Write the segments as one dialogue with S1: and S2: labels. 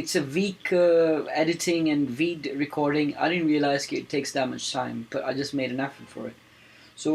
S1: it's a weak editing and weak recording. I didn't realize it takes that much time, but I just made an effort for it. So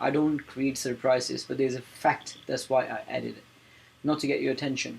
S1: I don't create surprises, but there's a fact. That's why I added it, not to get your attention.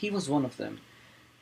S1: He was one of them.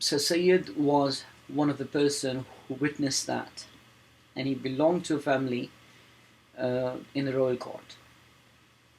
S1: Sir Sayyid was one of the person who witnessed that, and he belonged to a family in the royal court,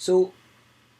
S1: So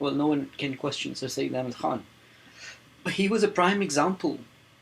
S1: well, no one can question Sir Sayyid Ahmad Khan. He was a prime example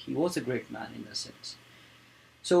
S1: He was a great man in that sense. So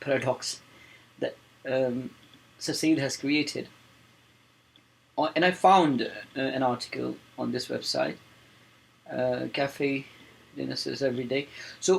S1: paradox that Sir Sayyid has created, and I found an article on this website, Cafe Dinners Every Day. So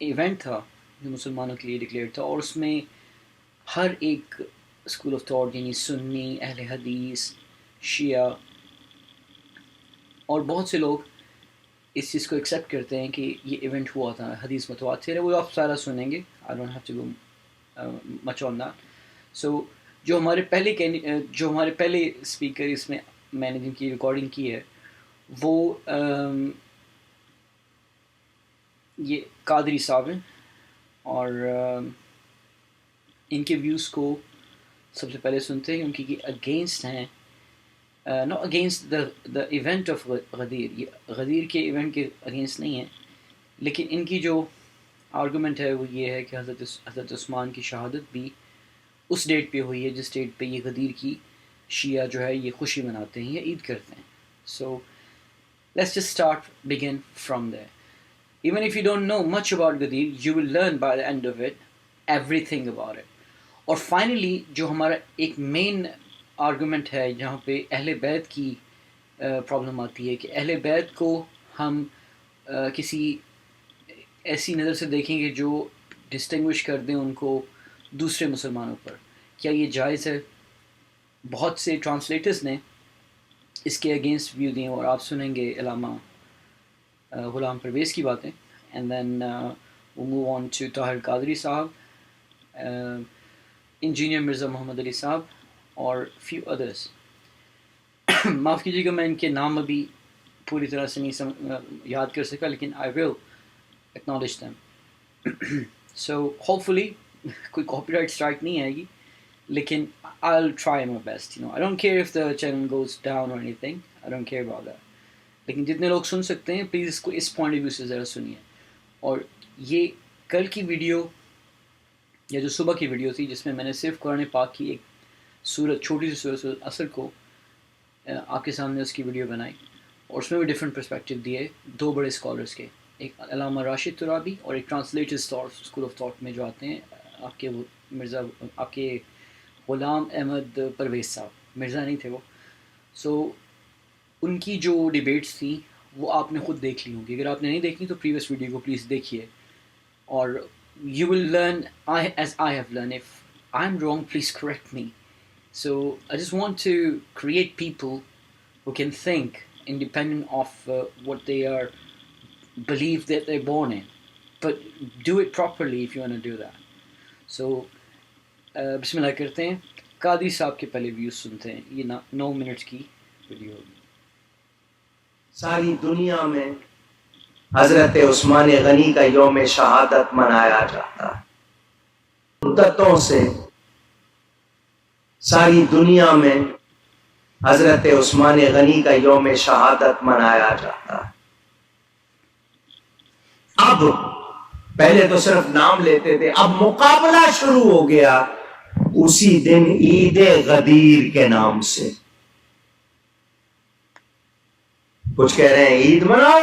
S1: event تھا جو مسلمانوں کے لیے declare تھا، اور اس میں ہر ایک school of thought یعنی سنی، اہل حدیث، شیعہ اور بہت سے لوگ اس چیز کو ایکسیپٹ کرتے ہیں کہ یہ ایونٹ ہوا تھا، حدیث متواتر ہے، وہ آپ سارا سنیں گے. I don't have to go much on that. So جو ہمارے پہلے اسپیکر اس میں نے جن کی ریکارڈنگ کی ہے وہ یہ قادری صاحب ہیں، اور ان کے ویوز کو سب سے پہلے سنتے ہیں کیونکہ یہ اگینسٹ ہیں، not against the event of Ghadir, یہ غدیر کے ایونٹ کے اگینسٹ نہیں ہیں، لیکن ان کی جو آرگومنٹ ہے وہ یہ ہے کہ حضرت عثمان کی شہادت بھی اس ڈیٹ پہ ہوئی ہے جس ڈیٹ پہ یہ غدیر کی شیعہ جو ہے یہ خوشی مناتے ہیں یا عید کرتے ہیں. So let's just start begin from there. Even if you don't know much about Ghadeer, you will learn by the end of it everything about it. اور فائنلی جو ہمارا ایک مین آرگومنٹ ہے جہاں پہ اہل بیت کی پرابلم آتی ہے کہ اہل بیت کو ہم کسی ایسی نظر سے دیکھیں گے جو ڈسٹنگوش کر دیں ان کو دوسرے مسلمانوں پر. کیا یہ جائز ہے؟ بہت سے ٹرانسلیٹرز نے اس کے اگینسٹ ویو دیے اور آپ سنیں گے علامہ غلام پرویز کی باتیں. اینڈ دین وہ move on to Tahir Qadri صاحب، انجینئر مرزا محمد علی صاحب اور فیو ادرس. معاف کیجیے گا میں ان کے نام ابھی پوری طرح سے نہیں یاد کر سکا، لیکن آئی ول ایکنالج دیم. سو ہوپ فلی کوئی کاپی رائٹ اسٹرائک نہیں آئے گی، لیکن I'll try my best. I don't care if the channel goes down or anything. I don't care about that. لیکن جتنے لوگ سن سکتے ہیں پلیز اس کو اس پوائنٹ آف ویو سے ذرا سنیے. اور یہ کل کی ویڈیو یا جو صبح کی ویڈیو تھی جس میں میں نے صرف قرآن پاک کی ایک سورت، چھوٹی سی سورت اثر کو آپ کے سامنے اس کی ویڈیو بنائی، اور اس میں بھی ڈفرینٹ پرسپیکٹیو دیے دو بڑے اسکالرس کے، ایک علامہ راشد ترابی اور ایک ٹرانسلیٹرز اسکول آف تھاٹ میں جو آتے ہیں آپ کے آپ کے غلام احمد پرویز صاحب، مرزا نہیں تھے وہ. سو ان کی جو ڈیبیٹس تھیں وہ آپ نے خود دیکھ لی ہوں گی. اگر آپ نے نہیں دیکھی تو پریویس ویڈیو کو پلیز دیکھیے، اور you will learn as I have learn. If I am wrong please correct me. So I just want to create people who can think independent of what they are believe that they're born in, but do it properly if you want to do that. So بسم اللہ کرتے ہیں. قادری صاحب کے پہلے views سنتے ہیں. یہ 9 minutes کی ویڈیو ہوگی.
S2: ساری دنیا میں حضرت عثمان غنی کا یوم شہادت منایا جاتا ہے مدتوں سے. ساری دنیا میں حضرت عثمان غنی کا یوم شہادت منایا جاتا ہے. اب پہلے تو صرف نام لیتے تھے، اب مقابلہ شروع ہو گیا اسی دن عید غدیر کے نام سے. کچھ کہہ رہے ہیں عید مناؤ،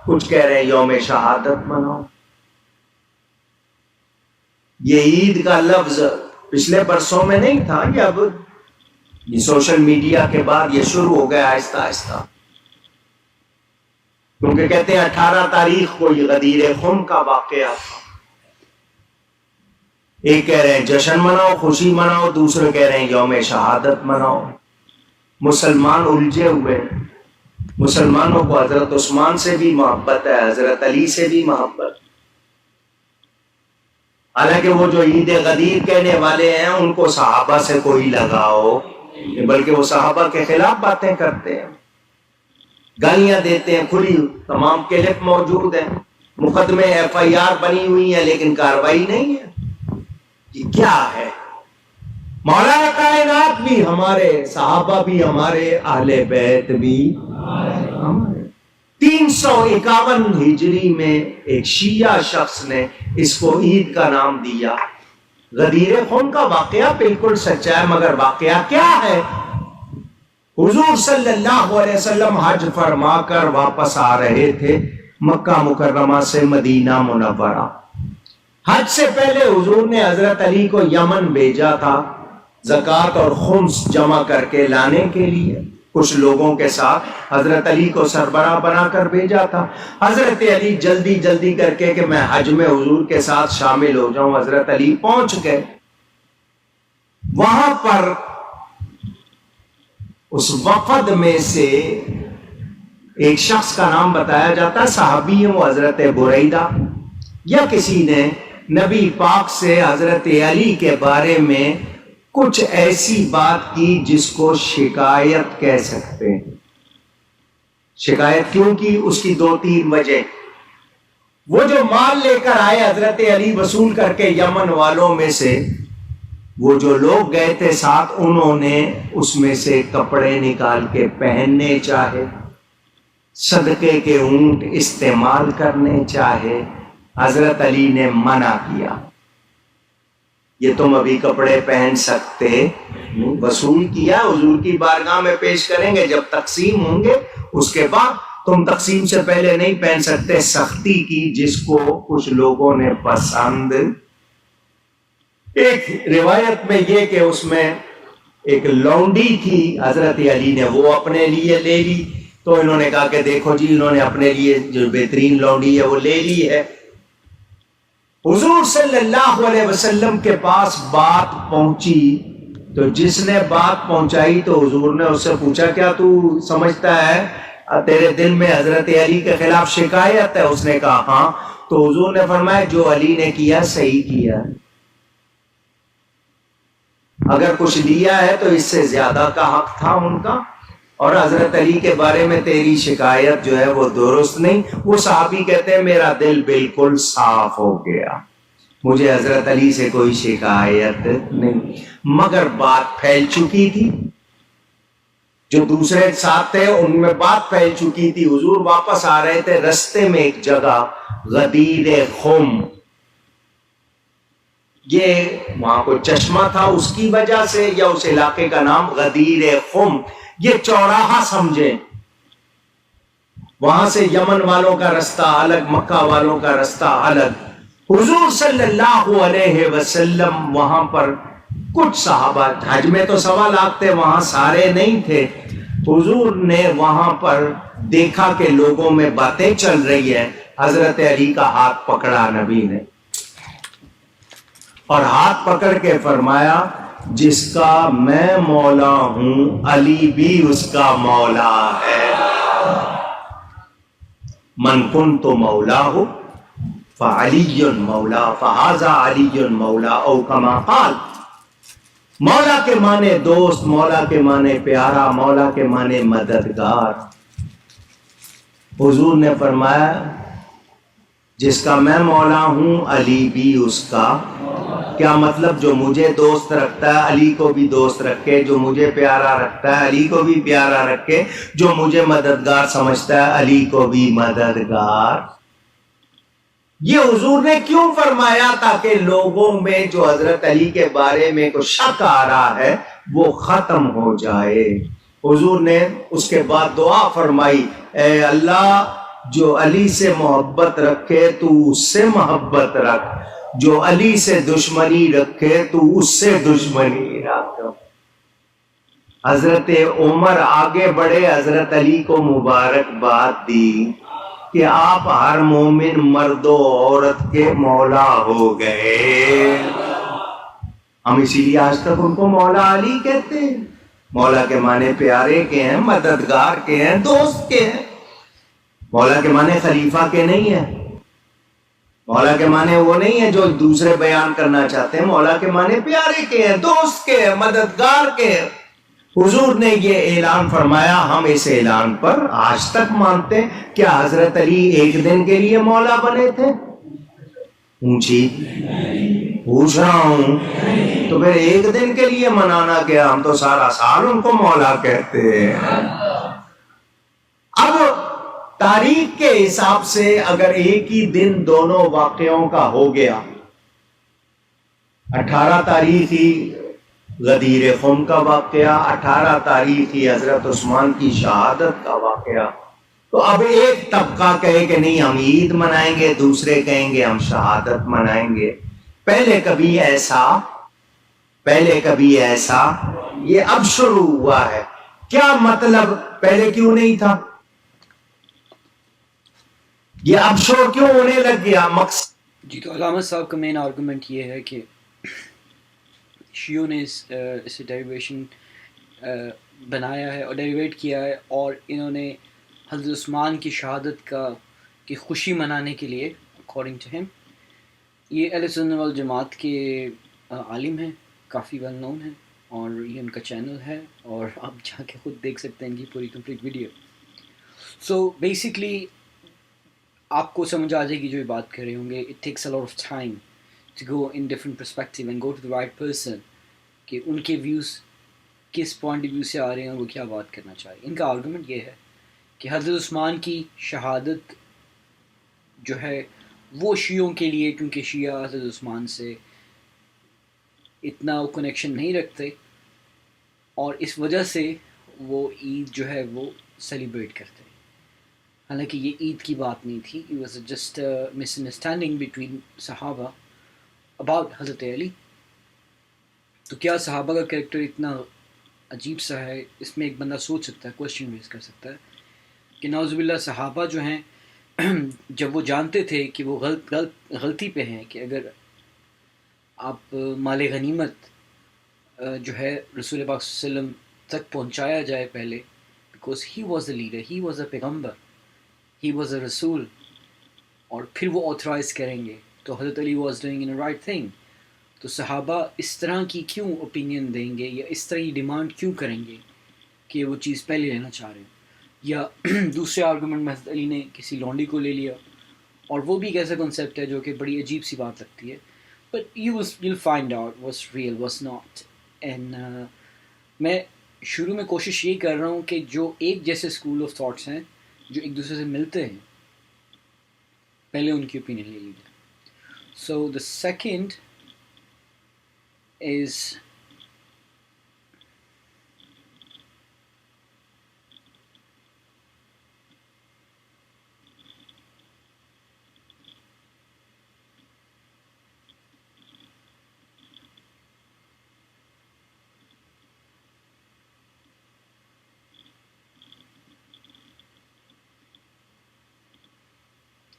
S2: کچھ کہہ رہے ہیں یوم شہادت مناؤ. یہ عید کا لفظ پچھلے برسوں میں نہیں تھا، یہ اب یہ سوشل میڈیا کے بعد یہ شروع ہو گیا آہستہ آہستہ. کیونکہ کہتے ہیں 18 تاریخ کو یہ غدیر خم کا واقعہ تھا. ایک کہہ رہے ہیں جشن مناؤ، خوشی مناؤ، دوسرے کہہ رہے ہیں یوم شہادت مناؤ. مسلمان الجھے ہوئے ہیں. مسلمانوں کو حضرت عثمان سے بھی محبت ہے، حضرت علی سے بھی محبت. حالانکہ وہ جو عید غدیر کہنے والے ہیں ان کو صحابہ سے کوئی لگاؤ، بلکہ وہ صحابہ کے خلاف باتیں کرتے ہیں، گالیاں دیتے ہیں کھلی. تمام کلپ موجود ہیں، مقدمے FIR بنی ہوئی ہیں، لیکن کارروائی نہیں ہے. یہ کیا ہے؟ مولانا کائنات بھی ہمارے، صحابہ بھی ہمارے، اہل بیت بھی ہمارے. 351 ہجری میں ایک شیعہ شخص نے اس کو عید کا نام دیا. غدیر خم کا واقعہ بالکل سچا ہے، مگر واقعہ کیا ہے؟ حضور صلی اللہ علیہ وسلم حج فرما کر واپس آ رہے تھے مکہ مکرمہ سے مدینہ منورہ. حج سے پہلے حضور نے حضرت علی کو یمن بھیجا تھا زکوٰۃ اور خمس جمع کر کے لانے کے لیے. کچھ لوگوں کے ساتھ حضرت علی کو سربراہ بنا کر بھیجا تھا. حضرت علی جلدی جلدی کر کے کہ میں حج میں حضور کے ساتھ شامل ہو جاؤں. حضرت علی پہنچ گئے. وہاں پر اس وفد میں سے ایک شخص کا نام بتایا جاتا ہے، صحابی ہے وہ حضرت بریدہ. یا کسی نے نبی پاک سے حضرت علی کے بارے میں کچھ ایسی بات کی جس کو شکایت کہہ سکتے ہیں. شکایت کیوں کی؟ اس کی 2-3 وجہ. وہ جو مال لے کر آئے حضرت علی وصول کر کے یمن والوں میں سے، وہ جو لوگ گئے تھے ساتھ، انہوں نے اس میں سے کپڑے نکال کے پہننے چاہے، صدقے کے اونٹ استعمال کرنے چاہے. حضرت علی نے منع کیا، یہ تم ابھی کپڑے پہن سکتے. وصول کیا، حضور کی بارگاہ میں پیش کریں گے، جب تقسیم ہوں گے اس کے بعد. تم تقسیم سے پہلے نہیں پہن سکتے. سختی کی جس کو کچھ لوگوں نے پسند. ایک روایت میں یہ کہ اس میں ایک لونڈی تھی، حضرت علی نے وہ اپنے لیے لے لی. تو انہوں نے کہا کہ دیکھو جی، انہوں نے اپنے لیے جو بہترین لونڈی ہے وہ لے لی ہے. حضور صلی اللہ علیہ وسلم کے پاس بات پہنچی تو جس نے بات پہنچائی تو حضور نے اس سے پوچھا کیا تو سمجھتا ہے تیرے دل میں حضرت علی کے خلاف شکایت ہے؟ اس نے کہا ہاں. تو حضور نے فرمایا جو علی نے کیا صحیح کیا، اگر کچھ لیا ہے تو اس سے زیادہ کا حق تھا ان کا، اور حضرت علی کے بارے میں تیری شکایت جو ہے وہ درست نہیں. وہ صحابی کہتے ہیں میرا دل بالکل صاف ہو گیا، مجھے حضرت علی سے کوئی شکایت نہیں. مگر بات پھیل چکی تھی، جو دوسرے ساتھ تھے ان میں بات پھیل چکی تھی. حضور واپس آ رہے تھے، رستے میں ایک جگہ غدیر خم، یہ وہاں کو چشمہ تھا اس کی وجہ سے، یا اس علاقے کا نام غدیر خم، یہ چوراہا سمجھیں. وہاں سے یمن والوں کا رستہ الگ، مکہ والوں کا رستہ الگ. حضور صلی اللہ علیہ وسلم وہاں پر کچھ صحابہ، حج میں تو 1.25 لاکھ تھے، وہاں سارے نہیں تھے. حضور نے وہاں پر دیکھا کہ لوگوں میں باتیں چل رہی ہیں. حضرت علی کا ہاتھ پکڑا نبی نے، اور ہاتھ پکڑ کے فرمایا جس کا میں مولا ہوں علی بھی اس کا مولا ہے. من کنت مولاه فعلی مولا فہذا علی مولا، او کما قال. مولا کے معنی دوست، مولا کے معنی پیارا، مولا کے معنی مددگار. حضور نے فرمایا جس کا میں مولا ہوں علی بھی اس کا. کیا مطلب؟ جو مجھے دوست رکھتا ہے علی کو بھی دوست رکھے، جو مجھے پیارا رکھتا ہے علی کو بھی پیارا رکھے، جو مجھے مددگار سمجھتا ہے علی کو بھی مددگار. یہ حضور نے کیوں فرمایا؟ تاکہ لوگوں میں جو حضرت علی کے بارے میں کوئی شک آ رہا ہے وہ ختم ہو جائے. حضور نے اس کے بعد دعا فرمائی، اے اللہ جو علی سے محبت رکھے تو اس سے محبت رکھ، جو علی سے دشمنی رکھے تو اس سے دشمنی رکھ. حضرت عمر آگے بڑھے، حضرت علی کو مبارکباد دی کہ آپ ہر مومن مرد و عورت کے مولا ہو گئے. ہم اسی لیے آج تک ان کو مولا علی کہتے ہیں. مولا کے معنی پیارے کے ہیں، مددگار کے ہیں، دوست کے ہیں. مولا کے معنی خلیفہ کے نہیں ہیں. مولا کے معنی وہ نہیں ہے جو دوسرے بیان کرنا چاہتے ہیں. مولا کے معنی پیارے کے ہیں، دوست کے ہیں، مددگار کے ہیں. حضور نے یہ اعلان فرمایا، ہم اس اعلان پر آج تک مانتے ہیں. کیا حضرت علی ایک دن کے لیے مولا بنے تھے؟ اونچی پوچھ رہا ہوں. تو پھر ایک دن کے لیے منانا کیا؟ ہم تو سارا سال ان کو مولا کہتے ہیں. اب تاریخ کے حساب سے اگر ایک ہی دن دونوں واقعوں کا ہو گیا، 18 تاریخ ہی غدیر خم کا واقعہ، 18 تاریخ ہی حضرت عثمان کی شہادت کا واقعہ، تو اب ایک طبقہ کہے کہ نہیں ہم عید منائیں گے، دوسرے کہیں گے ہم شہادت منائیں گے. پہلے کبھی ایسا یہ اب شروع ہوا ہے. کیا مطلب پہلے کیوں نہیں تھا؟ یہ اب شور کیوں ہونے لگ گیا؟ مقصد
S1: جی تو علامہ صاحب کا مین آرگومنٹ یہ ہے کہ شیعوں نے اسے ڈیریویشن بنایا ہے اور ڈیریویٹ کیا ہے، اور انہوں نے حضرت عثمان کی شہادت کی خوشی منانے کے لیے اکارڈنگ ٹو ہم، یہ اہل سنت والجماعت کے عالم ہیں، کافی ویل نون ہیں، اور یہ ان کا چینل ہے، اور آپ جا کے خود دیکھ سکتے ہیں ان کی پوری کمپلیٹ ویڈیو. سو بیسکلی آپ کو سمجھ آ جائے گی جو یہ بات کر رہے ہوں گے. It takes a lot of time to go in different perspective and go to the right person کہ ان کے ویوز کس پوائنٹ آف ویو سے آ رہے ہیں اور وہ کیا بات کرنا چاہ رہے ہیں. ان کا آرگومنٹ یہ ہے کہ حضرت عثمان کی شہادت جو ہے وہ شیعوں کے لیے، کیونکہ شیعہ حضرت عثمان سے اتنا کنیکشن نہیں رکھتے، اور اس وجہ سے وہ عید جو ہے وہ سیلیبریٹ کرتے ہیں. حالانکہ یہ عید کی بات نہیں تھی، it was just a misunderstanding between صحابہ about حضرت علی. تو کیا صحابہ کا کریکٹر اتنا عجیب سا ہے؟ اس میں ایک بندہ سوچ سکتا ہے، کوشچن ریز کر سکتا ہے کہ نعوذ باللہ صحابہ جو ہیں جب وہ جانتے تھے کہ وہ غلطی پہ ہیں، کہ اگر آپ مال غنیمت جو ہے رسول پاک صلی اللہ علیہ وسلم تک پہنچایا جائے پہلے، because he was a leader, he was a پیغمبر، ہی واز اے رسول، اور پھر وہ آتھرائز کریں گے، تو حضرت Ali was doing in right thing. تو صحابہ اس طرح کی کیوں اوپینین دیں گے، یا اس طرح کی ڈیمانڈ کیوں کریں گے کہ وہ چیز پہلے لینا چاہ رہے ہیں؟ یا دوسرے آرگومنٹ میں حضرت علی نے کسی لونڈی کو لے لیا، اور وہ بھی ایک ایسا کنسیپٹ ہے جو کہ بڑی عجیب سی بات لگتی ہے. But you'll find out what's real, what's not. And میں شروع میں کوشش یہ کر رہا ہوں کہ جو ایک جیسے اسکول آف تھاٹس ہیں جو ایک دوسرے سے ملتے ہیں، پہلے ان کی اوپینین لے لیجیے. سو دا سیکنڈ از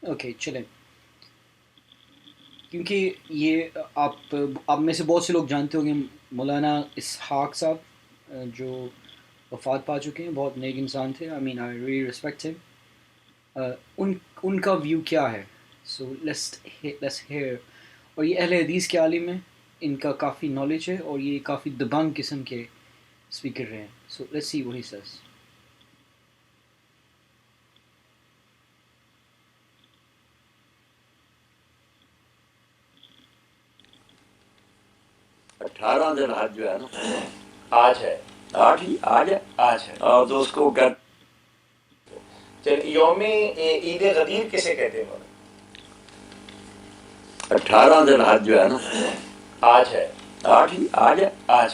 S1: اوکے چلیں، کیونکہ یہ آپ میں سے بہت سے لوگ جانتے ہوں گے مولانا اسحاق صاحب، جو وفات پا چکے ہیں، بہت نیک انسان تھے. آئی مین آئی ریلی ریسپیکٹ ہم. ان کا ویو کیا ہے؟ So let's hair. اور یہ اہل حدیث کے عالم ہیں، ان کا کافی نالج ہے، اور یہ کافی دبنگ قسم کے اسپیکر رہے ہیں. So let's see what he says.
S3: اٹھارہ دن حج جو ہے نا آج ہے، آج ہے، اور تو اس کو یوم عید غدیر کسے کہتے ہیں؟ 18 دن حج جو ہے نا آج ہے، آج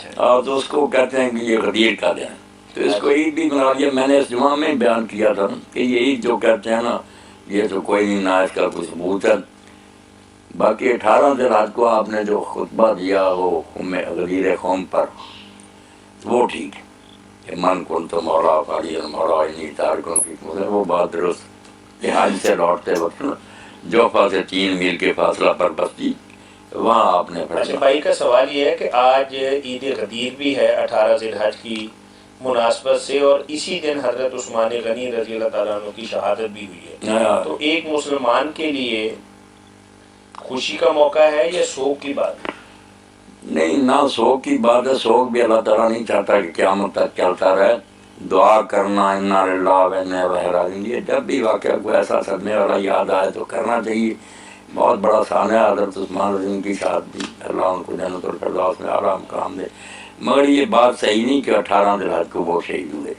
S3: ہے، اور تو اس کو کہتے ہیں کہ یہ غدیر کا دن. تو اس کو عید بھی بنا لیا. میں نے اس جمعہ میں بیان کیا تھا کہ یہ عید جو کہتے ہیں نا، یہ تو کوئی نہیں، نہ اس کا کوئی ثبوت ہے. باقی 18 دن حج کو آپ نے جو خطبہ دیا وہ غدیر خم پر، وہ ٹھیک ہے کہ من کن تو مولا پاڑی مولا انی تارکن کی، وہ بات درست. حج سے لوٹتے وقت جوفا سے 3 میل کے فاصلہ پر بستی، وہاں آپ نے پڑھا. اچھا بھائی کا سوال یہ ہے کہ آج عید غدیر بھی ہے 18 ذی الحج کی مناسبت سے، اور اسی دن حضرت عثمان غنی رضی اللہ تعالیٰ عنہ کی شہادت بھی ہوئی ہے. تو ایک مسلمان کے لیے خوشی کا موقع ہے یا سوگ کی بات؟ نہیں، نہ سوگ کی بات ہے. سوگ بھی اللہ تعالیٰ نہیں چاہتا کہ قیامت تک چلتا رہے. دعا کرنا انا للہ و انا الیہ راجعون، یہ جب بھی واقعہ کوئی ایسا صدمے والا یاد آئے تو کرنا چاہیے. بہت بڑا سانحہ حضرت عثمان رضی کی شہادت بھی، اللہ ان کو جنت الفردوس میں اعلیٰ مقام دے. مگر یہ بات صحیح نہیں کہ 18 ذی الحج کو وہ شہید ہوئے.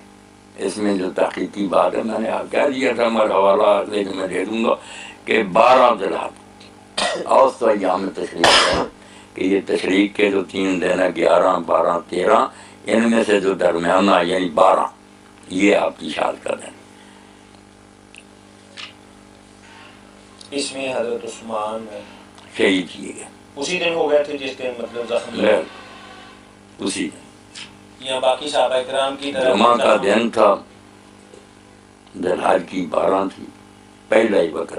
S3: اس میں جو تحقیقی بات ہے، میں نے کہہ دیا تھا، میں حوالہ لیکن میں دے دوں گا کہ 12 ذی الحج اوسط ایام تشریق ہے، کہ یہ تشریق کے جو 3 دن ہیں 11 12 13، ان میں سے جو درمیانہ یعنی 12، یہ آپ کی شہادت کا دن. اس میں حضرت عثمان شہید کیے گئے اسی دن ہو گئے تھے جس دن مطلب زخم اسی دن.
S4: یا باقی صحابہ کرام کی طرح
S3: جمعہ کا دن تھا، دلحج کی 12 تھی، پہلا ہی وقت،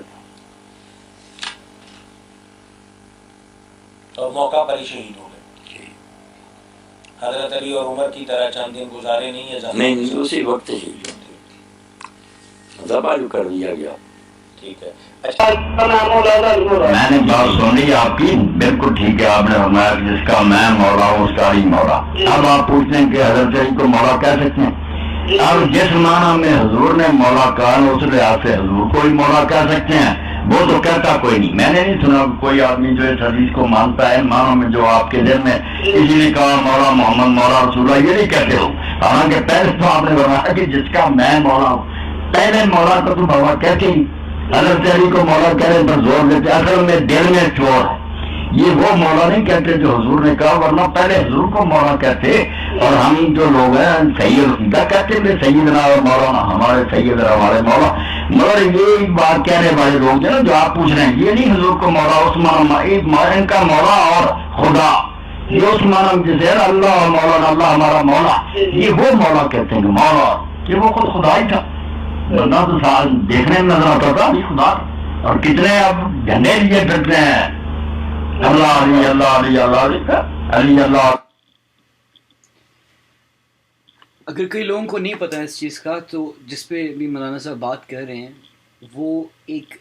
S4: اور موقع پر ہی شہید ہو گئے. حضرت علی اور عمر کی طرح چند دن گزارے نہیں ہے
S3: نہیں اسی وقت شہید ہوتے، ذبح جو کر دیا گیا.
S4: ٹھیک ہے. اچھا
S5: میں نے بات سن لی آپ کی، بالکل ٹھیک ہے. آپ نے فرمایا کہ جس کا میں مولا ہوں اس کا علی مولا. اب آپ پوچھتے ہیں کہ حضرت علی کو مولا کہہ سکتے ہیں؟ اب جس معنی میں حضور نے مولا کہا اس لحاظ سے حضور کو ہی مولا کہہ سکتے ہیں. وہ تو کہتا کوئی نہیں. میں نے نہیں سنا کوئی آدمی جو اس حدیث کو مانتا ہے ان معنوں میں جو آپ کے دل میں کسی نے کہا مولا محمد مولا رسول اللہ، یہ نہیں کہتے ہو. حالانکہ پہلے تو آپ نے فرمایا کہ جس کا میں مولا ہوں. پہلے مولا کو تو بابا کہتے ہی حضرت علی کو مولا کہنے پر زور دیتے. اصل میں دل میں چور ہے. یہ وہ مولا نہیں کہتے جو حضور نے کہا، ورنہ پہلے حضور کو مولا کہتے. اور ہم جو لوگ ہیں سید عقیدہ کہتے ہیں سیدنا اور مولانا، ہمارے سید اور ہمارے مولا. مگر یہ بات کہنے والے لوگ جو نا جو آپ پوچھ رہے ہیں، یہ نہیں حضور کو مولا عثمان ان کا مولا اور خدا، یہ اس معنی جسے اللہ اور مولانا، اللہ ہمارا مولا، یہ وہ مولا کہتے ہیں کہ مولا کہ وہ خود خدا ہی تھا. ورنہ تو دیکھنے میں نظر آتا تھا خدا. اور کتنے اب جھنڈے لیے پھرتے ہیں اللہ علی اللہ علی اللہ علی اللہ.
S1: اگر کئی لوگوں کو نہیں پتہ اس چیز کا، تو جس پہ بھی مولانا صاحب بات کر رہے ہیں وہ ایک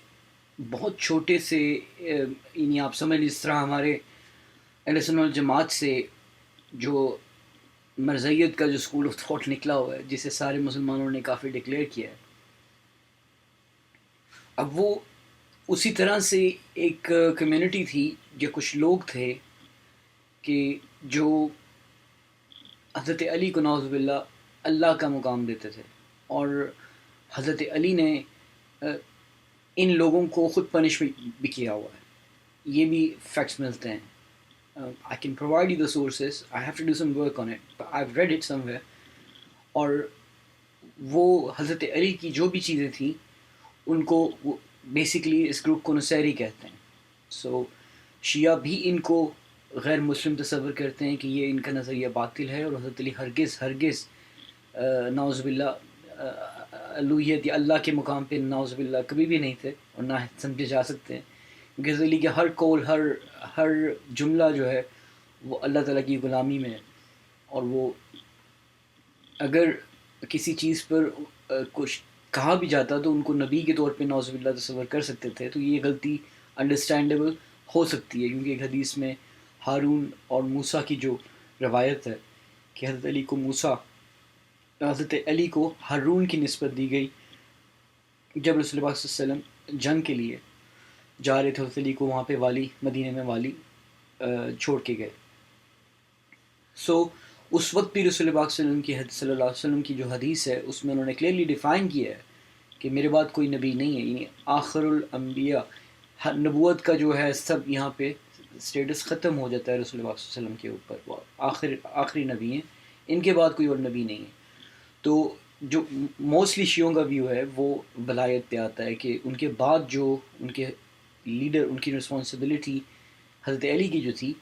S1: بہت چھوٹے سے، یعنی آپ سمجھ لیجیے اس طرح ہمارے اہل سنت والجماعت سے جو مرزائیت کا جو اسکول آف تھاٹ نکلا ہوا ہے، جسے سارے مسلمانوں نے کافی ڈکلیئر کیا ہے، اب وہ اسی طرح سے ایک کمیونٹی تھی جو کچھ لوگ تھے کہ جو حضرت علی کو نعوذ باللہ اللہ کا مقام دیتے تھے. اور حضرت علی نے ان لوگوں کو خود پنش بھی کیا ہوا ہے. یہ بھی فیکٹس ملتے ہیں. I can provide you the sources. I have to do some work on it, but I've read it somewhere. اور وہ حضرت علی کی جو بھی چیزیں تھیں ان کو بیسیکلی اس گروپ کو نصیری کہتے ہیں. سو شیعہ بھی ان کو غیر مسلم تصور کرتے ہیں کہ یہ ان کا نظریہ باطل ہے، اور حضرت علی ہرگز نعوذ باللہ الوہیت یا اللہ کے مقام پہ نعوذ باللہ کبھی بھی نہیں تھے اور نہ سمجھے جا سکتے ہیں. کیونکہ حضرت علی کے ہر قول، ہر جملہ جو ہے وہ اللہ تعالیٰ کی غلامی میں ہے. اور وہ اگر کسی چیز پر کچھ کہا بھی جاتا تو ان کو نبی کے طور پہ نعوذ باللہ تصور کر سکتے تھے. تو یہ غلطی انڈرسٹینڈیبل ہو سکتی ہے، کیونکہ ایک حدیث میں ہارون اور موسیٰ کی جو روایت ہے کہ حضرت علی کو ہارون کی نسبت دی گئی. جب رسول اللہ صلی اللہ علیہ وسلم جنگ کے لیے جا رہے تھے، حضرت علی کو وہاں پہ والی، مدینہ میں والی چھوڑ کے گئے. سو اس وقت بھی رسول اللہ صلی اللہ علیہ وسلم کی جو حدیث ہے اس میں انہوں نے کلیئرلی ڈیفائن کیا ہے کہ میرے بعد کوئی نبی نہیں ہے، یعنی آخر الانبیاء، نبوت کا جو ہے سب یہاں پہ سٹیٹس ختم ہو جاتا ہے رسول اللہ صلی اللہ علیہ وسلم کے اوپر. وہ آخری نبی ہیں، ان کے بعد کوئی اور نبی نہیں ہے. تو جو موسٹلی شیعوں کا ویو ہے وہ ولایت پہ آتا ہے کہ ان کے بعد جو ان کے لیڈر، ان کی رسپانسبلٹی حضرت علی کی جو تھی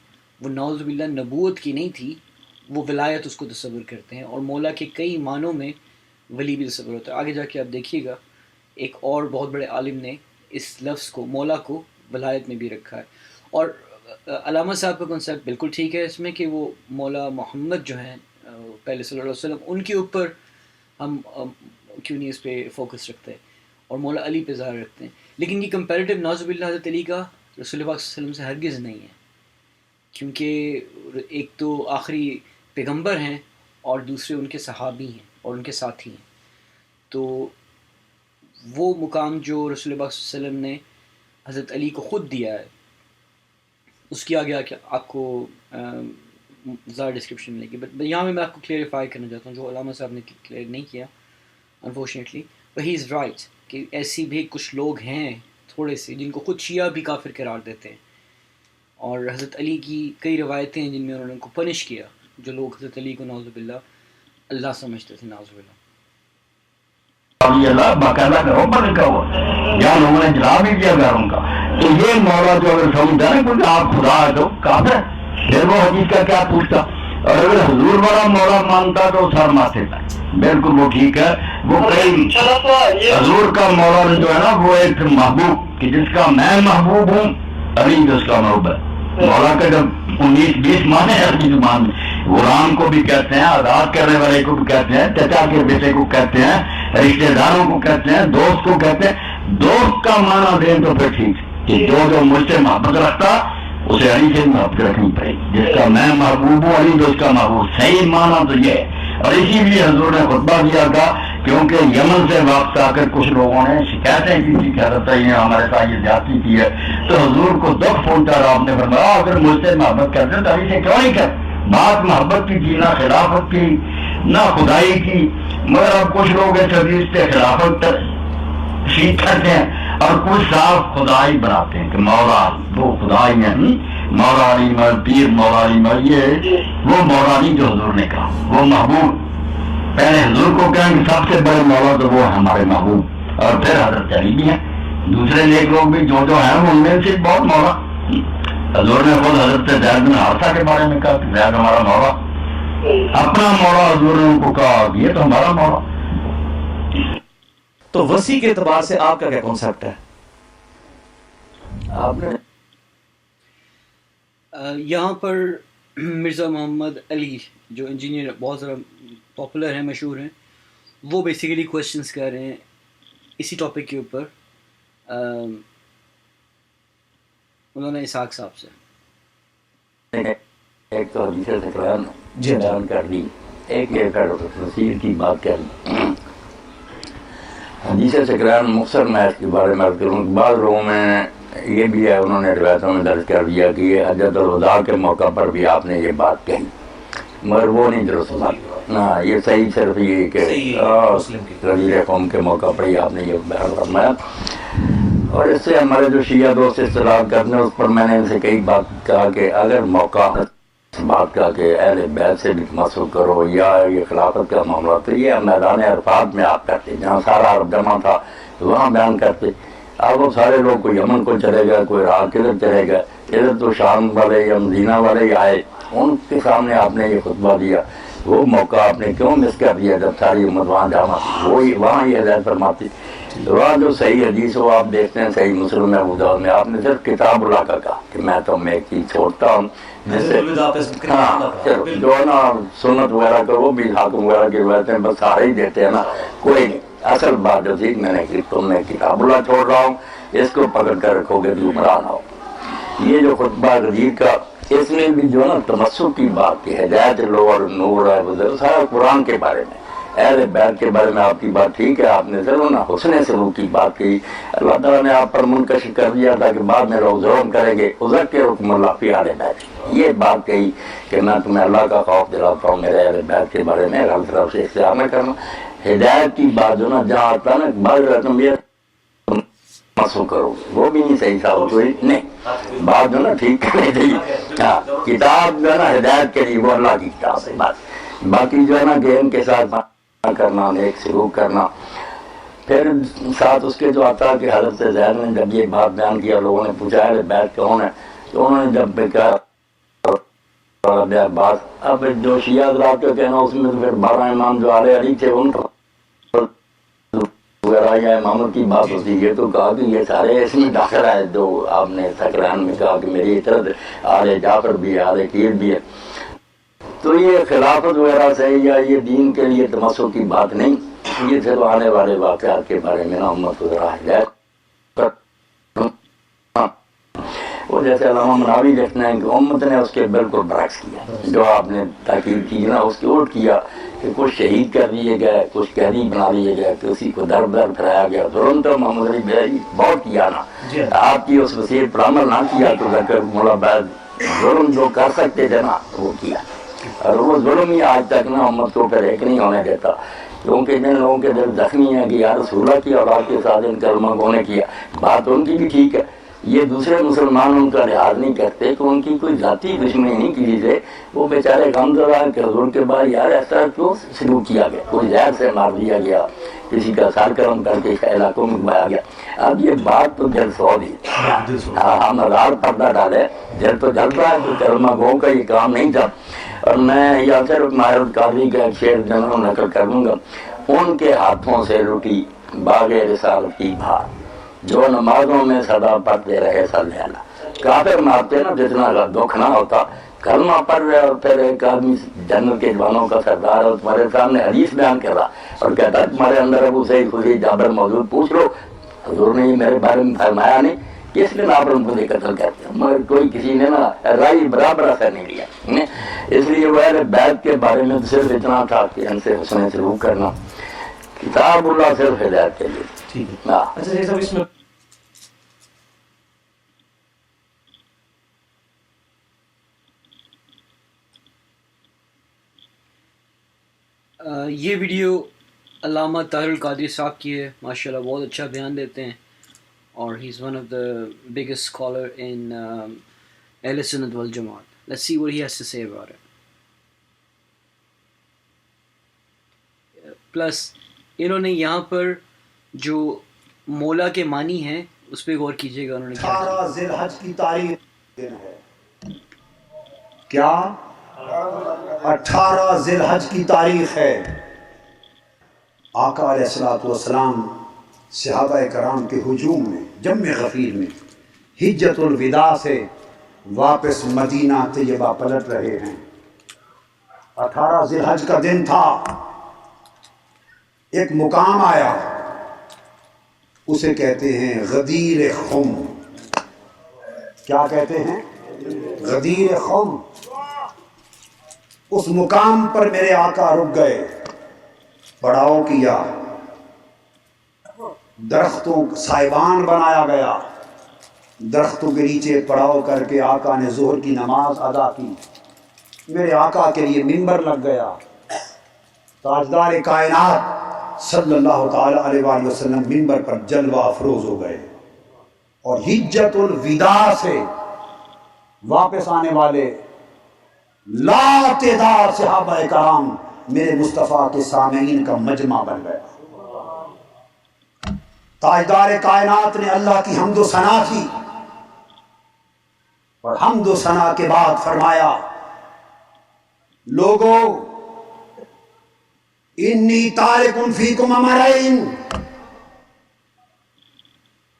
S1: وہ نعوذ باللہ نبوت کی نہیں تھی، وہ ولایت اس کو تصور کرتے ہیں. اور مولا کے کئی معنوں میں ولی بھی تصور ہوتا ہے. آگے جا کے آپ دیکھیے گا ایک اور بہت بڑے عالم نے اس لفظ کو، مولا کو، ولایت میں بھی رکھا ہے. اور علامہ صاحب کا کنسیپٹ بالکل ٹھیک ہے اس میں کہ وہ مولا محمد جو ہیں پہلے صلی اللہ علیہ وسلم، ان کے اوپر ہم کیوں نہیں اس پہ فوکس رکھتے ہیں اور مولا علی پہ ظاہر رکھتے ہیں. لیکن یہ کمپیریٹیو نعوذ باللہ حضرت علی کا رسول اللہ صلی اللہ علیہ وسلم سے ہرگز نہیں ہے، کیونکہ ایک تو آخری پیغمبر ہیں اور دوسرے ان کے صحابی ہیں اور ان کے ساتھی ہیں. تو وہ مقام جو رسول اللہ صلی اللہ علیہ وسلم نے حضرت علی کو خود دیا ہے، اس کی آگے آپ کو زیادہ ڈسکرپشن ملے گی. بٹ یہاں میں آپ کو کلیئرفائی کرنا چاہتا ہوں جو علامہ صاحب نے کلیئر نہیں کیا unfortunately. But he is right کہ ایسی بھی کچھ لوگ ہیں تھوڑے سے جن کو خود شیعہ بھی کافر قرار دیتے ہیں. اور حضرت علی کی کئی روایتیں ہیں جن میں انہوں نے ان کو پنش کیا، جو لوگ حضرت علی کو نعوذ باللہ اللہ سمجھتے تھے نعوذ باللہ.
S5: اللہ باقاعدہ کرو پر لکھا ہوا یا لوگوں نے جلا بھی کیا گھر ان کا. تو یہ مولا جو اگر سمجھتا ہے نا کچھ آپ خدا ہے تو کافر ہے، پھر وہ حدیث کا کیا پوچھتا. اور اگر حضور والا مولا مانتا تو سر ماتھے پہ بالکل وہ ٹھیک ہے. وہ کئی حضور کا مولا جو ہے نا وہ ایک محبوب کہ جس کا میں محبوب ہوں علی جس کا محبوب ہے. مولا کا جب 19-20 مانے ہیں اپنی زبان میں. غلام کو بھی کہتے ہیں, آزاد کرنے والے کو بھی کہتے ہیں, چچا کے بیٹے کو کہتے ہیں, رشتے داروں کو کہتے ہیں, دوست کو کہتے ہیں. دوست کا معنی دیں تو پھر ٹھیک کہ جو مجھ سے محبت رکھتا اسے علی سے محبت رکھنی پڑے گی. جس کا میں محبوب ہوں علی جو اس کا محبوب. صحیح معنی تو یہ ہے. اور اسی لیے حضور نے خطبہ دیا تھا کیونکہ یمن سے واپس آ کر کچھ لوگوں نے شکایتیں کی تھی کہ حضرت علی نے ہمارے ساتھ یہ زیادتی کی ہے. تو حضور کو دکھ پہنچا اور آپ نے فرمایا اگر مجھ سے محبت کرتے تو علی سے کیوں نہیں کر. بات محبت کی تھی, نہ خلافت کی نہ خدائی کی. مگر اب کچھ لوگ اس حدیث سے خلافت سیکھ کرتے ہیں اور کچھ صاف خدائی بناتے ہیں کہ مولا وہ خدائی ہیں. مولا علی مر پیر مولا علی مر یہ وہ مولا علی جو حضور نے کہا وہ محبوب. پہلے حضور کو کہیں کہ سب سے بڑے مولا تو وہ ہمارے محبوب اور پھر حضرت علی بھی ہیں. دوسرے نیک لوگ بھی جو ہیں ان میں سے بہت مولا. حضور نے خود حضرت زید بن حارثہ کے بارے میں کہا کہ زید ہمارا مولا. اپنا مولا حضور نے ان کو کہا یہ تو ہمارا مولا.
S6: تو وسیع کے اعتبار سے آپ کا کیا کانسیپٹ ہے؟
S3: آپ نے
S1: یہاں پر مرزا محمد علی جو انجینئر بہت زیادہ پاپولر ہیں, مشہور ہیں, وہ بیسیکلی کوشچنس کر رہے ہیں اسی ٹاپک کے اوپر. انہوں نے اسحاق صاحب سے
S3: ایک تو حدیث سے بیان کر دی, ایک یہ تفسیر کی بات کر دی. حدیث سکران مختصر میں اس کے بارے میں کروں. بعض لوگوں میں یہ بھی ہے, انہوں نے روایتوں میں درج کر دیا کہ یہ حجۃ الوداع کے موقع پر بھی آپ نے یہ بات کہی, مگر وہ نہیں درست بات. نہ یہ صحیح صرف یہ کہ غدیر قوم کے موقع پر ہی آپ نے یہ بیان فرمایا. اور اس سے ہمارے جو شیعہ دوست اصطلاح کرتے ہیں اس پر میں نے ان سے کئی بات کہا کہ اگر موقع بات کا کہ اہل بیت سے بھی مسئول کرو یا یہ خلافت کا معاملہ تو یہ میدان عرفات میں آپ کرتے, جہاں سارا عرب جمع تھا وہاں بیان کرتے. اب وہ سارے لوگ کوئی یمن کو چلے گئے, کوئی عراق کدھر چلے گئے, ادھر تو شام والے یا مدینہ والے ہی آئے, ان کے سامنے آپ نے یہ خطبہ دیا. وہ موقع آپ نے کیوں مس کر دیا جب ساری امت وہاں جمع تھی, وہی وہاں یہ ہدایت فرماتی. وہاں جو صحیح حدیث ہو آپ دیکھتے ہیں صحیح مسلم میں ابو داؤد میں آپ نے صرف کتاب اللہ کا کہا کہ میں تو میں ایک چیز چھوڑتا ہوں جیسے جو ہے نا سنت وغیرہ کا وہ بھی حاکم وغیرہ کی روایتیں بس سارے ہی دیتے ہیں نا, کوئی نہیں. اصل بات جو تھی میں نے کہ تم نے کتاب اللہ چھوڑ رہا ہوں, اس کو پکڑ کر رکھو گے تو گمراہ نہ ہو. یہ جو خطبہ غدیر کا اس میں بھی جو ہے نا تمسک کی بات کی, ہدایت لو اور نور ہے وہ سارا قرآن کے بارے میں. اہل بیت کے بارے میں آپ کی بات ٹھیک ہے, آپ نے ضرور نا حسن سلوک کی بات کی. اللہ تعالیٰ نے آپ پر منکشف کر دیا تھا کہ بعد میں لوگ ظلم کریں گے. اذکرکم اللہ فی اہل بیت, یہ بات کہی کہ میں تمہیں اللہ کا خوف دلاتا ہوں میرے اہل بیت کے بارے میں, غلط طرف سے اختیار نہ کرنا. ہدایت کی بات جو نا جہاں آتا نا بعض رقم یہ مسو کرو وہ بھی نہیں صحیح ثابت ہوئی. نہیں بات جو نا ٹھیک کرنی چاہیے. ہاں کتاب جو ہے نا ہدایت کے لیے وہ اللہ کی کتاب ہے بات. باقی جو ہے نا کہ ان کے ساتھ کرنا, نیک سلوک کرنا. پھر ساتھ اس کے جو آتا کہ حضرت زید نے جب یہ بات بیان کیا, لوگوں نے پوچھا اہل بیت کون ہے, تو انہوں نے جب کہا بات. اب جو شیعہ حضرات کا کہنا اس میں پھر 12 امام جو اہل علی تھے ان وغیرہ یا امامت کی بات ہوتی ہے, تو کہا کہ یہ سارے اس میں داخل ہے جو آپ نے سکران میں کہا کہ میری طرف اہل جعفر بھی ہے, اہل کیر بھی ہے. تو یہ خلافت وغیرہ سے یا یہ دین کے لیے تمسک کی بات نہیں, یہ صرف آنے والے واقعات کے بارے میں نا امت کو ذرا ہدایت. وہ جیسے علامہ مناوی لکھنا ہے کہ امت نے اس کے بالکل برعکس کیا, جو آپ نے تاکید کی نا اس کے الٹ کیا کہ کچھ شہید کر دیے گئے, کچھ قیدی بنا دیے گئے, کسی کو در در پھرایا گیا. ظلم تو محمد علی بیری بہت کیا نا, آپ کی اس وسیع پر عمل نہ کیا تو ذکر مولا بعد ظلم جو کر سکتے تھے نا وہ کیا. اور وہ ظلم ہی آج تک نا امت کو پھر ایک نہیں ہونے دیتا, کیونکہ جن لوگوں کے دل زخمی ہیں کہ یا رسول اللہ کی اولاد کے ساتھ ان کلمہ کو نے کیا, بات ان کی بھی ٹھیک ہے. یہ دوسرے مسلمان ان کا لحاظ نہیں کرتے کہ ان کی کوئی ذاتی دشمنی نہیں کسی سے. وہ بیچارے غم زدہ کہ حضور کے بعد یار ایسا کیوں سلوک کیا گیا, کوئی زہر سے مار دیا گیا, کسی کا سار کرم کر کے علاقوں میں گھمایا گیا. اب یہ بات تو دل سو دی, ہم ہزار پردہ ڈالے, دل تو جلتا ہے تو کلمہ گو کا یہ کام نہیں تھا. اور میں یاسر ماہر قاضی کا ایک شعر جنوں نقل کروں گا، ان کے ہاتھوں سے روٹی باغ رسالت کی بہار، جو نمازوں میں صدا پڑھتے رہے صلی اللہ۔ کافر مارتے نا جتنا دکھ نہ ہوتا، کلمہ پڑھ رہے اور پھر ایک آدمی جنت کے جوانوں کا سردار اور تمہارے سامنے حدیث بیان کر رہا اور کہتا ہے تمہارے اندر ابو سعید خدری جابر موجود، پوچھ لو، حضور نے میرے بارے میں فرمایا نہیں، کس لیے آپ مجھے قتل کرتے ہیں؟ مگر کوئی کسی نے نا رائے برابر اثر نہیں لیا۔ اس لیے وہ اہل بیت کے بارے میں صرف اتنا تھا کہ ان سے حسن سلوک کرنا، کتاب اللہ صرف ہدایت کے لیے۔
S6: ٹھیک ہے، اچھا یہ سب اس میں
S1: یہ ویڈیو علامہ طاہر القادری صاحب کی ہے، ماشاءاللہ بہت اچھا بیان دیتے ہیں، اور he is one of the biggest scholar in اہل سنت والجماعت۔ Let's see what he has to say about it۔ Plus انہوں نے یہاں پر جو مولا کے معنی ہیں اس پہ غور کیجیے گا، انہوں نے کیا
S7: 18 ذی الحج کی تاریخ دن ہے۔ کیا 18 ذی الحج کی تاریخ ہے۔ آقا علیہ الصلوۃ والسلام صحابہ کرام کے ہجوم میں جم غفیر میں حجۃ الوداع سے واپس مدینہ طیبہ پلٹ رہے ہیں۔ 18 ذی الحج کا دن تھا، ایک مقام آیا، اسے کہتے ہیں غدیر خم۔ کیا کہتے ہیں؟ غدیر خم۔ اس مقام پر میرے آقا رک گئے، پڑاؤ کیا، درختوں سائبان بنایا گیا، درختوں کے نیچے پڑاؤ کر کے آقا نے ظہر کی نماز ادا کی۔ میرے آقا کے لیے ممبر لگ گیا، تاجدار کائنات صلی اللہ تعالی علیہ وآلہ وسلم ممبر پر جلوہ افروز ہو گئے، اور حجۃ الوداع سے واپس آنے والے لا تعداد صحابہ کرام میرے مصطفیٰ کے سامعین کا مجمع بن گیا۔ تاجدار کائنات نے اللہ کی حمد و ثنا کی، اور حمد و ثنا کے بعد فرمایا، لوگو انی تارک فیکم امرین،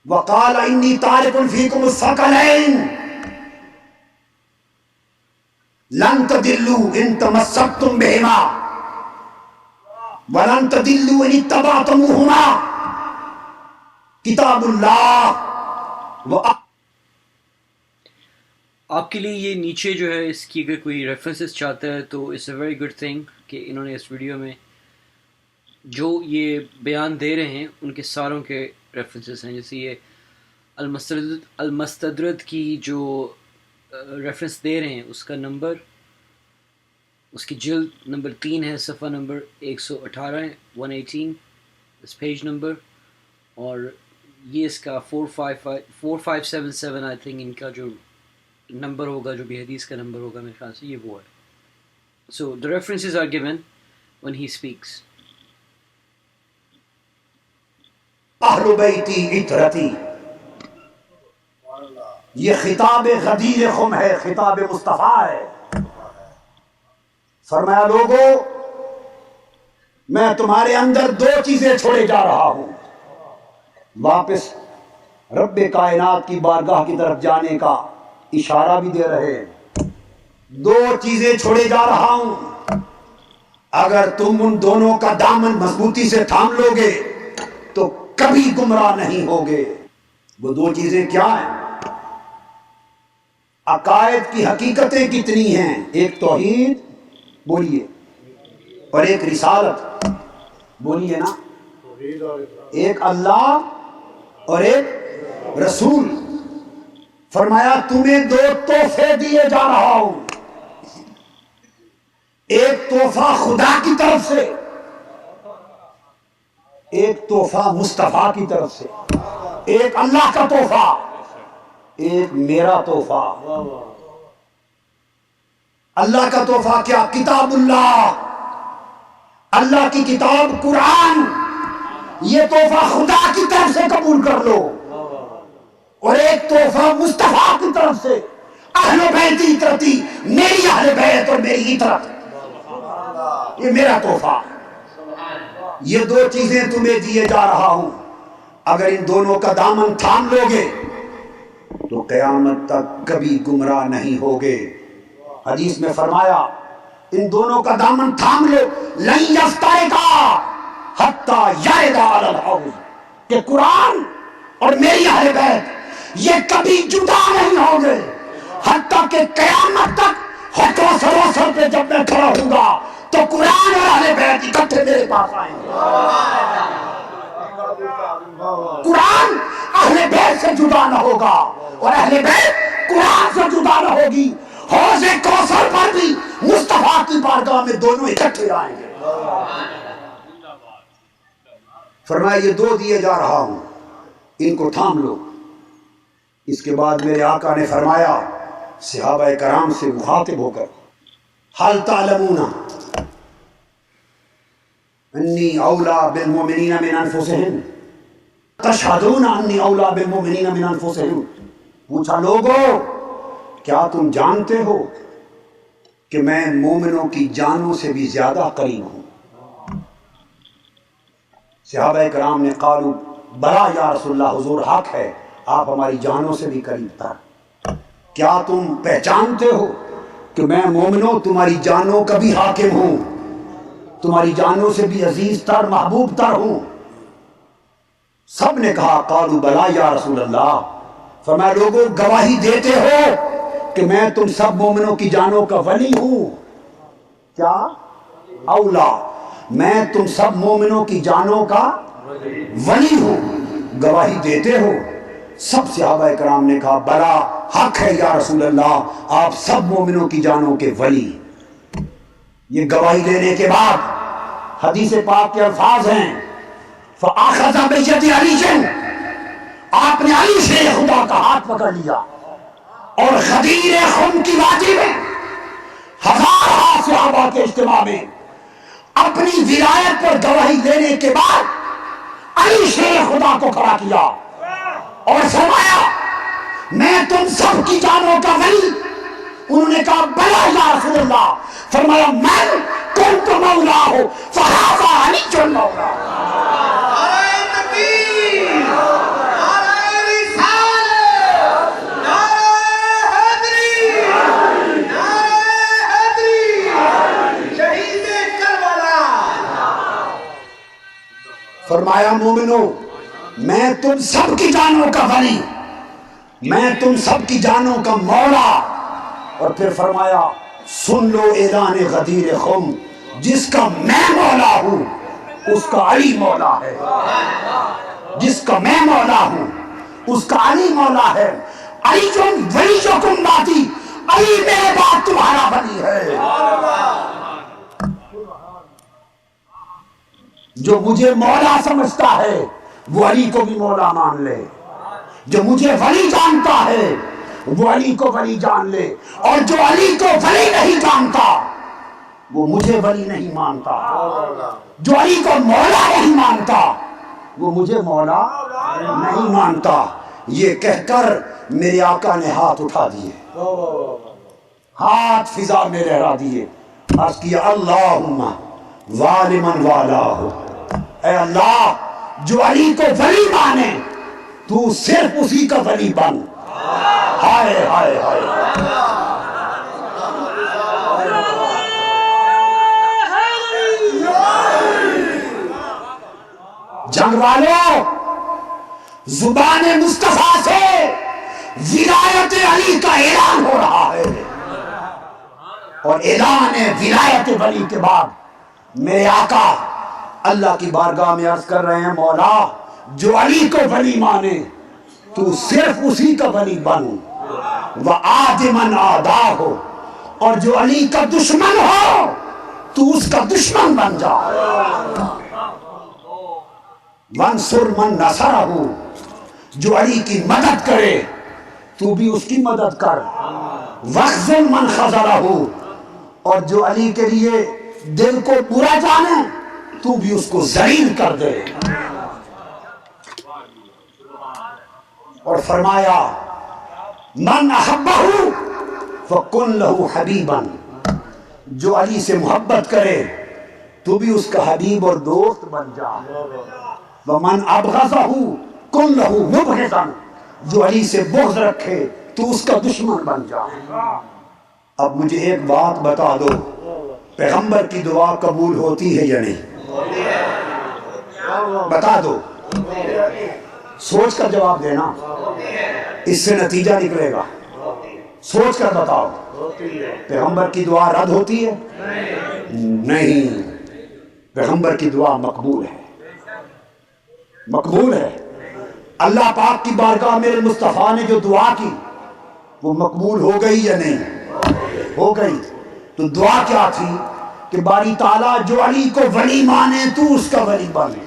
S7: وقال انی تارک فیکم الثقلین، لن تدلوا ان تمسکتم بہما ولن تدلوا ان اتبعتموہما، کتاب اللہ و
S1: آپ کے لیے یہ نیچے جو ہے اس کی اگر کوئی ریفرنسز چاہتا ہے تو it's a very good thing کہ انہوں نے اس ویڈیو میں جو یہ بیان دے رہے ہیں ان کے ساروں کے ریفرنسز ہیں، جیسے یہ المستدرد کی جو ریفرنس دے رہے ہیں اس کا نمبر، اس کی جلد نمبر 3 ہے، صفحہ نمبر 118 ہے، 118 اس پیج نمبر، اور یہ اس کا 4577 آئی تھنک ان کا جو نمبر ہوگا، جو بھی حدیث کا نمبر ہوگا میرے خیال سے یہ وہ ہے۔ سو the references are given when he speaks۔
S7: اہل بیتی عطرتی، یہ خطاب غدیر خم ہے، خطاب مصطفیٰ ہے۔ فرمایا لوگو میں تمہارے اندر 2 چیزیں چھوڑے جا رہا ہوں، واپس رب کائنات کی بارگاہ کی طرف جانے کا اشارہ بھی دے رہے ہیں۔ 2 چیزیں چھوڑے جا رہا ہوں، اگر تم ان دونوں کا دامن مضبوطی سے تھام لو گے تو کبھی گمراہ نہیں ہوگے۔ وہ 2 چیزیں کیا ہیں؟ عقائد کی حقیقتیں کتنی ہیں؟ ایک توحید بولیے، اور ایک رسالت بولیے نا، ایک اللہ اور ایک رسول۔ فرمایا تمہیں 2 تحفے دیے جا رہا ہوں، ایک تحفہ خدا کی طرف سے، ایک تحفہ مصطفیٰ کی طرف سے، ایک اللہ کا تحفہ، ایک میرا تحفہ۔ اللہ کا تحفہ کیا؟ کتاب اللہ، اللہ کی کتاب قرآن، یہ تحفہ خدا کی طرف سے قبول کر لو، اور ایک تحفہ مصطفیٰ کی طرف سے، اہل بیت بیتی اطرتی، میری اہل بیت اور میری اطرت، یہ میرا تحفہ. یہ دو چیزیں تمہیں دیے جا رہا ہوں، اگر ان دونوں کا دامن تھام لو گے تو قیامت تک کبھی گمراہ نہیں ہوگے. حدیث میں فرمایا ان دونوں کا دامن تھام لو، لن یفترقا حتی یردا علی الحوض، کہ قرآن اور میری اہل بیت یہ کبھی جدا نہیں ہوں گے حتیٰ کہ قیامت تک حوض پہ جب میں کھڑا ہوں گا تو قرآن اور اہل بیت اکٹھے میرے پاس آئیں گے. قرآن اہل بیت سے جدا نہ ہوگا اور اہل بیت قرآن سے جدا نہ ہوگی. حوض کوثر پر بھی مصطفیٰ کی بارگاہ میں دونوں اکٹھے آئیں گے. فرمایا یہ دو دیے جا رہا ہوں، ان کو تھام لو. اس کے بعد میرے آقا نے فرمایا صحابہ کرام سے مخاطب ہو کر، حل تعلمون انی اولا بالمؤمنین من انفسہم، تشہدون انی اولا بالمؤمنین من انفسہم. پوچھا لوگو کیا تم جانتے ہو کہ میں مومنوں کی جانوں سے بھی زیادہ قریب ہوں؟ صحابہ کرام نے قالوا بلا یا رسول اللہ، حضور حق ہے، آپ ہماری جانوں سے بھی قریب تر. کیا تم پہچانتے ہو کہ میں مومنوں تمہاری جانوں کا بھی حاکم ہوں، تمہاری جانوں سے بھی عزیز تر محبوب تر ہوں؟ سب نے کہا قالوا بلا یا رسول اللہ. فرمایا لوگوں گواہی دیتے ہو کہ میں تم سب مومنوں کی جانوں کا ولی ہوں؟ کیا اولا، میں تم سب مومنوں کی جانوں کا ولی ہوں، گواہی دیتے ہو؟ سب صحابہ کرام نے کہا بلا حق ہے یا رسول اللہ، آپ سب مومنوں کی جانوں کے ولی. یہ گواہی دینے کے بعد حدیث پاک کے الفاظ ہیں فَأَخَذَ بِيَدِ عَلِيٍّ، آپ نے علی شیر خدا کا ہاتھ پکڑ لیا اور غدیر خم کی وادی میں ہزارہ صحابہ کے اجتماع میں اپنی ولایت پر گواہی دینے کے بعد علی شیر خدا کو کھڑا کیا اور فرمایا میں تم سب کی جانوں کا ولی. انہوں نے کہا بلا یا رسول اللہ. فرمایا من کنت مولا ہو فہذا علی مولا. فرمایا مومنو میں تم سب کی جانوں کا ولی، میں تم سب کی جانوں کا مولا. اور پھر فرمایا سن لو اعلان غدیر خم، جس کا میں مولا ہوں اس کا علی مولا ہے، جس کا میں مولا ہوں اس کا علی مولا ہے. علی ولی جو کم باتی، علی میرے بعد تمہارا ولی ہے. جو مجھے مولا سمجھتا ہے وہ علی کو بھی مولا مان لے، جو مجھے ولی جانتا ہے وہ علی کو ولی جان لے، اور جو علی کو ولی نہیں جانتا وہ مجھے ولی نہیں مانتا. جو علی کو مولا نہیں مانتا وہ مجھے مولا نہیں مانتا. یہ کہہ کر میرے آقا نے ہاتھ اٹھا دیے، ہاتھ فضا میں لہرا دیے، عرض کیا اللہم والی من والہ، اے اللہ جو علی کو ولی مانے تو صرف اسی کا ولی بن. ہائے ہائے ہائے. جنگ والوں، زبان مصطفیٰ سے ولایت علی کا اعلان ہو رہا ہے، اور اعلان ولایت ولی کے بعد میرے آقا اللہ کی بارگاہ میں عرض کر رہے ہیں مولا جو علی کو ولی مانے تو صرف اسی کا ولی بن، وَعَادِ مَنْ عَادَاهُ، اور جو علی کا دشمن ہو تو اس کا دشمن بن جا. وَانْصُرْ مَنْ نَصَرَهُ، جو علی کی مدد کرے تو بھی اس کی مدد کر. وَاخْذُلْ مَنْ خَذَلَهُ، اور جو علی کے لیے دل کو برا جانے تو بھی اس کو ذلیل کر دے. اور فرمایا من احبہ فَكُن لَهُ حَبِيبًا، جو علی سے محبت کرے تو بھی اس کا حبیب اور دوست بن جا. وَمَنْ أَبْغَضَهُ كُن لَهُ مُبْغِضًا، جو علی سے بغض رکھے تو اس کا دشمن بن جا. اب مجھے ایک بات بتا دو، پیغمبر کی دعا قبول ہوتی ہے یا نہیں؟ بتا دو، سوچ کر جواب دینا، اس سے نتیجہ نکلے گا. سوچ کر بتاؤ، پیغمبر کی دعا رد ہوتی ہے؟ نہیں، پیغمبر کی دعا مقبول ہے، مقبول ہے. اللہ پاک کی بارگاہ میرے مصطفیٰ نے جو دعا کی وہ مقبول ہو گئی یا نہیں؟ ہو گئی. تو دعا کیا تھی کہ باری تعالیٰ جو علی کو ولی مانے تو اس کا ولی بنے.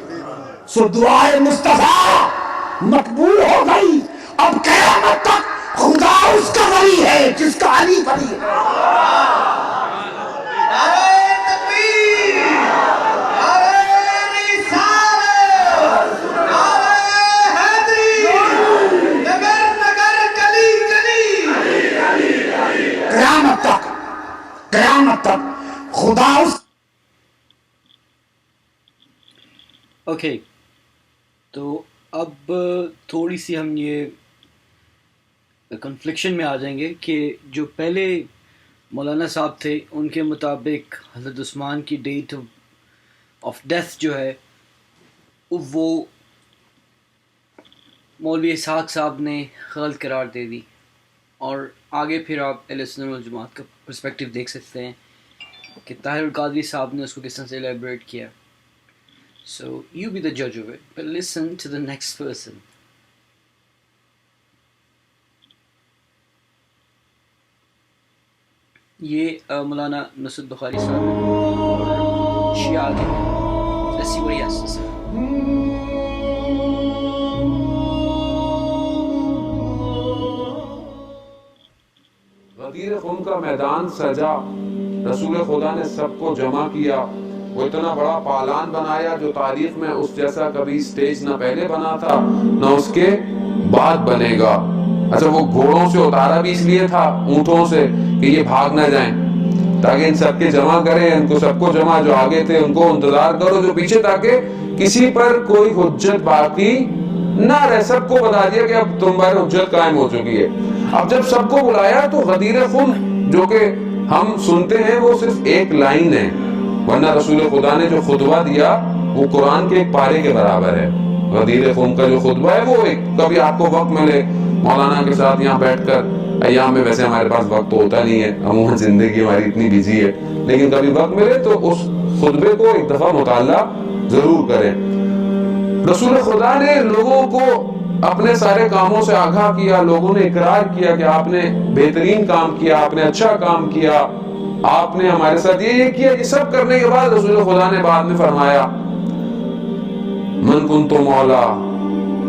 S7: سو دعائے مصطفیٰ مقبول ہو گئی. اب قیامت تک خدا اس کا ولی ہے جس کا علی ولی ہے. قیامت تک، قیامت تک خدا اس.
S1: اوکے، تو اب تھوڑی سی ہم یہ کنفلکشن میں آ جائیں گے کہ جو پہلے مولانا صاحب تھے ان کے مطابق حضرت عثمان کی ڈیٹ آف ڈیتھ جو ہے وہ مولوی اسحاق صاحب نے غلط قرار دے دی. اور آگے پھر آپ اہل سنت والجماعت کا پرسپیکٹیو دیکھ سکتے ہیں کہ طاہر القادری صاحب نے اس کو کس طرح سے ایلیبریٹ کیا. So you be the judge of it, but listen to the next person. یہ مولانا نصرت بخاری صاحب ہیں، شیعہ کے. Let's see what he has to say.
S8: غدیر خم کا میدان سجا، رسول خدا نے سب کو جمع کیا. وہ اتنا بڑا پالان بنایا جو تاریخ میں اس جیسا کبھی سٹیج نہ پہلے بنا تھا نہ اس کے بعد بنے گا. اچھا، وہ گھوڑوں سے اتارا بھی اس لیے تھا، اونٹوں سے، کہ یہ بھاگ نہ جائیں، تاکہ ان سب کے جمع کریں. ان کو سب کو جمع، جو آگے تھے ان کو انتظار کرو جو پیچھے، تاکہ کسی پر کوئی حجت باقی نہ رہے. سب کو بتا دیا کہ اب تم پر حجت قائم ہو چکی ہے. اب جب سب کو بلایا تو غدیر خم جو کہ ہم سنتے ہیں وہ صرف ایک لائن ہے، ورنہ رسول خدا نے جو خطبہ دیا وہ قرآن کے ایک پارے کے برابر ہے. غدیر خم کا جو خطبہ ہے وہ ایک، کبھی آپ کو وقت ملے مولانا کے ساتھ یہاں بیٹھ کر، ایام میں ویسے ہمارے پاس وقت تو ہوتا نہیں ہے، عموماً زندگی ہماری اتنی بزی ہے، لیکن کبھی وقت ملے تو اس خطبے کو ایک دفعہ مطالعہ ضرور کریں. رسول خدا نے لوگوں کو اپنے سارے کاموں سے آگاہ کیا. لوگوں نے اقرار کیا کہ آپ نے بہترین کام کیا، آپ نے اچھا کام کیا، آپ نے ہمارے ساتھ یہ کیا. یہ سب کرنے کے بعد رسول خدا نے بعد میں فرمایا من کنت مولا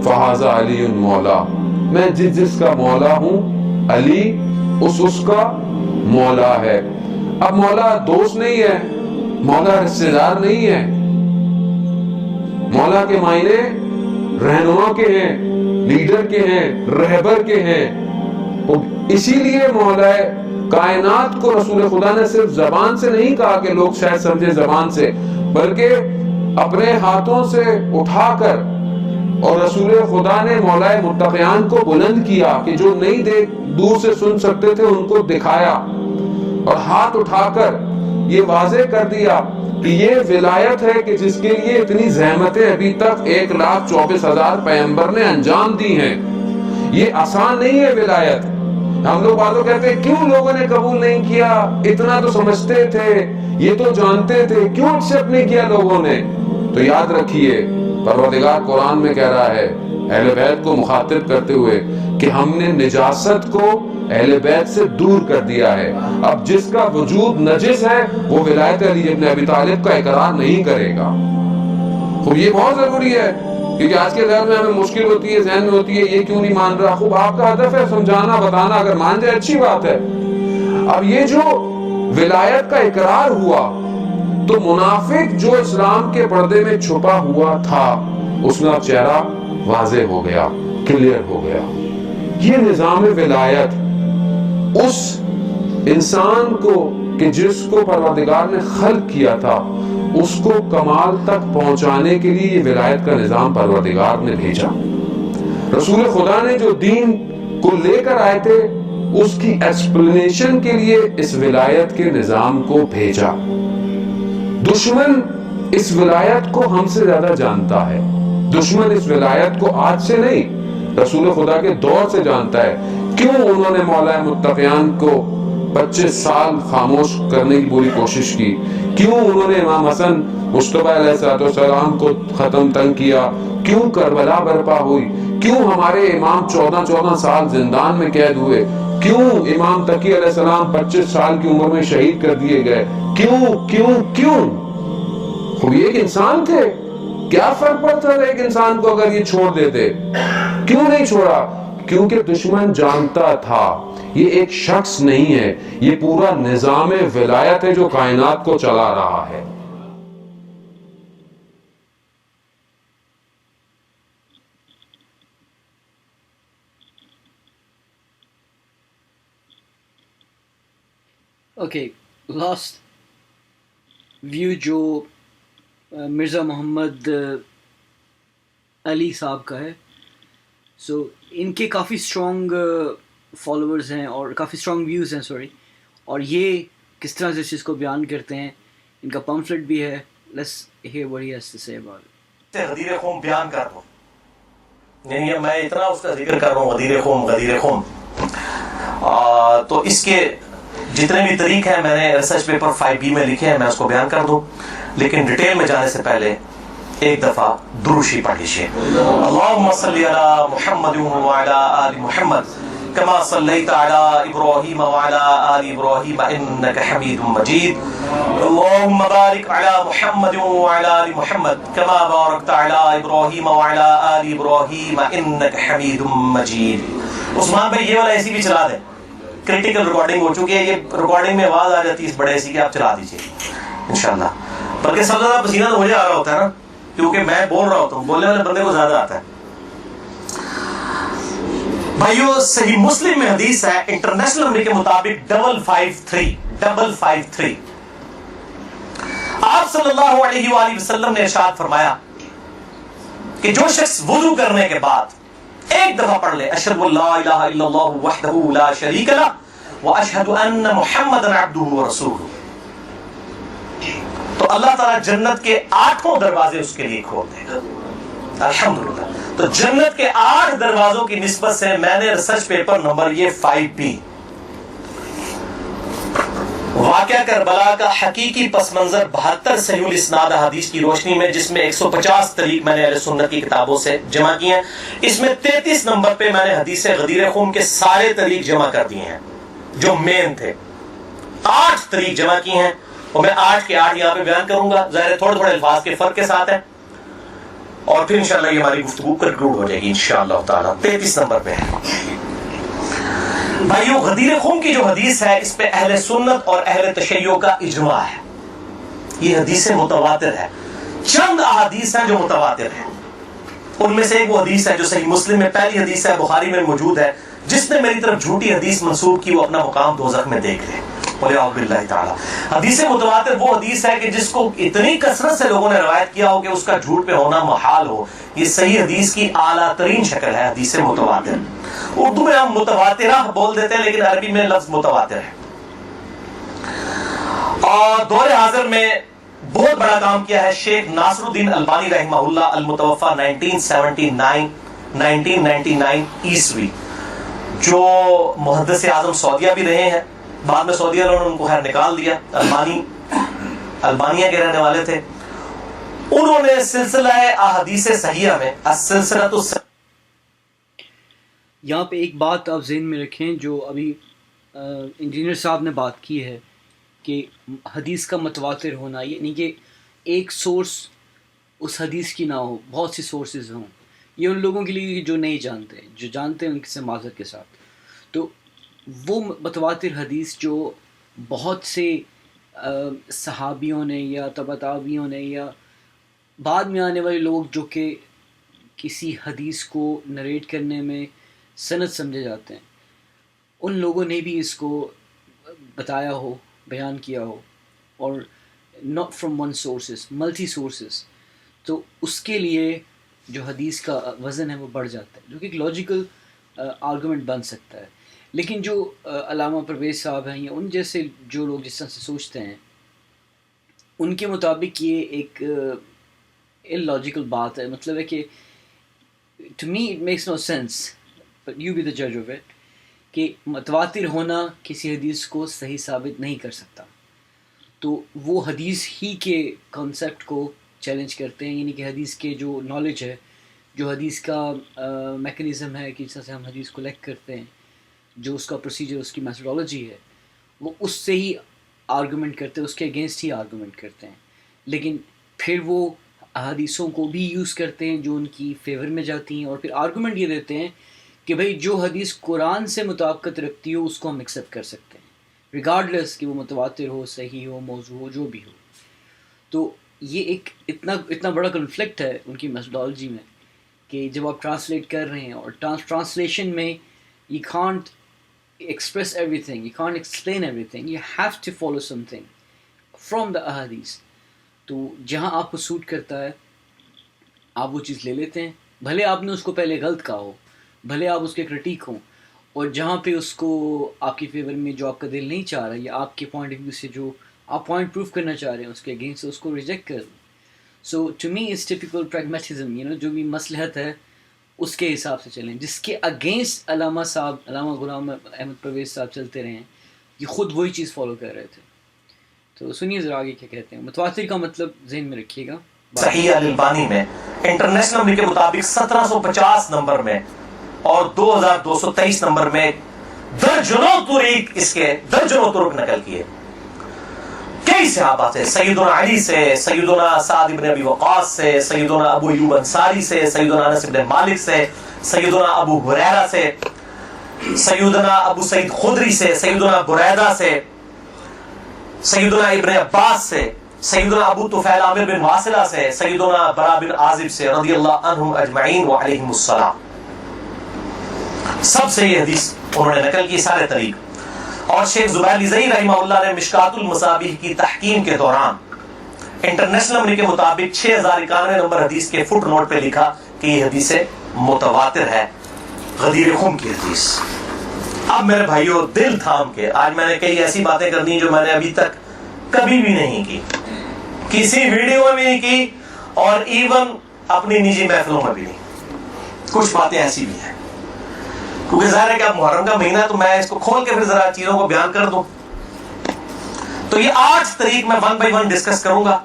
S8: فہذا علی مولا، میں جس کا مولا ہوں علی اس کا مولا ہے. اب مولا دوست نہیں ہے، مولا رشتہ دار نہیں ہے، مولا کے معنی رہنما کے ہیں، لیڈر کے ہیں، رہبر کے ہیں. اسی لیے مولا کائنات کو رسول خدا نے صرف زبان سے نہیں کہا کہ لوگ شاید سمجھے زبان سے، بلکہ اپنے ہاتھوں سے اٹھا کر، اور رسول خدا نے مولا متقیان کو بلند کیا کہ جو نہیں دور سے سن سکتے تھے ان کو دکھایا، اور ہاتھ اٹھا کر یہ واضح کر دیا کہ یہ ولایت ہے کہ جس کے لیے اتنی زحمتیں ابھی تک 1,24,000 پیغمبر نے انجام دی ہیں. یہ آسان نہیں ہے ولایت. ہم لوگ باتوں کہتے ہیں کیوں لوگوں نے قبول نہیں کیا، اتنا تو سمجھتے تھے، یہ تو جانتے تھے، کیوں ایکسپٹ نہیں کیا لوگوں نے. تو یاد رکھیے پروردگار قرآن میں کہہ رہا ہے اہل بیت کو مخاطب کرتے ہوئے کہ ہم نے نجاست کو اہل بیت سے دور کر دیا ہے. اب جس کا وجود نجس ہے وہ ولایت علی ابن ابی طالب کا اقرار نہیں کرے گا. خوب یہ بہت ضروری ہے، کیونکہ آج کے دور میں ہمیں مشکل ہوتی ہے، ذہن میں ہوتی ہے یہ کیوں نہیں مان رہا. خوب آپ کا ہدف ہے سمجھانا بتانا، اگر مان جائے اچھی بات ہے. اب یہ جو ولایت کا اقرار ہوا تو منافق جو اسلام کے پردے میں چھپا ہوا تھا اس کا چہرہ واضح ہو گیا، کلیئر ہو گیا. یہ نظام ولایت اس انسان کو کہ جس کو پروردگار نے خلق کیا تھا اس کو کمال تک پہنچانے کے لیے یہ ولایت کا نظام پروردگار نے بھیجا. رسول خدا نے جو دین کو لے کر آئے تھے اس کی ایکسپلینیشن کے لیے اس ولایت کے نظام کو بھیجا. دشمن اس ولایت کو ہم سے زیادہ جانتا ہے. دشمن اس ولایت کو آج سے نہیں رسول خدا کے دور سے جانتا ہے. کیوں انہوں نے مولا متقیان کو 25 سال خاموش کرنے کی پوری کوشش کی؟ کیوں انہوں نے امام حسن مصطفیٰ علیہ السلام کو ختم تنگ کیا؟ کیوں کربلا برپا ہوئی؟ کیوں ہمارے امام 14 سال زندان میں قید ہوئے؟ کیوں امام تقی علیہ السلام 25 سال کی عمر میں شہید کر دیے گئے؟ کیوں؟ وہ ایک انسان تھے. کیا فرق پڑتا ہے ایک انسان کو اگر یہ چھوڑ دیتے؟ کیوں نہیں چھوڑا؟ کیونکہ دشمن جانتا تھا یہ ایک شخص نہیں ہے، یہ پورا نظام ولایت ہے جو کائنات کو چلا رہا ہے.
S1: اوکے، لاسٹ ویو جو مرزا محمد علی صاحب کا ہے. سو ان کے کافی اسٹرانگ فالوورز ہیں اور کافی اسٹرانگ ویوز ہیں اور یہ کس طرح سے اس چیز کو بیان کرتے ہیں. ان کا پمفلٹ بھی ہے. Let's hear what he has to say about it.
S9: غدیر خم بیان کر دوں، یعنی میں اتنا اس کا ذکر کر رہا ہوں غدیر خم. تو اس کے جتنے بھی طریق ہیں میں نے ریسرچ پیپر 5B میں لکھے ہیں، میں اس کو بیان کر دوں. لیکن ڈیٹیل میں جانے سے پہلے ایک دفعہ دروشی پڑھ لیجیے. اللہم صلی علی محمد وعلی آل محمد کما صلیت علی ابراہیم وعلی آل ابراہیم انک حمید مجید. اللہم بارک علی محمد وعلی آل محمد کما بارکت علی ابراہیم وعلی آل ابراہیم انک حمید مجید. عثمان بھائی یہ والا ایسی بھی چلا دیں، کریٹیکل ریکارڈنگ ہو چکی ہے. یہ ریکارڈنگ میں آواز آ جاتی ہے اس بڑے ایسی کہ آپ چلا دیجیے انشاءاللہ. بلکہ سب زیادہ پسینہ تو مجھے آ رہا ہوتا ہے نا، کیونکہ میں بول رہا ہوتا ہوں، بولنے والے بندے کو زیادہ آتا ہے. بھائیو صحیح مسلم میں حدیث ہے انٹرنیشنل نمبر کے مطابق 553. آپ صلی اللہ علیہ وآلہ وسلم نے ارشاد فرمایا کہ جو شخص وضو کرنے کے بعد ایک دفعہ پڑھ لے اشہد ان لا الہ الا اللہ وحدہ لا شریک لہ واشہد ان محمدا عبدہ ورسولہ، تو اللہ تعالیٰ جنت کے 8 دروازے اس کے لیے کھول دے گا. الحمدللہ. تو جنت کے 8 دروازوں کی نسبت سے میں نے ریسرچ پیپر نمبر یہ 5B واقعہ کربلا کا حقیقی پس منظر 72 صحیح الاسناد حدیث کی روشنی میں، جس میں 150 طریق میں نے اہل سنت کی کتابوں سے جمع کیے ہیں. اس میں 33 نمبر پہ میں نے حدیث غدیر خم کے سارے طریق جمع کر دیے ہیں جو مین تھے. 8 طریق جمع کیے ہیں اور میں 8 کے 8 یہاں پہ بیان کروں گا. ظاہر تھوڑے الفاظ کے فرق کے ساتھ ہے اور پھر انشاءاللہ یہ ہماری گفتگو کنکلوڈ ہو جائے گی انشاءاللہ تعالیٰ. 33 نمبر پہ ہے بھائیو غدیر خم کی جو حدیث ہے اس پہ اہل سنت اور اہل تشیع کا اجماع ہے. یہ حدیث متواتر ہے. چند احادیث ہیں جو متواتر ہیں، ان میں سے ایک وہ حدیث ہے جو صحیح مسلم میں پہلی حدیث ہے، بخاری میں موجود ہے. جس نے میری طرف جھوٹی حدیث منسوب کی وہ اپنا مقام دوزخ میں دیکھ لے. حدیث متواتر وہ حدیث ہے کہ جس کو اتنی کثرت سے لوگوں نے روایت کیا ہو کہ اس کا جھوٹ پہ ہونا محال ہو. یہ صحیح حدیث کی اعلیٰ ترین شکل ہے حدیث متواتر. اردو میں ہم متواترہ بول دیتے ہیں لیکن عربی میں لفظ متواتر ہے. اور دور حاضر میں بہت بڑا کام کیا ہے شیخ ناصر الدین البانی رحمہ اللہ المتوفى 1999 عیسوی، جو محدث اعظم سعودیہ بھی رہے ہیں. بعد میں سعودیہ نے ان کو خیر نکال دیا. البانیہ کے رہنے والے تھے. انہوں نے سلسلہ احادیث صحیحہ میں
S1: یہاں پہ ایک بات آپ ذہن میں رکھیں جو ابھی انجینئر صاحب نے بات کی ہے کہ حدیث کا متواتر ہونا، یعنی کہ ایک سورس اس حدیث کی نہ ہو، بہت سی سورسز ہوں. یہ ان لوگوں کے لیے جو نہیں جانتے، جو جانتے ہیں ان سے معذرت کے ساتھ. تو وہ متواتر حدیث جو بہت سے صحابیوں نے یا تبع تابعیوں نے یا بعد میں آنے والے لوگ جو کہ کسی حدیث کو نریٹ کرنے میں سند سمجھے جاتے ہیں، ان لوگوں نے بھی اس کو بتایا ہو، بیان کیا ہو، اور not from one sources multi sources, تو اس کے لیے جو حدیث کا وزن ہے وہ بڑھ جاتا ہے، جو کہ ایک لاجیکل آرگومنٹ بن سکتا ہے. لیکن جو علامہ پرویز صاحب ہیں یا ان جیسے جو لوگ جس طرح سے سوچتے ہیں، ان کے مطابق یہ ایک illogical بات ہے. مطلب ہے کہ to me it makes no sense but you be the judge of it کہ متواتر ہونا کسی حدیث کو صحیح ثابت نہیں کر سکتا. تو وہ حدیث ہی کے کانسیپٹ کو چیلنج کرتے ہیں، یعنی کہ حدیث کے جو نالج ہے، جو حدیث کا میکنزم ہے کہ جس طرح سے ہم حدیث کو لیک کرتے ہیں، جو اس کا پروسیجر، اس کی میتھڈالوجی ہے، وہ اس سے ہی آرگومنٹ کرتے ہیں، اس کے اگینسٹ ہی آرگومنٹ کرتے ہیں. لیکن پھر وہ حدیثوں کو بھی یوز کرتے ہیں جو ان کی فیور میں جاتی ہیں، اور پھر آرگومنٹ یہ دیتے ہیں کہ بھائی جو حدیث قرآن سے مطابقت رکھتی ہو اس کو ہم ایکسیپٹ کر سکتے ہیں، ریگارڈلیس کہ وہ متواتر ہو، صحیح ہو، موضوع ہو، جو بھی ہو. تو یہ ایک اتنا بڑا کنفلکٹ ہے ان کی میتھڈالوجی میں کہ جب آپ ٹرانسلیٹ کر رہے ہیں، اور ٹرانسلیشن میں you can't express everything, you can't explain everything, you have to follow something from the ahadith. تو جہاں آپ کو سوٹ کرتا ہے آپ وہ چیز لے لیتے ہیں، بھلے آپ نے اس کو پہلے غلط کہا ہو، بھلے آپ اس کے کرٹیک ہوں، اور جہاں پہ اس کو آپ کی فیور میں جو آپ کا دل نہیں چاہ رہا یا آپ کے پوائنٹ آف ویو سے جو آپ پوائنٹ پروف کرنا چاہ رہے ہیں اس کے اگینسٹ اس کو ریجیکٹ کر دیں. So to me is typical pragmatism, جو بھی مصلحت ہے اس کے حساب سے چلیں. جس کے اگینسٹ علامہ غلام احمد پرویز صاحب چلتے رہے ہیں، یہ خود وہی چیز فالو کر رہے تھے. تو سنیے ذرا آگے کیا کہتے ہیں. متواتر کا مطلب ذہن میں رکھیے گا.
S9: صحیح البانی میں انٹرنیشنل نمبر کے مطابق 1750 نمبر میں اور 2223 نمبر میں درجنوں طرق نقل کیے. کئی صحابہ سے، سیدنا علی سے، سیدنا سعد بن ابی وقاص سے، سیدنا ابو ایوب انصاری سے، سیدنا انس بن مالک سے، سیدنا ابو ہریرہ سے، سیدنا ابو سعید خدری سے، سیدنا بریدہ سے، سیدنا ابن عباس سے، سیدنا ابو طفیل عامر بن واصلہ سے، سیدنا برا بن عازب سے رضی اللہ عنہم اجمعین وعلیہم السلام. سب سے یہ حدیث انہوں نے نقل کی، سارے طریق. اور شیخ زبیر لزئی رحمہ اللہ نے مشکات المصابیح کی تحکیم کے دوران انٹرنیشنل نمبر کے مطابق 6091 نمبر حدیث کے فٹ نوٹ پہ لکھا کہ یہ حدیث متواتر ہے، غدیر خم کی حدیث. اب میرے بھائیو دل تھام کے، آج میں نے کئی ایسی باتیں کرنی جو میں نے ابھی تک کبھی بھی نہیں کی، کسی ویڈیو میں بھی نہیں کی، اور ایون اپنی نجی محفلوں میں بھی نہیں. کچھ باتیں ایسی بھی ہیں کیونکہ ظاہر ہے کہ اب محرم کا مہینہ ہے تو میں اس کو کھول کے پھر ذرا چیزوں کو بیان کر دوں. تو یہ 8 طریق میں 1 بائی 1 ڈسکس کروں گا.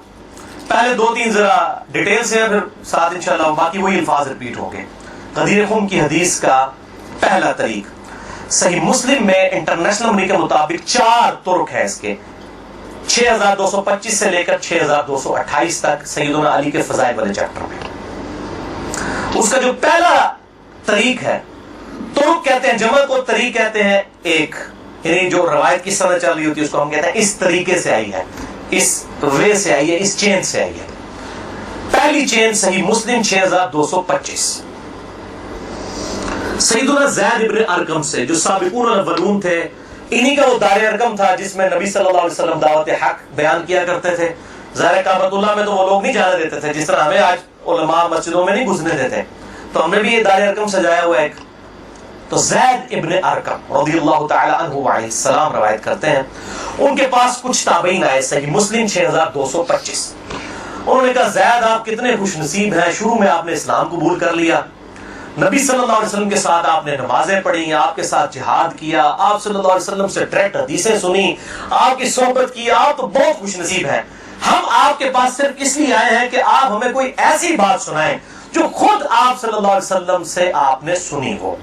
S9: پہلے 2-3 ذرا ڈیٹیل سے ہیں، پھر ساتھ انشاءاللہ باقی وہی الفاظ ریپیٹ ہوں گے. غدیر خم کی حدیث کا پہلا طریق صحیح مسلم میں انٹرنیشنل نمبر کے مطابق 4 طرق ہے اس کے، 6225 سے لے کر 6228 تک سیدنا علی کے فضائل والے چیپٹر میں. اس کا جو پہلا طریق ہے، طرق کہتے ہیں جمع کو، طریق کہتے ہیں ایک، یعنی جو روایت کی سند چل رہی ہوتی ہے اس کو ہم کہتے ہیں اس طریقے سے آئی ہے، اس وے سے آئی ہے، اس چین سے آئی ہے. پہلی چین صحیح مسلم 6225 سیدنا زید ابن ارقم سے، جو سابقون الاولون تھے، انہی کا وہ دار ارقم تھا جس میں نبی صلی اللہ علیہ وسلم دعوت حق بیان کیا کرتے تھے. ظاہر کعبۃ اللہ میں تو وہ لوگ نہیں جانے دیتے تھے، جس طرح ہمیں آج علماء مسجدوں میں نہیں گھسنے دیتے، تو ہم نے بھی یہ دار ارقم سجایا ہوا ایک. تو زید ابن ارقم رضی اللہ تعالی عنہ وعلیہ السلام روایت کرتے ہیں، ان کے پاس کچھ تابعین آئے، صحیح مسلم 6225. انہوں نے کہا زید آپ کتنے خوش نصیب ہیں، شروع میں آپ نے اسلام قبول کر لیا، نبی صلی اللہ علیہ وسلم کے ساتھ آپ نے نمازیں پڑھی، آپ کے ساتھ جہاد کیا، آپ صلی اللہ علیہ وسلم سے ڈائریکٹ حدیثیں سنی، آپ کی صحبت کی، آپ تو بہت خوش نصیب ہیں. ہم آپ کے پاس صرف اس لیے آئے ہیں کہ آپ ہمیں کوئی ایسی بات سنائیں جو خود آپ صلی اللہ علیہ وسلم سے آپ نے سنی ہو.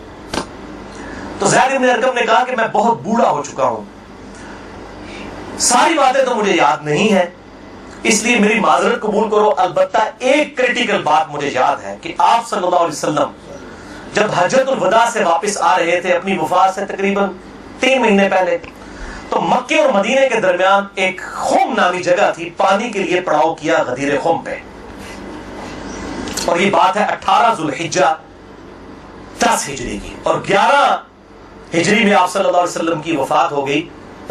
S9: تو زید بن ارقم نے کہا کہ میں بہت بوڑھا ہو چکا ہوں، ساری باتیں تو مجھے یاد نہیں ہیں، اس لیے میری معذرت قبول کرو. البتہ ایک کریٹیکل بات مجھے یاد ہے کہ آپ صلی اللہ علیہ وسلم جب حجۃ الوداع سے واپس آ رہے تھے اپنی وفات سے تقریباً 3 مہینے پہلے، تو مکے اور مدینے کے درمیان ایک خم نامی جگہ تھی، پانی کے لیے پڑاؤ کیا غدیر خم پہ. اور یہ بات ہے 18 ذوالحجہ 10 ہجری کی، اور 11 ہجری میں آپ صلی اللہ علیہ وسلم کی وفات ہو گئی.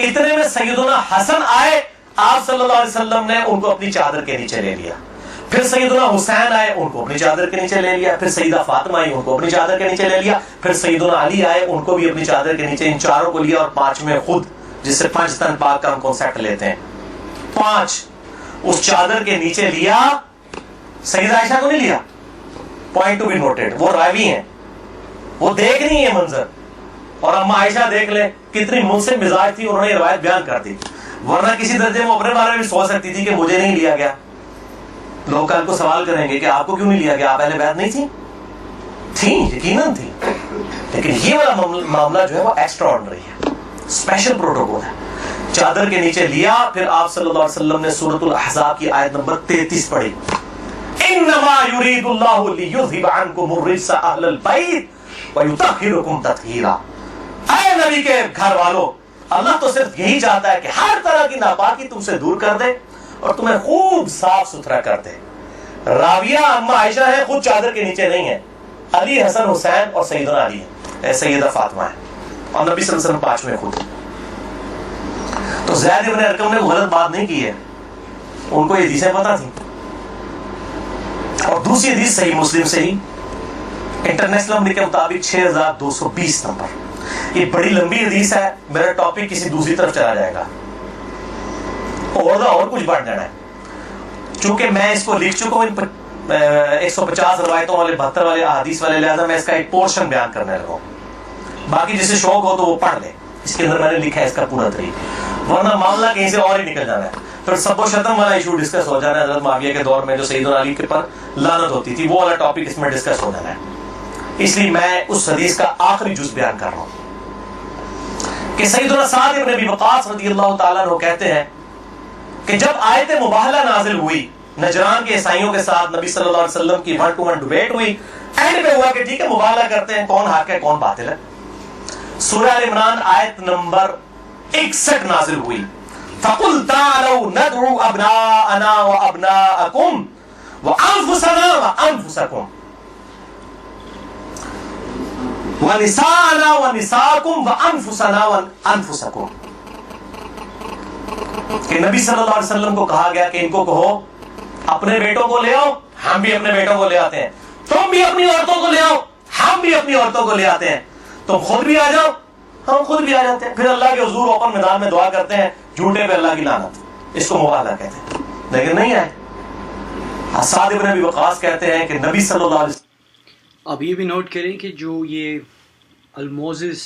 S9: اتنے میں سیدنا حسن آئے, آپ صلی اللہ علیہ وسلم نے ان کو اپنی چادر کے نیچے لے لیا. پھر سیدنا حسین آئے, ان کو اپنی چادر کے نیچے لے لیا. پھر سیدہ فاطمہ آئی, ان کو اپنی چادر کے نیچے لے لیا. پھر سیدنا علی آئے, ان کو بھی اپنی چادر کے نیچے, ان چاروں کو لیا. اور پانچویں خود, جس سے 5 تن پاک کا ہم کانسیپٹ لیتے ہیں, 5 اس چادر کے نیچے لیا. سیدہ عائشہ کو نہیں لیا. پوائنٹ ٹو بی نوٹڈ, وہ راوی ہیں, وہ دیکھ نہیں ہے منظر. اور اما عائشہ دیکھ لیں کتنی منصف مزاج تھی, انہوں نے یہ روایت بیان کر دی. ورنہ کسی درجے میں اپنے بارے میں سوچ سکتی تھی کہ مجھے نہیں لیا گیا. لوگ کل کو سوال کریں گے کہ آپ کو کیوں نہیں لیا گیا, آپ اہل بیت نہیں تھیں, یقیناً تھی. لیکن یہ والا معاملہ جو ہے وہ ایکسٹرا آرڈنری ہے, اسپیشل پروٹوکول ہے. چادر کے نیچے لیا. پھر آپ صلی اللہ علیہ وسلم نے سورۃ الاحزاب کی آیت نمبر 33 پڑھی, انما یرید اللہ لیذھب عنکم الرجس اہل البیت ویطہرکم تطہیرا. اے نبی کے گھر والوں, اللہ تو صرف یہی چاہتا ہے کہ ہر طرح کی ناپاکی تم سے دور کر دے اور تمہیں خوب صاف ستھرا کر دے. راویہ اما عائشہ ہے, خود چادر کے نیچے نہیں ہے. علی, حسن, حسین اور سیدنا علی ہے, سیدہ فاطمہ ہے, اور نبی صلی اللہ علیہ وسلم 5ویں خود. تو زید ابن ارقم نے غلط بات نہیں کی ہے, ان کو یہ حدیثیں پتہ تھیں. اور دوسری حدیث صحیح مسلم سے ہی, انٹرنیشنل نمبر کے مطابق 6220 نمبر. یہ بڑی لمبی حدیث ہے, میرا ٹاپک کسی دوسری طرف چلا جائے گا اور کچھ بڑھ جانا ہے. چونکہ میں اس کو لکھ چکا ہوں 150 روایتوں والے 72 والے احادیث والے, لہذا میں اس کا ایک پورشن بیان کرنے لگا ہوں. باقی جسے شوق ہو تو وہ پڑھ لے, اس کے اندر میں نے لکھا ہے اس کا پورا طریقہ, ورنہ معاملہ کہیں سے اور ہی نکل جانا ہے. پھر سب و شتم والا ایشو ڈسکس ہو جانا ہے, حضرت معاویہ کے دور میں جو سیدنا علی کے پر لعنت ہوتی تھی, وہ والا ٹاپک اس میں ڈسکس ہو جانا ہے. اس لیے میں اس حدیث کا آخری جز بیان کر رہا ہوں کہ سیدنا سعد ابن ابی وقاص رضی اللہ تعالیٰ عنہ کہتے ہیں کہ جب آیت مباہلہ نازل ہوئی نجران کے عیسائیوں کے ساتھ, نبی صلی اللہ علیہ وسلم کی 1-to-1 ڈیبیٹ ہوئی. اینڈ پہ ہوا کہ ٹھیک ہے مباہلہ کرتے ہیں, کون حق ہے کون باطل ہے. سورہ ال عمران آیت نمبر 61 نازل ہوئی, فَقُلْ تَعَالَوْا نَدْعُوا أَبْنَاءَنَا وَأَبْنَاءَكُمْ وَأَنفُسَنَا وَأَنفُسَكُمْ وَنِسَاءَنَا وَنِسَاءَكُمْ وَأَنفُسَنَا وَأَنفُسَكُمْ. کہ نبی صلی اللہ علیہ وسلم کو کہا گیا کہ ان کو کہو اپنے بیٹوں کو لے آؤ, ہم بھی اپنے بیٹوں کو لے آتے ہیں. تم بھی اپنی عورتوں کو لے آؤ, ہم بھی اپنی عورتوں کو لے آتے ہیں. تم خود بھی آ جاؤ, ہم خود بھی آ جاتے ہیں. پھر اللہ کے حضور اوپن میدان میں دعا کرتے ہیں, جھوٹے پہ اللہ کی لعنت. اس کو مباہلہ کہتے ہیں, لیکن نہیں آئے. سعد ابن ابی وقاص کہتے ہیں کہ نبی صلی اللہ علیہ وسلم.
S1: اب یہ بھی نوٹ کریں کہ جو یہ الموزز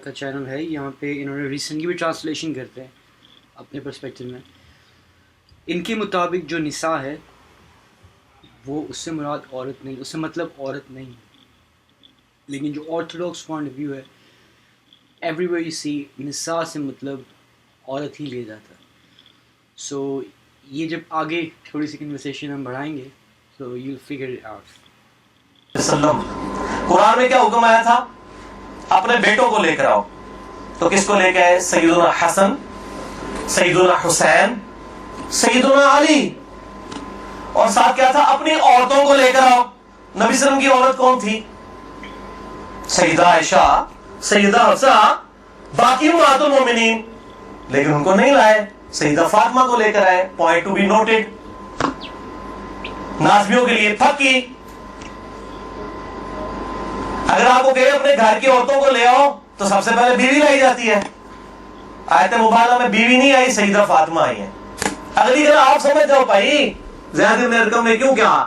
S1: کا چینل ہے, یہاں پہ انہوں نے ریسنٹلی بھی ٹرانسلیشن کرتے ہیں اپنے پرسپیکٹو میں. ان کے مطابق جو نساء ہے وہ اس سے مراد عورت نہیں, اس سے مطلب عورت نہیں. لیکن جو آرتھوڈاکس پوائنٹ آف ویو ہے, ایوری ویئر یو سی نساء سے مطلب عورت ہی لے جاتا ہے. سو یہ جب آگے تھوڑی سی کنورسیشن ہم بڑھائیں گے تو یو فگر اٹ آؤٹ.
S9: قرآن میں کیا حکم آیا تھا, اپنے بیٹوں کو لے کر آؤ. تو کس کو لے کے آئے؟ سیدنا حسن, سیدنا حسین, سیدنا علی. اور ساتھ کیا تھا, اپنی عورتوں کو لے کر آؤ. نبی صلی اللہ علیہ وسلم کی عورت کون تھی؟ سیدہ عائشہ, سیدہ حفصہ, باقی امہات المومنین. لیکن ان کو نہیں لائے, سیدہ فاطمہ کو لے کر آئے. Point to be noted. ناسبیوں کے لیے پھکی. اگر آپ کو کہے اپنے گھر کی عورتوں کو لے آؤ تو سب سے پہلے بیوی لائی جاتی ہے. آیت مبارکہ میں بیوی نہیں آئی, سیدہ فاطمہ آئی ہیں. اگلی گھر آپ سمجھ جاؤ بھائی زید بن ارقم نے کیوں کہا,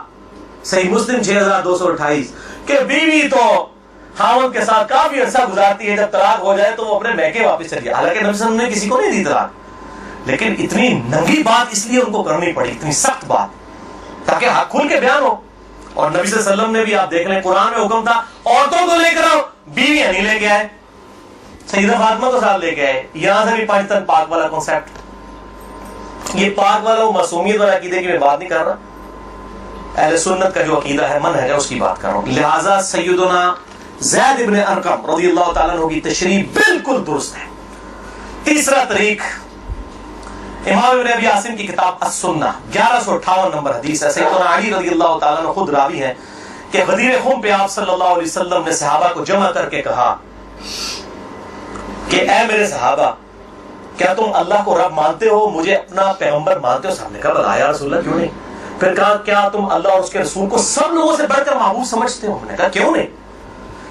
S9: صحیح مسلم 6228, کہ بیوی تو خاوند کے ساتھ کافی عرصہ گزارتی ہے, جب طلاق ہو جائے تو وہ اپنے میکے واپس چلی. حالانکہ نبی صلی اللہ علیہ وسلم نے کسی کو نہیں دی طلاق, لیکن اتنی ننگی بات اس لیے ان کو کرنی پڑی, اتنی سخت بات, تاکہ حق کھل کے بیان ہو. اور نبی صلی اللہ علیہ وسلم نے بھی, آپ دیکھ لیں, قرآن میں حکم تھا عورتوں کو لے کر آؤ, بیویاں نہیں لے کے آئے. سیدہ فاطمہ کو ساتھ لے کے آئے. یہاں سے بھی 5 تن پاک والا کنسیپٹ. یہ پاک والا وہ معصومیت والا عقیدے کی میں بات نہیں کر رہا, اہل سنت کا جو عقیدہ ہے, منہج ہے, اس کی بات کر رہا ہوں. لہٰذا سیدنا زید ابن ارقم رضی اللہ تعالیٰ عنہ کی تشریح بالکل درست ہے. تیسرا طریق, امام ابن ابی عاصم کی کتاب السنہ 1158 نمبر حدیث ہے. سیدنا علی رضی اللہ تعالیٰ عنہ خود راوی ہیں کہ غدیر خم پہ آپ صلی اللہ علیہ وسلم نے صحابہ کو جمع کر کے کہا کہ اے میرے صحابہ, کیا تم اللہ کو رب مانتے ہو, مجھے اپنا پیغمبر مانتے ہو؟ صاحب نے کہا بلا یا رسول اللہ کیوں نہیں. پھر کہا کیا تم اللہ اور اس کے رسول کو سب لوگوں سے بڑھ کر محبوب سمجھتے ہو؟ ہم نے کہا کیوں نہیں.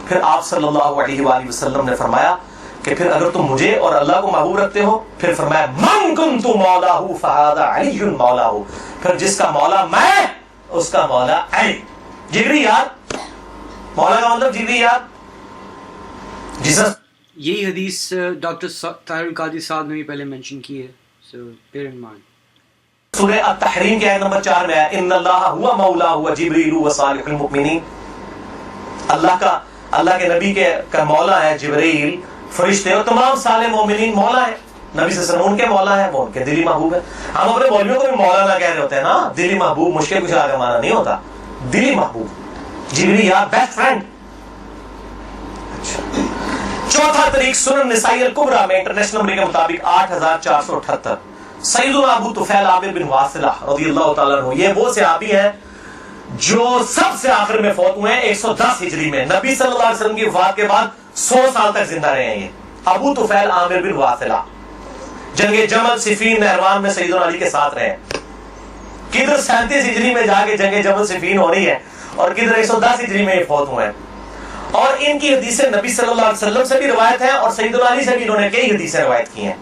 S9: پھر آپ صلی اللہ علیہ وآلہ وسلم نے فرمایا کہ پھر اگر تم مجھے اور اللہ کو محبوب رکھتے ہو, پھر فرمایا من کنت مولاہ فہذا علی مولاہ, پھر جس کا مولا میں اس کا مولا علی. جگری یار, مولا کا مطلب جگری یار. جیسس
S1: یہی حدیث ڈاکٹر طاہر القادری صاحب نے بھی پہلے منشن کی ہے, سو بیئر ان مائنڈ.
S9: سورہ التحریم کے آیت نمبر 4 میں ہے ان اللہ ہوا مولا ہوا جبریل و صالح المؤمنین. اللہ کے نبی کا مولا ہے جبریل, فرشتے اور تمام صالح مومنین مولا ہے. نبی صلی اللہ علیہ وسلم ان کے مولا ہے, وہ ان کے دلی محبوب ہے. ہم اپنے مولویوں کو بھی مولانا کہہ رہے ہوتے ہیں نا, دلی محبوب مشکل کچھ آگے مانا نہیں ہوتا, دلی محبوب. جبریل یار بیسٹ فرینڈ. چوتھا طریق سنن نسائی الکبریٰ میں انٹرنیشنل نمبر کے مطابق 8478. سیدنا ابو طفیل عامر بن واصلہ رضی اللہ تعالیٰ عنہ, یہ وہ صحابی ہیں جو سب سے آخر میں فوت ہوئے ہیں 110 ہجری میں. نبی صلی اللہ علیہ وسلم کی وفات کے بعد 100 سال تک زندہ رہے ہیں. یہ ابو طفیل عامر بن واصلہ جنگ جمل صفین نہروان میں سیدنا علی کے ساتھ رہے. کدھر 37 ہجری میں جا کے جنگ جمل صفین ہو رہی ہے اور کدھر 110 ہجری میں یہ فوت ہوئے ہیں. اور ان کی حدیثیں نبی صلی اللہ علیہ وسلم سے بھی روایت ہیں اور سیدنا علی سے بھی انہوں نے کئی حدیثیں روایت کی ہیں.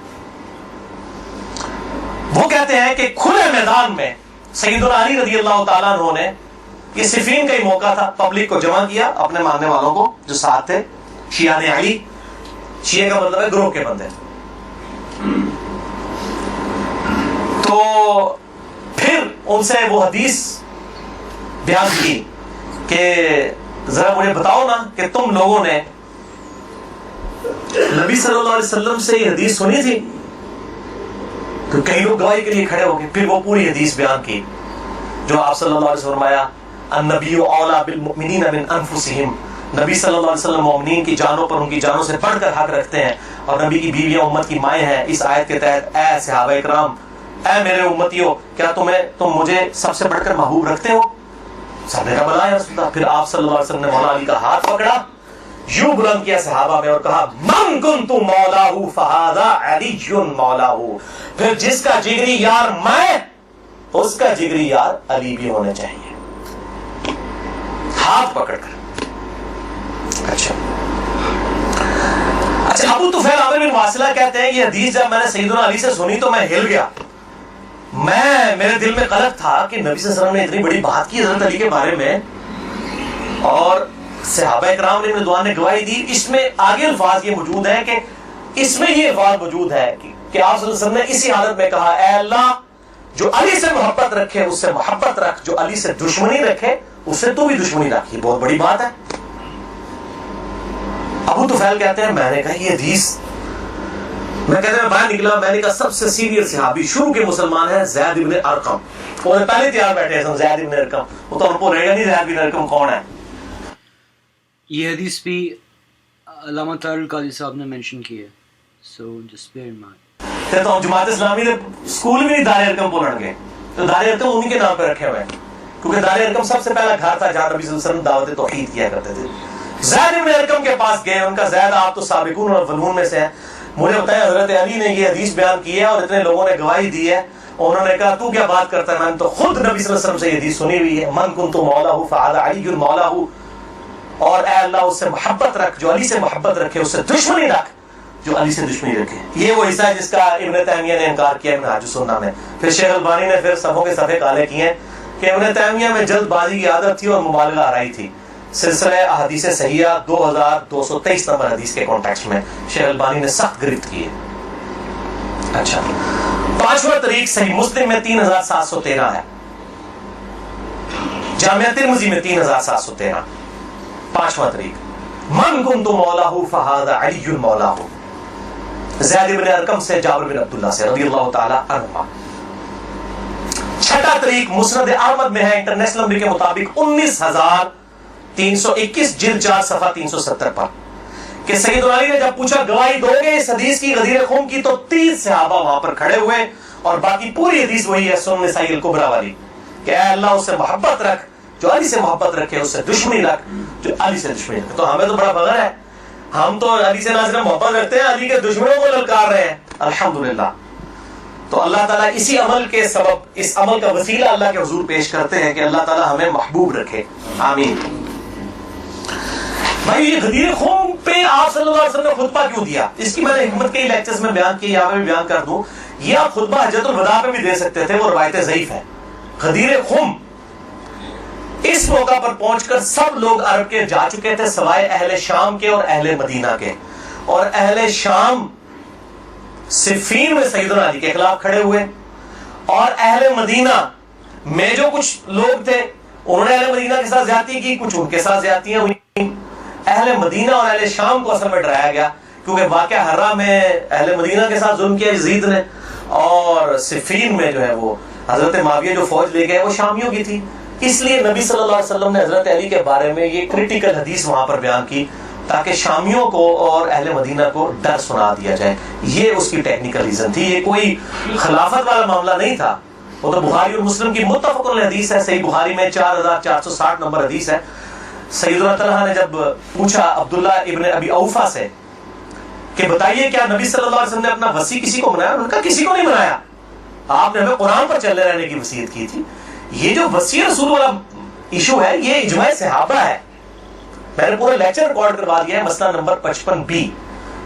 S9: وہ کہتے ہیں کہ کھلے میدان میں سیدنا علی رضی اللہ تعالیٰ عنہ نے, یہ صفین کا ہی موقع تھا, پبلک کو جمع کیا, اپنے ماننے والوں کو جو ساتھ تھے, شیعہ نے علی, شیعہ کا مطلب ہے گروہ کے بندے. تو پھر ان سے وہ حدیث بیان کی کہ ذرا مجھے بتاؤ نا کہ تم لوگوں نے نبی صلی اللہ علیہ وسلم سے یہ حدیث سنی تھی؟ تو کئی لوگ گواہی کے لیے کھڑے ہو گئے. پھر وہ پوری حدیث بیان کی جو آپ صلی اللہ علیہ وسلم فرمایا النبی اولی بالمؤمنین من انفسہم, نبی صلی اللہ علیہ وسلم مومنین کی جانوں پر ان کی جانوں سے بڑھ کر حق رکھتے ہیں, اور نبی کی بیویاں امت کی مائیں ہیں. اس آیت کے تحت اے صحابہ اکرام, اے میرے امتیوں, کیا تم مجھے سب سے بڑھ کر محبوب رکھتے ہو؟ سب نے کہا بلا یا رسول اللہ. پھر آپ صلی اللہ علیہ وسلم نے مولا علی کا ہاتھ پکڑا, یوں بلند کیا صحابہ میں اور کہا من کنت مولاہ فہذا علی مولاہ, پھر جس کا جگری یار میں اس کا جگری یار علی بھی ہونے چاہیے, ہاتھ پکڑ کر. اچھا ابو طفیل عامر بن واصلہ کہتے ہیں یہ حدیث جب میں نے سیدنا علی سے سنی تو میں ہل گیا. میرے دل میں قلق تھا کہ نبی صلی اللہ علیہ وسلم نے اتنی بڑی بات کی حضرت علی کے بارے میں, اور صحابہ اکرام نے دعا نے گواہی دی. اس میں آگے الفاظ یہ موجود ہیں کہ اس میں یہ الفاظ موجود ہے کہ آپ صلی اللہ علیہ وسلم نے اسی حالت میں کہا اے اللہ, جو علی سے محبت رکھے اس سے محبت رکھ, جو علی سے دشمنی رکھے اس سے تو بھی دشمنی رکھ. یہ بہت بڑی بات ہے. ابو طفیل کہتے ہیں میں نے کہا یہ حدیث, میں کہتے ہیں باہر نکلا, میں نے کہا سب سے سینئر صحابی شروع کے مسلمان ہیں زید ابن ارقم. وہ پہلے تیار بیٹھے ہیں زید ابن ارقم, وہ تو ان کو رہے گا نہیں زید ابن ارقم کون ہے.
S1: یہ حدیث بھی علامہ طاہر القادری صاحب نے منشن کی ہے, so just bear in mind.
S9: تو جماعت اسلامی نے اسکول بھی نہیں دار ارقم بولن گے, تو دار ارقم انہی کے نام پہ رکھے ہوئے ہیں, کیونکہ دار ارقم سب سے پہلا گھر تھا جہاں نبی صلی اللہ علیہ وسلم دعوت توحید کیا کرتے تھے. زید ابن ارقم کے پاس گئے, ان کا زید آپ تو سابقون الاولون میں سے ہیں, مجھے بتایا حضرت علی نے یہ حدیث بیان کی ہے اور اتنے لوگوں نے گواہی دی ہے. انہوں نے کہا تو کیا بات کرتا ہے, میں نے تو خود نبی صلی اللہ علیہ وسلم سے یہ حدیث سنی ہوئی ہے, من کنت مولاہ فہذا علی مولاہ, اور اے اللہ اس سے محبت رکھ, جو علی سے محبت رکھے اس سے دشمنی رکھ, جو علی سے دشمنی رکھے. یہ وہ حصہ ہے جس کا ابن تیمیہ نے انکار کیا منہاج السنہ میں. پھر شیخ البانی نے پھر صفوں کے صفحے کالے کیے کہ ابن تیمیہ میں جلد بازی کی عادت تھی اور مبالغہ آرائی تھی. سلسلہ احادیث صحیحہ 2223 نمبر حدیث کے کانٹیکسٹ میں شیخ البانی نے سخت گرفت کی ہے. اچھا, پانچواں طریق صحیح مسلم میں 3713 ہے, جامعہ ترمذی میں 3713. پانچواں طریق من کنت مولاہ فہذا علی مولاہ, زید بن ارقم سے جابر بن عبداللہ سے رضی اللہ تعالی عنہما. چھٹا طریق مسند احمد میں ہے انٹرنیشنل نمبر کے مطابق 19321 جلد 4 صفحہ 370 پر, کہ سیدنا علی نے جب پوچھا گواہی دو گے اس حدیث کی غدیر خم کی, تو 30 صحابہ وہاں پر کھڑے ہوئے, اور باقی پوری حدیث وہی ہے سنن نسائی الکبریٰ والی کہ اے اللہ اس سے محبت رکھ, جو علی سے محبت رکھے اس سے دشمنی رکھ, جو علی سے دشمنی رکھے. تو ہمیں تو بڑا فخر ہے, ہم تو علی سے نہ صرف محبت رکھتے ہیں, علی کے دشمنوں کو للکار رہے ہیں. الحمدللہ. تو اللہ تعالیٰ اسی عمل کے سبب, اس عمل کا وسیلہ اللہ کے حضور پیش کرتے ہیں کہ اللہ تعالیٰ ہمیں محبوب رکھے, آمین. بھائی یہ غدیر خم پہ آپ صلی اللہ علیہ وسلم نے خطبہ کیوں دیا, اس کی میں نے حکمت کئی لیکچرز میں بیان کی, یہاں پہ بھی بیان کر دوں. یہ آپ خطبہ حجۃ الوداع پہ بھی دے سکتے تھے, وہ روایت ضعیف ہے. غدیر خم اس موقع پر پہنچ کر سب لوگ عرب کے جا چکے تھے سوائے اہل شام کے اور اہل مدینہ کے, اور اہل شام صفین میں سیدنا علی کے خلاف کھڑے ہوئے, اور اہل مدینہ میں جو کچھ لوگ تھے انہوں نے اہل مدینہ کے ساتھ زیادتی کی, کچھ ان کے ساتھ زیادتیاں ہوئی. اہل مدینہ اور اہل شام کو اصل میں ڈرایا گیا, کیونکہ واقعہ حرہ میں اہل مدینہ کے ساتھ ظلم کیا یزید نے, اور صفین میں جو ہے وہ حضرت معاویہ جو فوج لے گئے وہ شامیوں کی تھی. اس لیے نبی صلی اللہ علیہ وسلم نے حضرت علی کے بارے میں یہ کریٹیکل حدیث وہاں پر بیان کی تاکہ شامیوں کو اور اہل مدینہ کو ڈر سنا دیا جائے. یہ اس کی ٹیکنیکل ریزن تھی, یہ کوئی خلافت والا معاملہ نہیں تھا. وہ تو بخاری اور مسلم کی متفق علیہ حدیث ہے, صحیح بخاری میں 4460 نمبر حدیث ہے. سیدنا طلحہ نے جب پوچھا عبداللہ ابن ابی اوفا سے کہ بتائیے کیا نبی صلی اللہ علیہ وسلم نے اپنا وصی کسی کو منایا, انہوں نے کہا کسی کو نہیں منایا, آپ نے ہمیں قرآن پر چلے رہنے کی وصیت کی تھی. یہ جو وصی رسول والا ایشو ہے یہ اجماع صحابہ ہے, میں نے پورا لیکچر ریکارڈ کروا دیا ہے, مسئلہ نمبر 55B,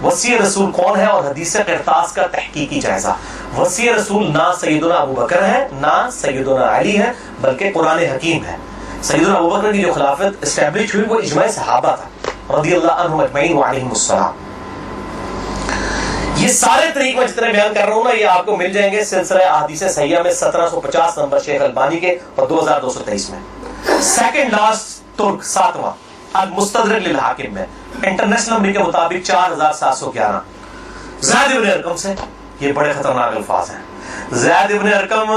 S9: وصی رسول کون ہے اور حدیث قرطاس کا تحقیقی جائزہ. وصی رسول نہ سیدنا ابو بکر ہے نہ سیدنا علی ہے, بلکہ قرآن حکیم ہے. سیدنا ابو بکر کی جو خلافت اسٹیبلش ہوئی وہ اجماع صحابہ تھا رضی اللہ عنہم اجمعین وعلیہم السلام. یہ سارے طریق میں جتنے بیان کر رہا ہوں نا یہ آپ کو مل جائیں گے سلسلہ احادیث صحیحہ میں 1750 نمبر شیخ البانی کے اور 2223 میں. سیکنڈ لاسٹ ترک 7واں المستدرک للحاکم میں انٹرنیشنل نمبر کے مطابق 4711 زید ابن ارقم سے. یہ بڑے خطرناک الفاظ ہیں. زید ابن ارقم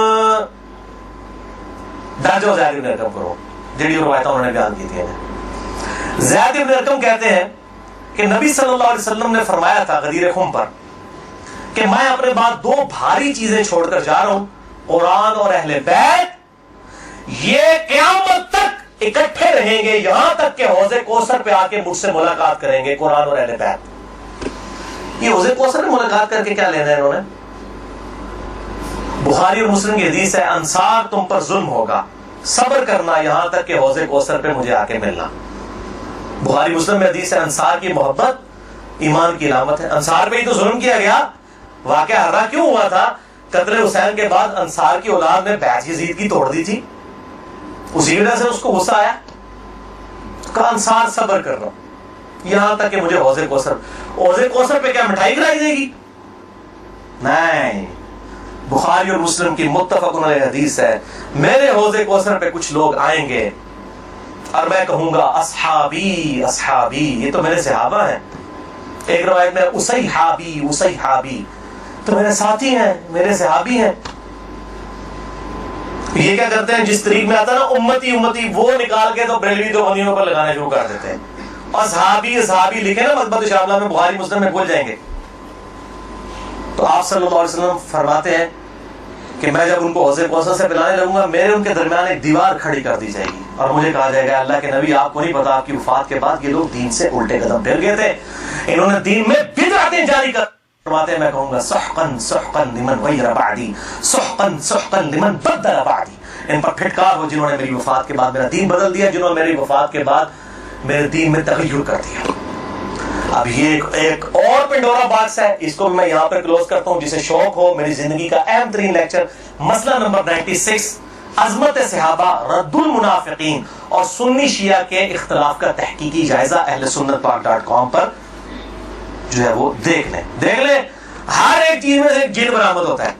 S9: درجو زید ابن ارقم کرو جڑی روایتیں انہوں نے بیان کی تھی. زید ابن ارقم کہتے ہیں کہ نبی صلی اللہ علیہ وسلم نے فرمایا تھا غدیر خم پر کہ میں اپنے بعد 2 بھاری چیزیں چھوڑ کر جا رہا ہوں, قرآن اور اہل بیت. یہ قیامت تک اکٹھے رہیں گے یہاں تک کہ حوض کوثر پہ آ کے مجھ سے ملاقات کریں گے, قرآن اور اہل بیت. یہ حوض کوثر میں ملاقات کر کے کیا لینا ہے انہوں نے؟ بخاری اور مسلم کی حدیث ہے انصار تم پر ظلم ہوگا, صبر کرنا یہاں تک کہ حوض کوثر پہ مجھے آ کے ملنا. بخاری مسلم میں حدیث ہے انصار کی محبت ایمان کی علامت ہے. انصار پہ ہی تو ظلم کیا گیا. واقعہ حرہ کیوں ہوا تھا؟ قتل حسین کے بعد انصار کی اولاد نے بیعت یزید کی توڑ دی تھی, اسی وجہ سے اس کو غصہ آیا. کہا انصار صبر کر رہا ہوں یہاں تک کہ مجھے حوض کوثر. حوض کوثر پہ کیا مٹھائی کھلائی دے گی؟ نہیں. بخاری اور مسلم کی متفق علیہ حدیث ہے میرے حوض کوثر پہ کچھ لوگ آئیں گے اور میں کہوں گا اصحابی اصحابی, یہ تو میرے صحابہ ہیں. ایک روایت میں اسیحابی اسیحابی, تو میرے ساتھی ہیں میرے صحابی ہیں. یہ کیا کرتے ہیں جس طریق میں آتا ہے نا امتی امتی, وہ نکال کے تو بریلوی دو بندیوں پر لگانا شروع کر دیتے ہیں. اصحابی اصحابی لکھے نا مطبعۃ شاملہ میں بخاری مسلم میں بھول جائیں گے. تو آپ صلی اللہ علیہ وسلم فرماتے ہیں کہ میں جب ان کو حوض کوثر سے پلانے لگوں گا میرے ان کے درمیان ایک دیوار کھڑی کر دی جائے گی اور مجھے کہا جائے گا اللہ کے نبی آپ کو نہیں پتا آپ کی وفات کے بعد یہ لوگ دین سے الٹے قدم پھر گئے تھے, انہوں نے دین میں بدعتیں جاری کر. فرماتے ہیں میں کہوں گا سحقا سحقا لمن غیر بعدی سحقا سحقا لمن بدل بعدی. ان پر پھٹکار ہو جنہوں نے میری وفات کے بعد میرا دین بدل دیا, جنہوں نے میری وفات کے بعد میرے دین میں تغیر کر دیا. اب یہ ایک اور پنڈورا باکس ہے, اس کو میں یہاں پر کلوز کرتا ہوں. جسے شوق ہو میری زندگی کا اہم ترین لیکچر مسئلہ نمبر 96 عظمت صحابہ رد المنافقین اور سنی شیعہ کے اختلاف کا تحقیقی جائزہ اہل سنت پاک.com پر جو ہے وہ دیکھ لیں. ہر ایک چیز میں سے ایک جن برآمد ہوتا ہے.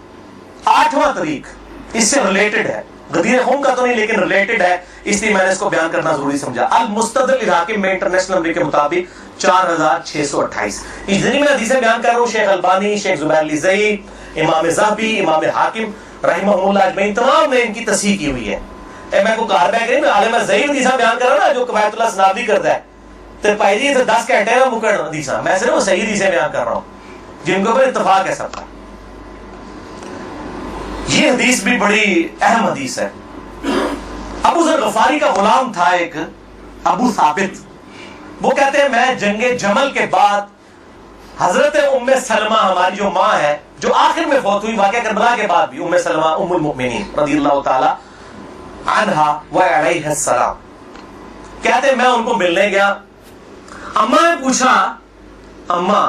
S9: 8واں طریق اس سے ریلیٹڈ ہے, غدیر خم کا تو نہیں لیکن ریلیٹڈ ہے, اس لیے میں نے اس کو بیان کرنا ضروری سمجھا. المستدرک للحاکم میں انٹرنیشنل نمبر کے مطابق 4628. جتنی میں حدیثیں بیان کر رہا ہوں شیخ البانی, شیخ زبیر علی زئی, امام ذہبی, امام حاکم رحمہ اللہ اجمعین تمام نے ان کی تصحیح کی ہوئی ہے. میں کو کار بیگ نہیں, میں عالم زئی حدیثیں بیان کر رہا ہوں نا جو قواعد اللہ سنابی کرتا ہے تو پائی جی 10 گھنٹے میں مکڑ حدیثیں, میں صرف وہ صحیح حدیثیں بیان کر رہا ہوں جن کے اوپر اتفاق ہے سب کا. یہ حدیث بھی بڑی اہم حدیث ہے. ابو ذر غفاری کا غلام تھا ایک ابو ثابت, وہ کہتے ہیں میں جنگ جمل کے بعد حضرت ام سلمہ ہماری جو ماں ہے جو آخر میں فوت ہوئی واقعہ کربلا کے بعد بھی، ام سلمہ ام المؤمنین رضی اللہ تعالی عنہا و علیہ السلام، کہتے ہیں میں ان کو ملنے گیا، اماں نے پوچھا اماں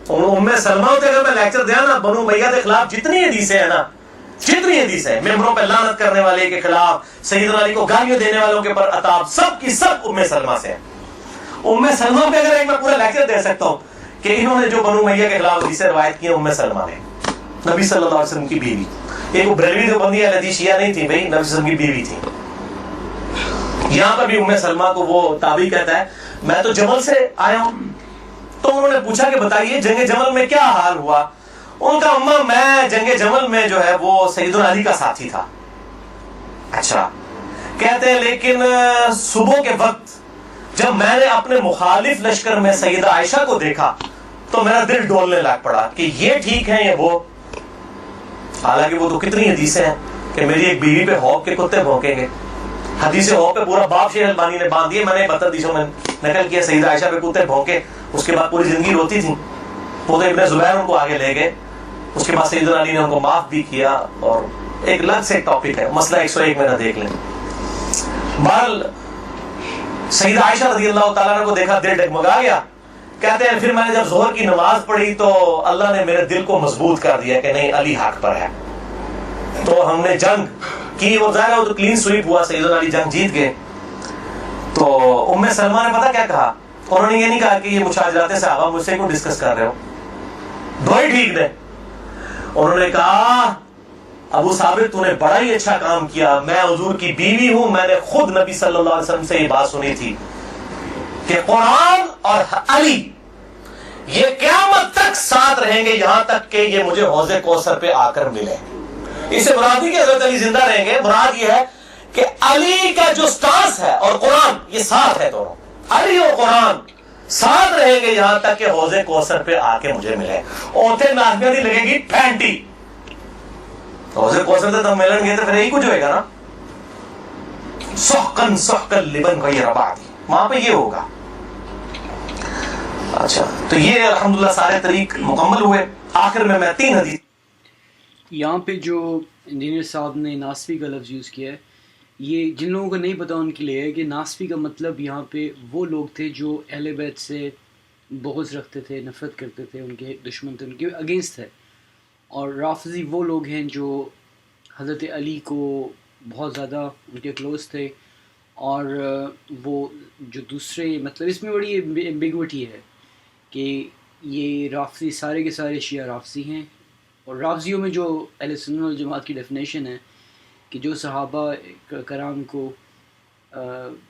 S9: ام سلمہ ہوتے اگر میں لیکچر دیا نا بنو امیہ کے خلاف جتنی حدیثیں ہیں نا، جتنی حدیثیں ممبروں پہ لعنت کرنے والے کے خلاف، سیدنا علی کو گالیاں دینے والوں کے پر عتاب، سب کی سب ام سلمہ سے ہیں۔ ام سلمہ پہ اگر ایک میں پورا لیکچر دے سکتا ہوں کہ انہوں نے جو بنو امیہ کے خلاف حدیثیں روایت کی ہیں ام سلمہ نے، نبی صلی اللہ علیہ وسلم کی بیوی، ایک بریلوی جو بندی اہل حدیث شیعہ نہیں تھی بھائی، نبی صلی اللہ علیہ وسلم کی بیوی تھی۔ یہاں پر بھی ام سلمہ کو وہ تابعی کہتا ہے میں تو جمل سے آیا ہوں، تو انہوں نے پوچھا کہ بتائیے جنگ جمل میں کیا حال ہوا؟ ان کا اماں میں جنگ جمل میں جو ہے وہ سیدنا علی کا ساتھی تھا۔ اچھا، کہتے ہیں لیکن صبح کے وقت جب میں نے اپنے مخالف لشکر میں سیدہ عائشہ کو دیکھا تو میرا دل ڈولنے لگ پڑا کہ یہ ٹھیک ہے یا وہ، حالانکہ وہ تو کتنی حدیثیں ہیں کہ میری ایک بیوی پہ ہوپ کے کتے بھونکیں گے، حدیث ہوپ پہ پورا باب شیخ البانی نے باندھ دیا، میں نے 72 حدیثوں میں نقل کیا سیدہ عائشہ پہ کتے بھونکے، اس کے بعد پوری زندگی روتی تھی، وہ تو ابن زبیر ان کو آگے لے گئے، اس کے بعد سیدنا علی نے ان کو معاف بھی کیا، اور ایک الگ سے ٹاپک ہے، مسئلہ 101 میں نہ دیکھ لیں۔ بہرحال سیدہ عائشہ رضی اللہ تعالیٰ عنہ کو دیکھا دل ڈگمگا گیا، کہتے ہیں پھر میں نے جب ظہر کی نماز پڑھی تو اللہ نے میرے دل کو مضبوط کر دیا کہ نہیں علی حق پر ہے، تو ہم نے جنگ کی، وہ ظاہر ہے وہ تو کلین سویپ ہوا، سیدنا علی جنگ جیت گئے۔ تو ام سلمہ نے پتہ کیا کہا؟ انہوں نے یہ نہیں کہا کہ یہ مشاجرات صحابہ مجھ سے کیوں ڈسکس کر رہے ہو، دو ہی ٹھیک نے، انہوں نے کہا ابو ثابت تو نے بڑا ہی اچھا کام کیا، میں حضور کی بیوی ہوں، میں نے خود نبی صلی اللہ علیہ وسلم سے یہ بات سنی تھی کہ قرآن اور علی یہ قیامت تک ساتھ رہیں گے یہاں تک کہ یہ مجھے حوض کوثر پہ آ کر ملے۔ اس سے مراد نہیں کہ حضرت علی زندہ رہیں گے، مراد یہ ہے کہ علی کا جو سٹانس ہے اور قرآن یہ ساتھ ہے، دونوں علی اور قرآن ساتھ رہیں گے یہاں تک کہ حوض کوثر پہ آ کے مجھے ملے۔ اوتھے ناچنے نہیں لگے گی پھینٹی، حوض کوثر سے تم ملن گے تو پھر یہی کچھ ہوئے گا نا، سحقن سحقن لبن غیر بعدی، وہاں پہ یہ ہوگا۔ اچھا، تو یہ الحمدللہ سارے طریق مکمل ہوئے۔ آخر میں 3 حدیث
S1: یہاں پہ جو انجینئر صاحب نے ناسفی کا لفظ یوز کیا ہے، یہ جن لوگوں کو نہیں پتا ان کے لیے ہے کہ ناسفی کا مطلب یہاں پہ وہ لوگ تھے جو اہل بیت سے بغض رکھتے تھے، نفرت کرتے تھے، ان کے دشمن تھے، ان کے اگینسٹ تھے، اور رافضی وہ لوگ ہیں جو حضرت علی کو بہت زیادہ ان کے کلوز تھے، اور وہ جو دوسرے مطلب اس میں بڑی ایمبیگوٹی ہے کہ یہ رافضی سارے کے سارے شیعہ رافضی ہیں، اور رافضیوں میں جو اہل سنت والجماعت کی ڈیفینیشن ہے کہ جو صحابہ کرام کو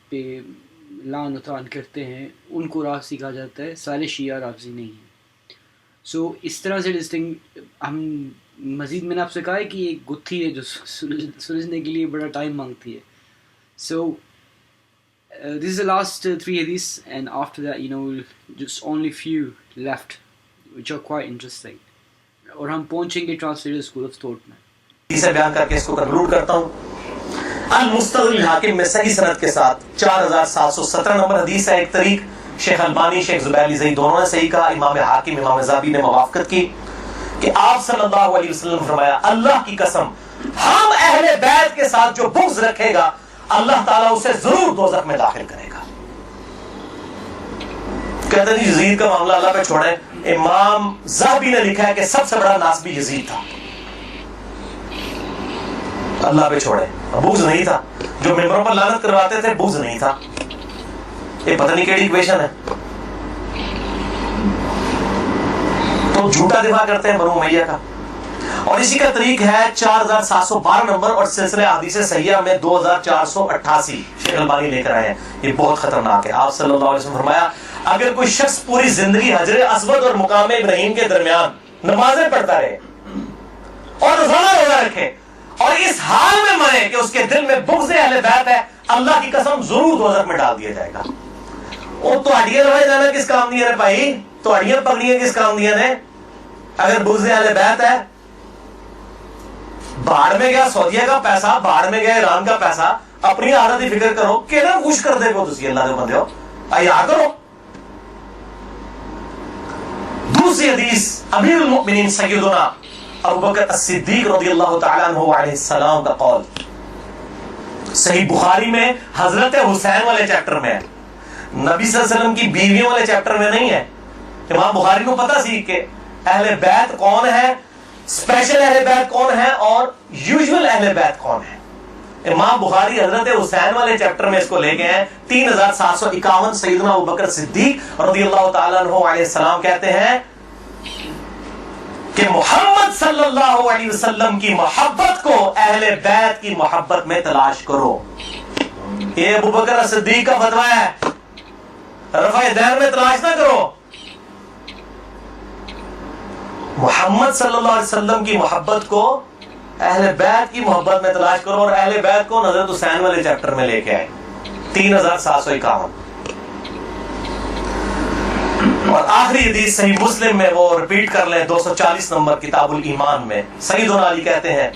S1: پہ لعن و طعن کرتے ہیں ان کو رافضی کہا جاتا ہے، سارے شیعہ رافضی نہیں ہیں۔ سو اس طرح سے ڈسٹنگ ہم مزید میں نے آپ سے کہا ہے کہ ایک گتھی ہے جو سلجھنے کے لیے بڑا ٹائم مانگتی ہے۔ سو this is the last 3 hadiths, and after that just only few left which are quite interesting, اور ہم پہنچیں گے ٹرانسلیٹر اسکول آف تھاٹ میں۔
S9: اسے بیان کر کے اس کو کنکلوڈ کرتا ہوں۔ المستدرک الحاکم میں صحیح سند کے ساتھ 4717 نمبر حدیث ہے، ایک طریق شیخ البانی شیخ زبیر علی زئی دونوں نے صحیح کہا، امام حاکم امام ذہبی نے موافقت کی کہ آپ صلی اللہ علیہ وسلم نے فرمایا اللہ کی قسم ہم اہل بیت کے ساتھ جو بغض رکھے گا اللہ تعالیٰ اسے ضرور دوزخ میں داخل کرے گا۔ کہتے ہیں یزید کا معاملہ اللہ پہ چھوڑیں، امام ذہبی نے لکھا ہے کہ سب سے بڑا ناسبی یزید تھا، اللہ پہ چھوڑیں، بغض نہیں تھا، جو ممبروں پر لعنت کرواتے تھے بغض نہیں تھا، یہ پتہ نہیں کیڑی ایکویشن ہے، تو جھوٹا دفاع کرتے ہیں بنو امیہ کا۔ اور اسی کا طریق ہے 4712 نمبر اور سلسلہ حدیث صحیحہ میں 2488 شیخ البانی لے کر آئے ہیں، یہ بہت خطرناک ہے۔ آپ صلی اللہ علیہ وسلم فرمایا اگر کوئی شخص پوری زندگی حجر اسود اور مقام ابراہیم کے درمیان نمازیں پڑھتا رہے اور روزانہ روزہ رکھے اور اس حال میں مرے کہ اس کے دل میں بغض اہل بیت ہے، اللہ کی قسم ضرور دوزخ میں ڈال دیا جائے گا۔ وہ تہاڈیاں روایت جانا کس کام دیا نے بھائی، تہاڈیاں پگڑیاں کس کام دیا نے؟ اگر بغض اہل بیت ہے، باہر میں گیا سعودیہ کا پیسہ، باہر میں گیا ایران کا پیسہ، اپنی حالت کی فکر کرو، کہنا خوش کر دے گو تسی اللہ دے بندے ہو، آیا کرو۔ دوسری حدیث امیر المؤمنین سیدنا ابوبکر الصدیق رضی اللہ تعالی عنہ علیہ السلام کا قول صحیح بخاری میں حضرت حسین والے چیپٹر میں ہے، نبی صلی اللہ علیہ وسلم کی بیویوں والے چیپٹر میں نہیں ہے. امام بخاری کو پتا سی کہ اہل بیت کون ہے، اسپیشل اہل بیت کون ہے اور یوزول اہل بیت کون ہے. امام بخاری حضرت حسین والے چیپٹر میں اس کو لے گئے ہیں. 3751 سیدنا ابوبکر صدیق رضی اللہ تعالیٰ عنہ علیہ السلام کہتے ہیں کہ محمد صلی اللہ علیہ وسلم کی محبت کو اہل بیت کی محبت میں تلاش کرو. یہ ابوبکر صدیق کا فتویٰ ہے، رفع دین میں تلاش نہ کرو. محمد صلی اللہ علیہ وسلم کی محبت کو اہل بیت کی محبت میں تلاش کرو. اور اہل بیت کو حضرت حسین والے چیپٹر میں لے کے آئے 3751. اور آخری حدیث صحیح مسلم میں وہ ریپیٹ کر لیں 240 نمبر کتاب الایمان میں سیدنا علی کہتے ہیں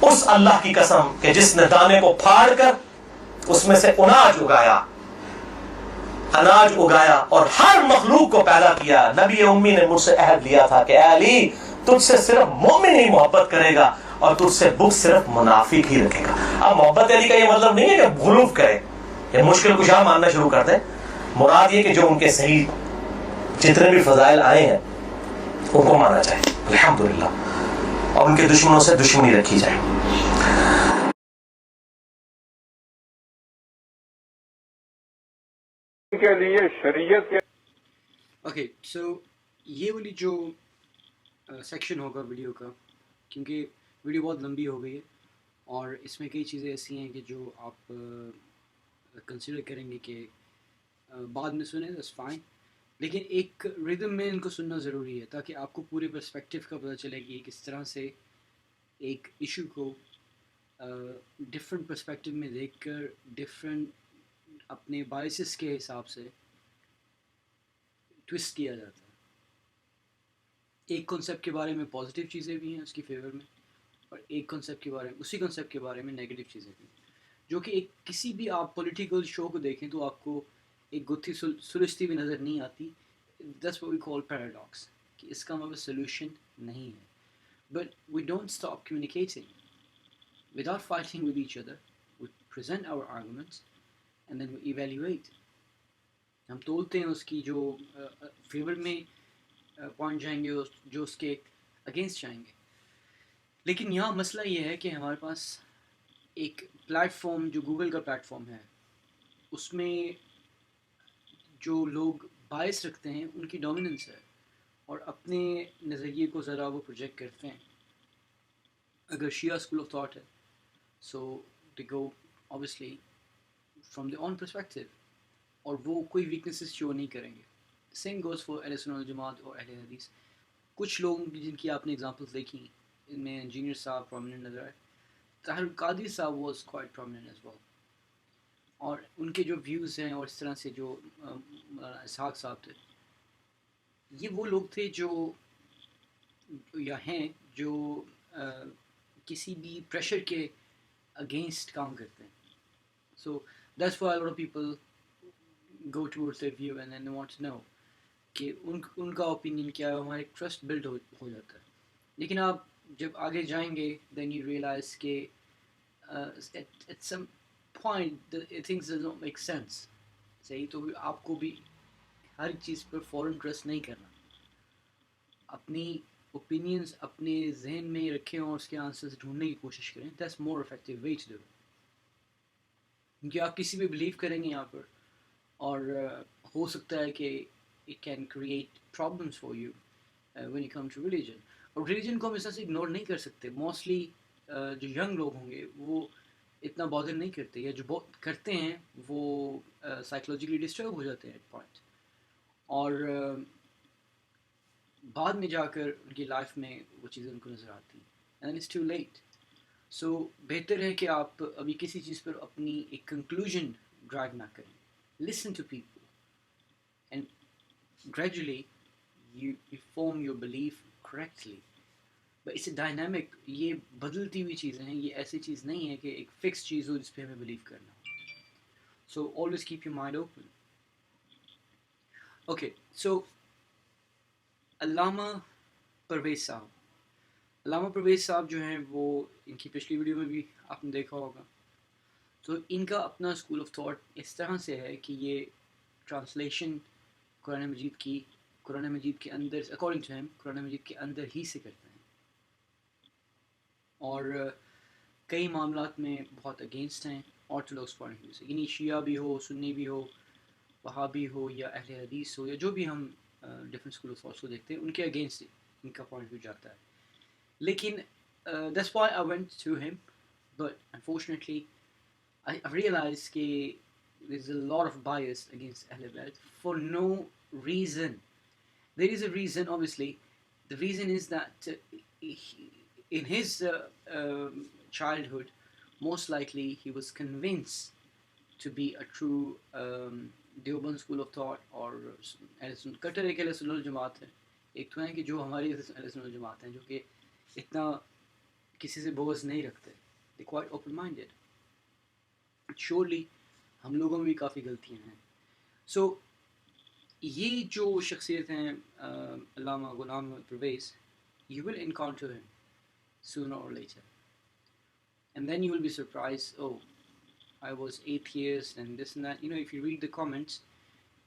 S9: اس اللہ کی قسم کہ جس نے دانے کو پھاڑ کر اس میں سے اناج اگایا اور ہر مخلوق کو پیدا کیا. نبی امی نے مجھ سے عہد لیا تھا کہ اے علی تجھ سے صرف مومن ہی محبت کرے گا اور تجھ سے بغض صرف منافق ہی رکھے گا. اب محبت علی کا یہ مطلب نہیں ہے کہ غلوف کرے یا مشکل کشا ماننا شروع کر دیں. مراد یہ کہ جو ان کے صحیح جتنے بھی فضائل آئے ہیں ان کو مانا جائے الحمدللہ اور ان کے دشمنوں سے دشمنی رکھی جائے.
S8: کے لیے شریعت کے
S1: اوکے سو یہ والی جو سیکشن ہوگا ویڈیو کا، کیونکہ ویڈیو بہت لمبی ہو گئی ہے اور اس میں کئی چیزیں ایسی ہیں کہ جو آپ کنسیڈر کریں گے کہ بعد میں سنیں that's fine، لیکن ایک ریدم میں ان کو سننا ضروری ہے تاکہ آپ کو پورے پرسپیکٹیو کا پتہ چلے کہ کس طرح سے ایک ایشو کو ڈفرینٹ پرسپیکٹیو میں دیکھ کر ڈفرینٹ اپنے بائسز کے حساب سے ٹوسٹ کیا جاتا ہے. ایک کنسیپٹ کے بارے میں پازیٹیو چیزیں بھی ہیں اس کی فیور میں، اور ایک کنسیپٹ کے بارے میں اسی کنسیپٹ کے بارے میں نیگیٹو چیزیں بھی ہیں، جو کہ ایک کسی بھی آپ پولیٹیکل شو کو دیکھیں تو آپ کو ایک گتھی سلجھتی ہوئی نظر نہیں آتی. That's what we call paradox، کہ اس کا مطلب سولوشن نہیں ہے. But we don't stop communicating without fighting with each other. We present our arguments and then we evaluate. ہم تولتے ہیں اس کی جو فیور میں پوائنٹ جائیں گے جو اس کے اگینسٹ جائیں گے. لیکن یہاں مسئلہ یہ ہے کہ ہمارے پاس ایک پلیٹ فارم جو گوگل کا پلیٹ فارم ہے، اس میں جو لوگ باعث رکھتے ہیں ان کی ڈومیننس ہے اور اپنے نظریے کو ذرا وہ پروجیکٹ کرتے ہیں. اگر شیعہ اسکول آف تھاٹ ہے سو دے گو obviously from their own perspective اور وہ کوئی ویکنیسز شو نہیں کریں گے. سیم گوز فار اہل سنت والجماعت اور اہل حدیث. کچھ لوگ جن کی آپ نے اگزامپلس دیکھی ان میں انجینئر صاحب پرومیننٹ نظر آئے، Tahir Qadri Sahib was quite prominent as well, اور ان کے جو ویوز ہیں اور اس طرح سے جو اسحاق صاحب تھے، یہ وہ لوگ تھے جو یا ہیں جو کسی بھی پریشر کے اگینسٹ کام کرتے ہیں. So that's why a lot of people go towards their view and then they want to know کہ ان کا اوپینین کیا ہے. ہمارا ایک ٹرسٹ بلڈ ہو جاتا ہے. لیکن آپ جب آگے جائیں گے then you realize کہ at some point things does not make sense. صحیح، تو آپ کو بھی ہر چیز پر فوراً ٹرسٹ نہیں کرنا. اپنی اوپینینز اپنے ذہن میں رکھیں اور اس کے آنسرز ڈھونڈنے کی کوشش کریں. that's more effective way to do it. کیونکہ آپ کسی بھی بلیو کریں گے یہاں پر اور ہو سکتا ہے کہ it can create problems for you when you come to religion. اور ریلیجن کو ہم اس طرح سے اگنور نہیں کر سکتے. موسٹلی جو ینگ لوگ ہوں گے وہ اتنا بادر نہیں کرتے، یا جو کرتے ہیں وہ سائیکولوجیکلی ڈسٹرب ہو جاتے ہیں ایٹ پوائنٹ، اور بعد میں جا کر ان کی لائف میں وہ چیزیں ان کو نظر آتی ہیں اینڈ اٹس ٹو لیٹ. سو بہتر ہے کہ آپ ابھی کسی چیز پر اپنی ایک کنکلوژن ڈرائیو نہ کریں. Listen to people and gradually you form your belief correctly. But it's a dynamic، یہ بدلتی ہوئی چیزیں ہیں، یہ ایسی چیز نہیں ہے کہ ایک فکس چیز ہو جس پہ ہمیں بلیو کرنا. So always keep your mind open. Okay, so علامہ پرویز صاحب. علامہ پرویز صاحب جو ہیں وہ ان کی پچھلی ویڈیو میں بھی آپ نے دیکھا ہوگا. تو ان کا اپنا اسکول آف تھاٹ اس طرح سے ہے کہ یہ ٹرانسلیشن قرآن مجید کے اندر اکارڈنگ ٹو ہم قرآن مجید کے اندر ہی سے کرتے ہیں, اور کئی معاملات میں بہت اگینسٹ ہیں آرتھوڈاکس پوائنٹ آف ویو سے. یعنی شیعہ بھی ہو, سنی بھی ہو, وہابی ہو یا اہل حدیث ہو, یا جو بھی ہم ڈفرینٹ اسکول آف تھاٹس کو دیکھتے ہیں, ان کے اگینسٹ ان کا پوائنٹ آف ویو جاتا ہے. لیکن that's why I went to him, but unfortunately I realized کہ there's a lot of bias against Ahl Bayt for no reason. There is a reason, obviously. The reason is that in his childhood, most likely he was convinced to be a true Deoband school of thought or Qatar ایک اہل سنت والجماعت ہے. ایک تو ہے کہ جو ہماری اہل سنت والجماعت ہیں, جو کہ اتنا کسی سے بغض نہیں رکھتے. They're quite open-minded. شورلی ہم لوگوں میں بھی کافی غلطیاں ہیں. سو یہ جو شخصیت ہیں علامہ Ghulam Pervez, you will encounter ہم sooner or later, and then you will be surprised, oh, I was atheist and this and that. You know, if you read the comments,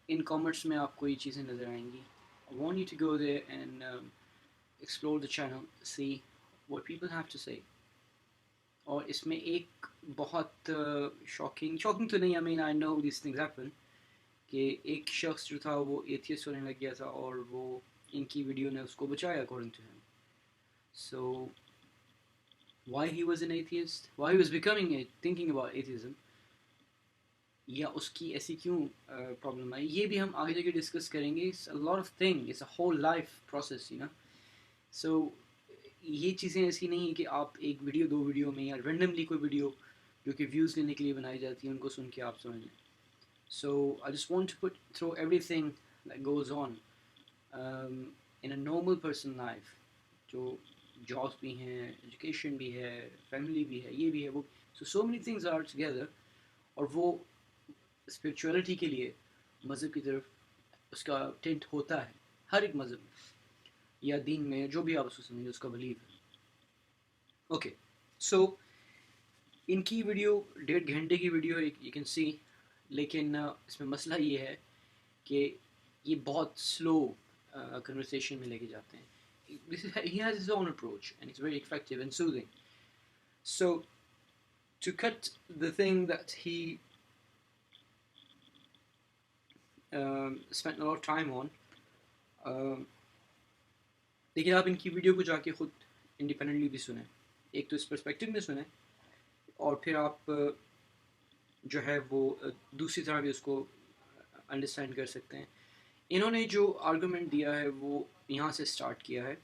S1: in comments میں آپ کو یہ چیزیں نظر آئیں گی. I want you to go there and explore the channel, see what people have to say. اور اس میں ایک بہت شاکنگ تو نہیں, I mean I know these things happen, کہ ایک شخص جو تھا وہ ایتھیسٹ ہونے لگ گیا تھا, اور وہ ان کی ویڈیو نے اس کو بچایا according to him. So why he was an atheist, why he was thinking about atheism, یا اس کی ایسی کیوں پرابلم آئی, یہ بھی ہم آگے جا کے ڈسکس کریں گے. It's a lot of things, it's a whole life process, you know. So یہ چیزیں ایسی نہیں ہیں کہ آپ ایک ویڈیو دو ویڈیو میں یا رینڈملی کوئی ویڈیو جو کہ ویوز لینے کے لیے بنائی جاتی ہے ان کو سن کے آپ سمجھ لیں. So I just want to put through everything that goes on in a normal person life, جو جابس بھی ہیں, ایجوکیشن بھی ہے, فیملی بھی ہے, یہ بھی ہے, وہ so many things are together. اور وہ اسپرچولیٹی کے لیے مذہب کی طرف اس کا ٹینٹ ہوتا ہے, ہر ایک مذہب میں یا دین میں, جو بھی آپ اس کو سمجھیں اس کا بلیو ہے. اوکے, سو ان کی ویڈیو 1.5 گھنٹے کی ویڈیو یو کین سی, لیکن اس میں مسئلہ یہ ہے کہ یہ بہت سلو کنورسیشن میں لے کے جاتے ہیں. He has his own approach and it's very effective and soothing. So to cut the thing that he spent a lot of time on, لیکن آپ ان کی ویڈیو کو جا کے خود انڈیپینڈنٹلی بھی سنیں, ایک تو اس پرسپیکٹو میں سنیں, اور پھر آپ جو ہے وہ دوسری طرح بھی اس کو انڈرسٹینڈ کر سکتے ہیں. انہوں نے جو آرگومنٹ دیا ہے وہ یہاں سے سٹارٹ کیا ہے,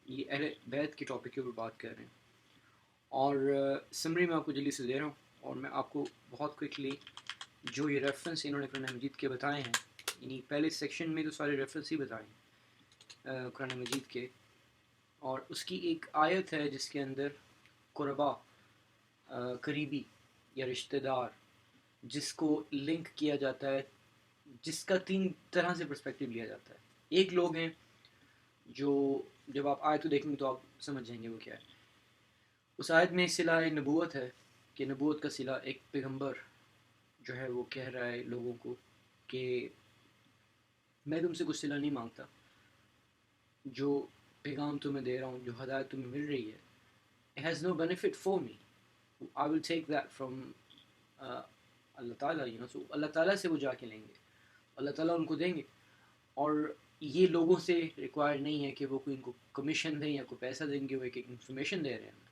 S1: یہ اہل بیت کے ٹاپک کے اوپر بات کر رہے ہیں, اور سمری میں آپ کو جلدی سے دے رہا ہوں, اور میں آپ کو بہت کوئکلی جو یہ ریفرنس انہوں نے قرآن مجید کے بتائے ہیں, یعنی پہلے سیکشن میں تو سارے ریفرنس ہی بتائے ہیں قرآن مجید کے, اور اس کی ایک آیت ہے جس کے اندر قربا, قریبی یا رشتہ دار, جس کو لنک کیا جاتا ہے, جس کا 3 طرح سے پرسپیکٹیو لیا جاتا ہے. ایک لوگ ہیں جو جب آپ آیت کو دیکھیں گے تو آپ سمجھ جائیں گے وہ کیا ہے. اس آیت میں صلہ نبوت ہے کہ نبوت کا صلہ ایک پیغمبر جو ہے وہ کہہ رہا ہے لوگوں کو کہ میں تم سے کچھ صلہ نہیں مانگتا, جو پیغام تمہیں دے رہا ہوں, جو ہدایت تمہیں مل رہی ہے, it has no benefit for me, I will take that from اللہ تعالیٰ, you know. So اللہ تعالیٰ سے وہ جا کے لیں گے, اللہ تعالیٰ ان کو دیں گے, اور یہ لوگوں سے ریکوائر نہیں ہے کہ وہ کوئی ان کو کمیشن دیں یا کوئی پیسہ دیں گے, وہ ایک انفارمیشن دے رہے ہیں.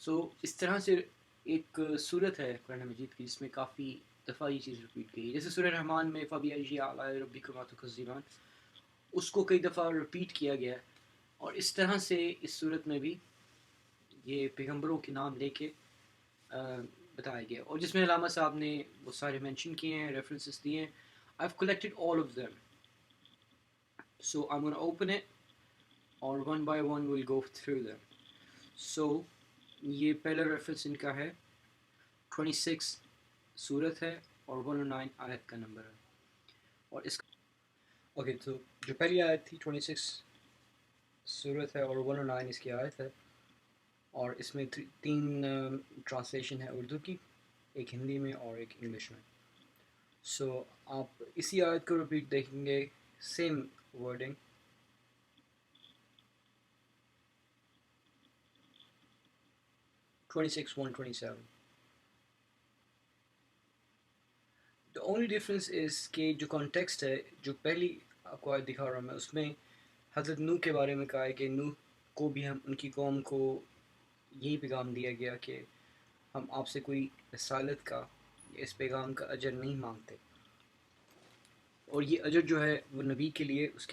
S1: سو اس طرح سے ایک صورت ہے قرآن مجید کی جس میں کافی دفعہ یہ چیز ریپیٹ گئی, جیسے سورہ رحمان میں فَبِأَيِّ آلَاءِ رَبِّكُمَا تُكَذِّبَانِ, اس کو کئی دفعہ ریپیٹ کیا گیا, اور اس طرح سے اس صورت میں بھی یہ پیغمبروں کے نام لے کے بتایا گیا, اور جس میں علامہ صاحب نے وہ سارے مینشن کیے ہیں, ریفرنسز دیے ہیں. I've collected all of them, so I'm going to open it, اور one by one we'll go through them. So یہ پہلا ریفرنس ان کا ہے 26 صورت ہے اور 109 آیت کا نمبر ہے, اور اس کا اوکے. تو جو پہلی آیت تھی 26 صورت ہے اور 109 اس کی آیت ہے، اور اس میں تین ٹرانسلیشن ہے اردو کی، ایک ہندی میں اور ایک انگلش میں. سو آپ اسی آیت کو ریپیٹ دیکھیں گے، same wording. Twenty-six 127. The only difference is کہ جو کانٹیکسٹ ہے، جو پہلی آپ کو آیت دکھا رہا ہوں میں، اس میں حضرت نوح کے بارے میں کہا ہے کہ نوح کو بھی ہم ان کی قوم کو یہی پیغام دیا گیا کہ ہم آپ سے کوئی رسالت کا یا اس پیغام کا اجر نہیں مانگتے، اور یہ اجر جو ہے وہ نبی کے لیے اس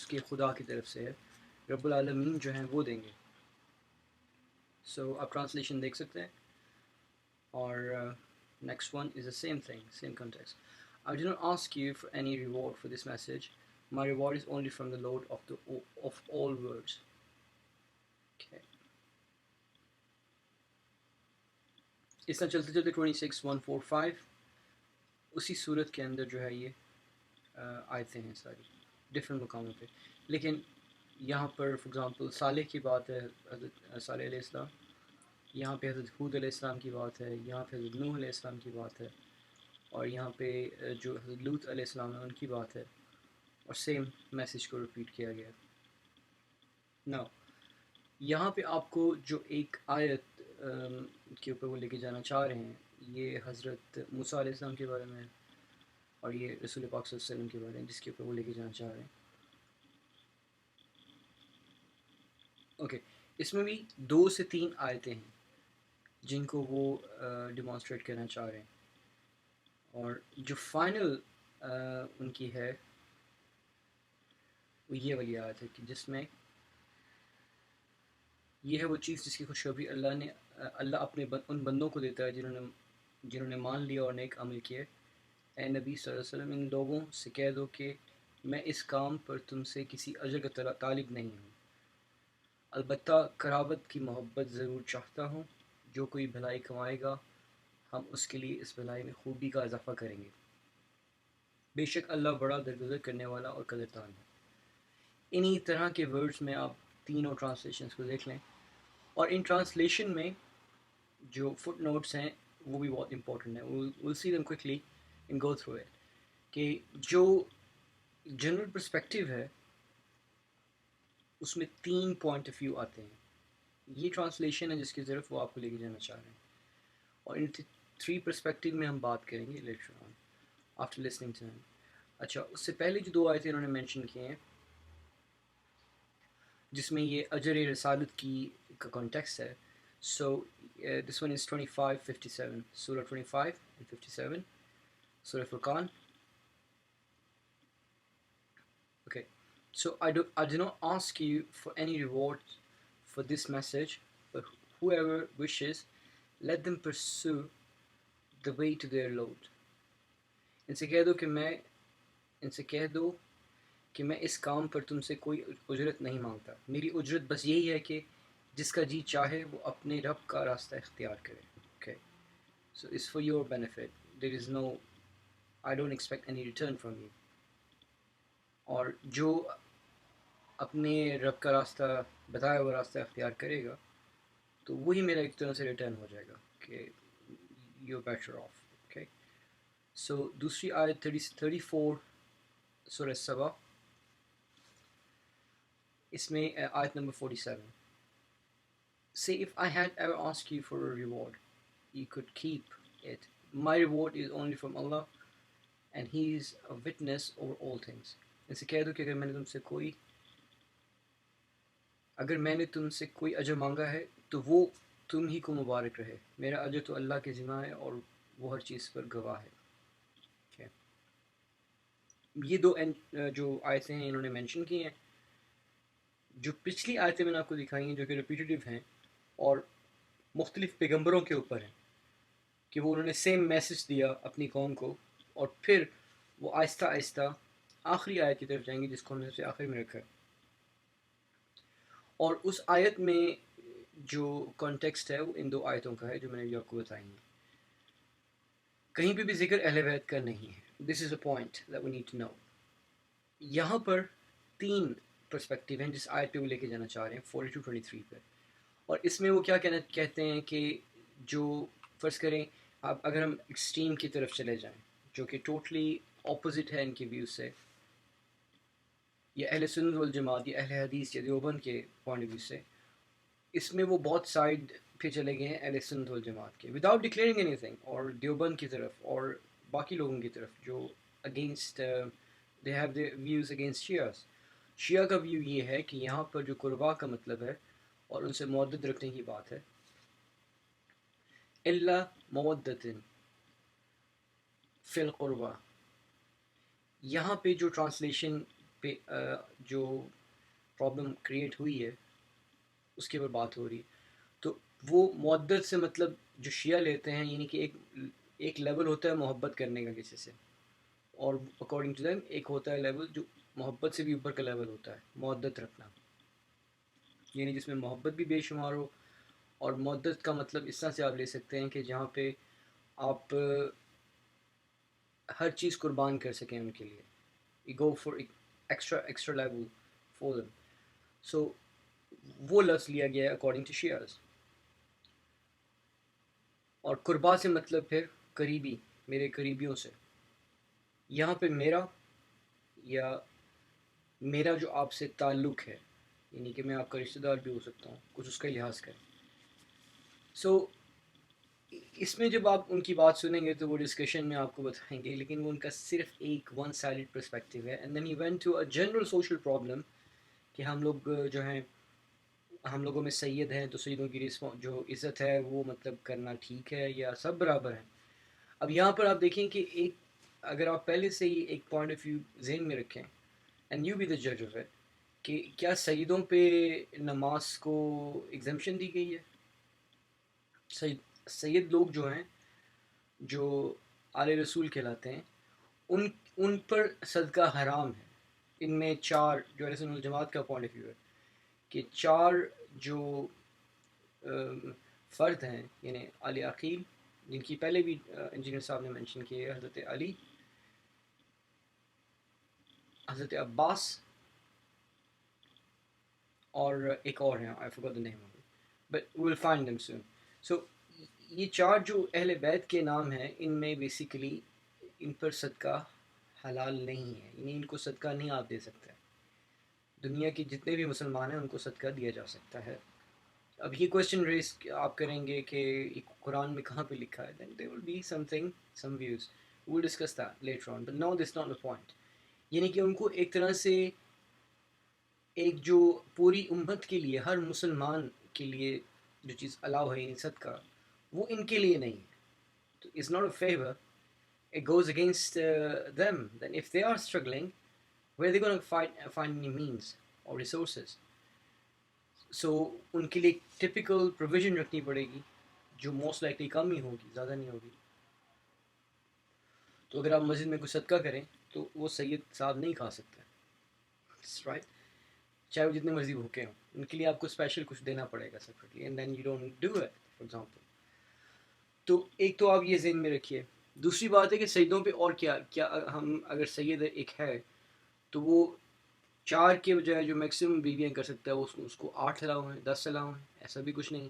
S1: کے خدا کی طرف سے ہے، رب العالمین جو ہیں وہ دیں گے. سو آپ ٹرانسلیشن دیکھ سکتے ہیں. اور next one is the same thing, same context. I do not ask you for any reward for this message. My reward is only from the Lord of all worlds. Okay. اس طرح چلتے چلتے 26 145 اسی صورت کے اندر جو ہے یہ آیتیں ہیں ساری ڈفرینٹ مقاموں پہ، لیکن یہاں پر فار ایگزامپل صالح کی بات ہے، حضرت صالح علیہ السلام، یہاں پہ حضرت حود علیہ السلام کی بات ہے، یہاں پہ حضرت نوح علیہ السلام کی بات ہے، اور یہاں پہ جو حضرت لوط علیہ السلام ہے ان کی بات ہے، اور سیم میسیج کو ریپیٹ کیا گیا. نو یہاں پہ آپ کو جو ایک آیت کے اوپر وہ لے کے جانا چاہ رہے ہیں، یہ حضرت موسیٰ علیہ السلام کے بارے میں، اور یہ رسول پاک صلی اللہ علیہ وسلم کے بارے میں جس کے اوپر وہ لے کے جانا چاہ رہے ہیں. اوکے، اس میں بھی 2 سے 3 آیتیں ہیں جن کو وہ ڈیمانسٹریٹ کرنا چاہ رہے ہیں، اور جو فائنل ان کی ہے وہ یہ والی آیت ہے کہ جس میں یہ ہے وہ چیز جس کی خوشخبری اللہ اپنے ان بندوں کو دیتا ہے جنہوں نے مان لیا اور نیک عمل کیے. اے نبی صلی اللہ علیہ وسلم، ان لوگوں سے کہہ دو کہ میں اس کام پر تم سے کسی اجر کا طالب نہیں ہوں، البتہ قرابت کی محبت ضرور چاہتا ہوں. جو کوئی بھلائی کمائے گا ہم اس کے لیے اس بھلائی میں خوبی کا اضافہ کریں گے، بے شک اللہ بڑا درگزر کرنے والا اور قدردان ہے. انہی طرح کے ورڈز میں آپ تینوں ٹرانسلیشنز کو دیکھ لیں، اور ان ٹرانسلیشن میں جو فٹ نوٹس ہیں وہ بھی بہت امپورٹنٹ ہیں. we'll see them quickly and go through it. کہ جو جنرل پرسپیکٹیو ہے اس میں 3 پوائنٹ آف ویو آتے ہیں. یہ ٹرانسلیشن ہے جس کی طرف وہ آپ کو لے کے جانا چاہ رہے ہیں، اور ان 3 پرسپیکٹیو میں ہم بات کریں گے later on after listening to them. اچھا، اس سے پہلے جو 2 آیتیں انہوں نے مینشن کیے ہیں جس میں یہ اجر رسالت کی کا کانٹیکس ہے. سو دس ون از 25:57 سورہ 25 and 57 سورہ فرقان. Okay, so I do not ask you for any reward for this message, but whoever wishes, let them pursue the way to their Lord. ان سے کہہ دو کہ میں اس کام پر تم سے کوئی اجرت نہیں مانگتا، میری اجرت بس یہی ہے کہ جس کا جی چاہے وہ اپنے رب کا راستہ اختیار کرے. Okay, so it's for your benefit. There is no, I don't expect any return from you. اور جو اپنے رب کا راستہ بتایا ہوا راستہ اختیار کرے گا تو وہی میرا ایک طرح سے ریٹرن ہو جائے گا کہ یو بیٹر آف. اوکے، سو دوسری آیت 34 سورہ سبا، اس میں آیت number 47. Say if I had ever asked you for a reward, you could keep it. My reward is only from Allah, and He is a witness over all things. ان سے کہہ دو کہ اگر میں نے تم سے کوئی اجر مانگا ہے تو وہ تم ہی کو مبارک رہے، میرا اجر تو اللہ کے ذمہ ہے اور وہ ہر چیز پر گواہ ہے. Okay. یہ 2 جو آیتیں ہیں انہوں نے مینشن کی ہیں. جو پچھلی آیتیں میں نے آپ کو دکھائی ہیں جو کہ ریپیٹیو ہیں اور مختلف پیغمبروں کے اوپر ہیں کہ وہ انہوں نے سیم میسج دیا اپنی قوم کو، اور پھر وہ آہستہ آہستہ آخری آیت کی طرف جائیں گے جس کو ہم نے سب سے آخر میں رکھا ہے. اور اس آیت میں جو کانٹیکسٹ ہے وہ ان 2 آیتوں کا ہے جو میں نے آپ کو بتائی ہیں. کہیں پہ بھی ذکر اہل بیت کا نہیں ہے. This is a point that we need to know. یہاں پر 3 پرسپیکٹیو ہیں جس آیت پہ وہ لے کے جانا چاہ رہے ہیں 42-23 پہ. اور اس میں وہ کیا کہتے ہیں کہ جو فرض کریں آپ اگر ہم ایکسٹریم کی طرف چلے جائیں جو کہ ٹوٹلی اپوزٹ ہے ان کے ویو سے یا اہل سنت والجماعت یا اہل حدیث یا دیوبند کے پوائنٹ آف ویو سے، اس میں وہ بہت سائڈ پہ چلے گئے ہیں اہل سنت والجماعت کے وداؤٹ ڈکلیئرنگ اینی تھنگ، اور دیوبند کی طرف اور باقی لوگوں کی طرف جو against they have they views against شیعہ. شیعہ کا ویو یہ ہے کہ یہاں پر جو قربا کا مطلب ہے اور ان سے مودت رکھنے کی بات ہے، اللہ مودت فی القربہ. یہاں پہ جو ٹرانسلیشن پہ جو پرابلم کریٹ ہوئی ہے اس کے اوپر بات ہو رہی ہے. تو وہ مودت سے مطلب جو شیعہ لیتے ہیں یعنی کہ ایک لیول ہوتا ہے محبت کرنے کا کسی سے، اور اکارڈنگ ٹو دیم ایک ہوتا ہے لیول جو محبت سے بھی اوپر کا لیول ہوتا ہے مودت رکھنا، یعنی جس میں محبت بھی بے شمار ہو. اور مودت کا مطلب اس طرح سے آپ لے سکتے ہیں کہ جہاں پہ آپ ہر چیز قربان کر سکیں ان کے لیے، you go for extra level for them. So وہ لفظ لیا گیا ہے اکارڈنگ ٹو شیعرز. اور قربا سے مطلب پھر قریبی، میرے قریبیوں سے. یہاں پہ میرا یا میرا جو آپ سے تعلق ہے، یعنی کہ میں آپ کا رشتہ دار بھی ہو سکتا ہوں، کچھ اس کا لحاظ کریں. سو اس میں جب آپ ان کی بات سنیں گے تو وہ ڈسکشن میں آپ کو بتائیں گے، لیکن وہ ان کا صرف ایک ون سائڈڈ پرسپیکٹیو ہے. And then he went to a general social problem کہ ہم لوگ جو ہیں ہم لوگوں میں سید ہیں تو سیدوں کی جو عزت ہے وہ مطلب کرنا ٹھیک ہے یا سب برابر ہیں. اب یہاں پر آپ دیکھیں کہ ایک اگر آپ پہلے سے ہی ایک پوائنٹ آف ویو ذہن میں رکھیں اینڈ یو بی دا جج آف اٹ کہ کیا سیدوں پہ نماز کو ایگزمپشن دی گئی ہے؟ سید لوگ جو ہیں جو آل رسول کہلاتے ہیں ان پر صدقہ حرام ہے. ان میں 4 جو اہل سنت والجماعت کا پوائنٹ آف ویو ہے کہ 4 جو فرد ہیں یعنی علی عقیل، جن کی پہلے بھی انجینئر صاحب نے مینشن کی ہے، حضرت علی، حضرت عباس اور ایک اور ہیں I forgot the name of it but we will find them soon. So یہ 4 جو اہل بیت کے نام ہیں ان میں بیسیکلی ان پر صدقہ حلال نہیں ہے، یعنی ان کو صدقہ نہیں آپ دے سکتے. دنیا کے جتنے بھی مسلمان ہیں ان کو صدقہ دیا جا سکتا ہے. اب یہ کویشچن ریز آپ کریں گے کہ قرآن میں کہاں پہ لکھا ہے، then there will be something, some views. We will discuss that later on, but no, that's not the point. یعنی کہ ان کو ایک طرح سے ایک جو پوری امت کے لیے ہر مسلمان کے لیے جو چیز الاؤ ہے یعنی صدقہ وہ ان کے لیے نہیں ہے. تو it's not a favor, it goes against them. Then if they are struggling, where are they going to find any means or resources? So ان کے لیے ٹپیکل پروویژن رکھنی پڑے گی جو موسٹ لائکلی کم ہی ہوگی، زیادہ نہیں ہوگی. تو اگر آپ مسجد میں کوئی صدقہ کریں تو وہ سید صاحب نہیں کھا سکتے، رائٹ، چاہے وہ جتنے مرضی بھوکے ہوں. ان کے لیے آپ کو اسپیشل کچھ دینا پڑے گا separately and then you don't do it for example. تو ایک تو آپ یہ ذہن میں رکھیے. دوسری بات ہے کہ سیدوں پہ اور کیا ہم اگر سید ایک ہے تو وہ 4 کے بجائے جو میکسیمم بیویاں کر سکتا ہے اس کو 8 الاؤ ہیں، 10 الاؤ ہیں، ایسا بھی کچھ نہیں.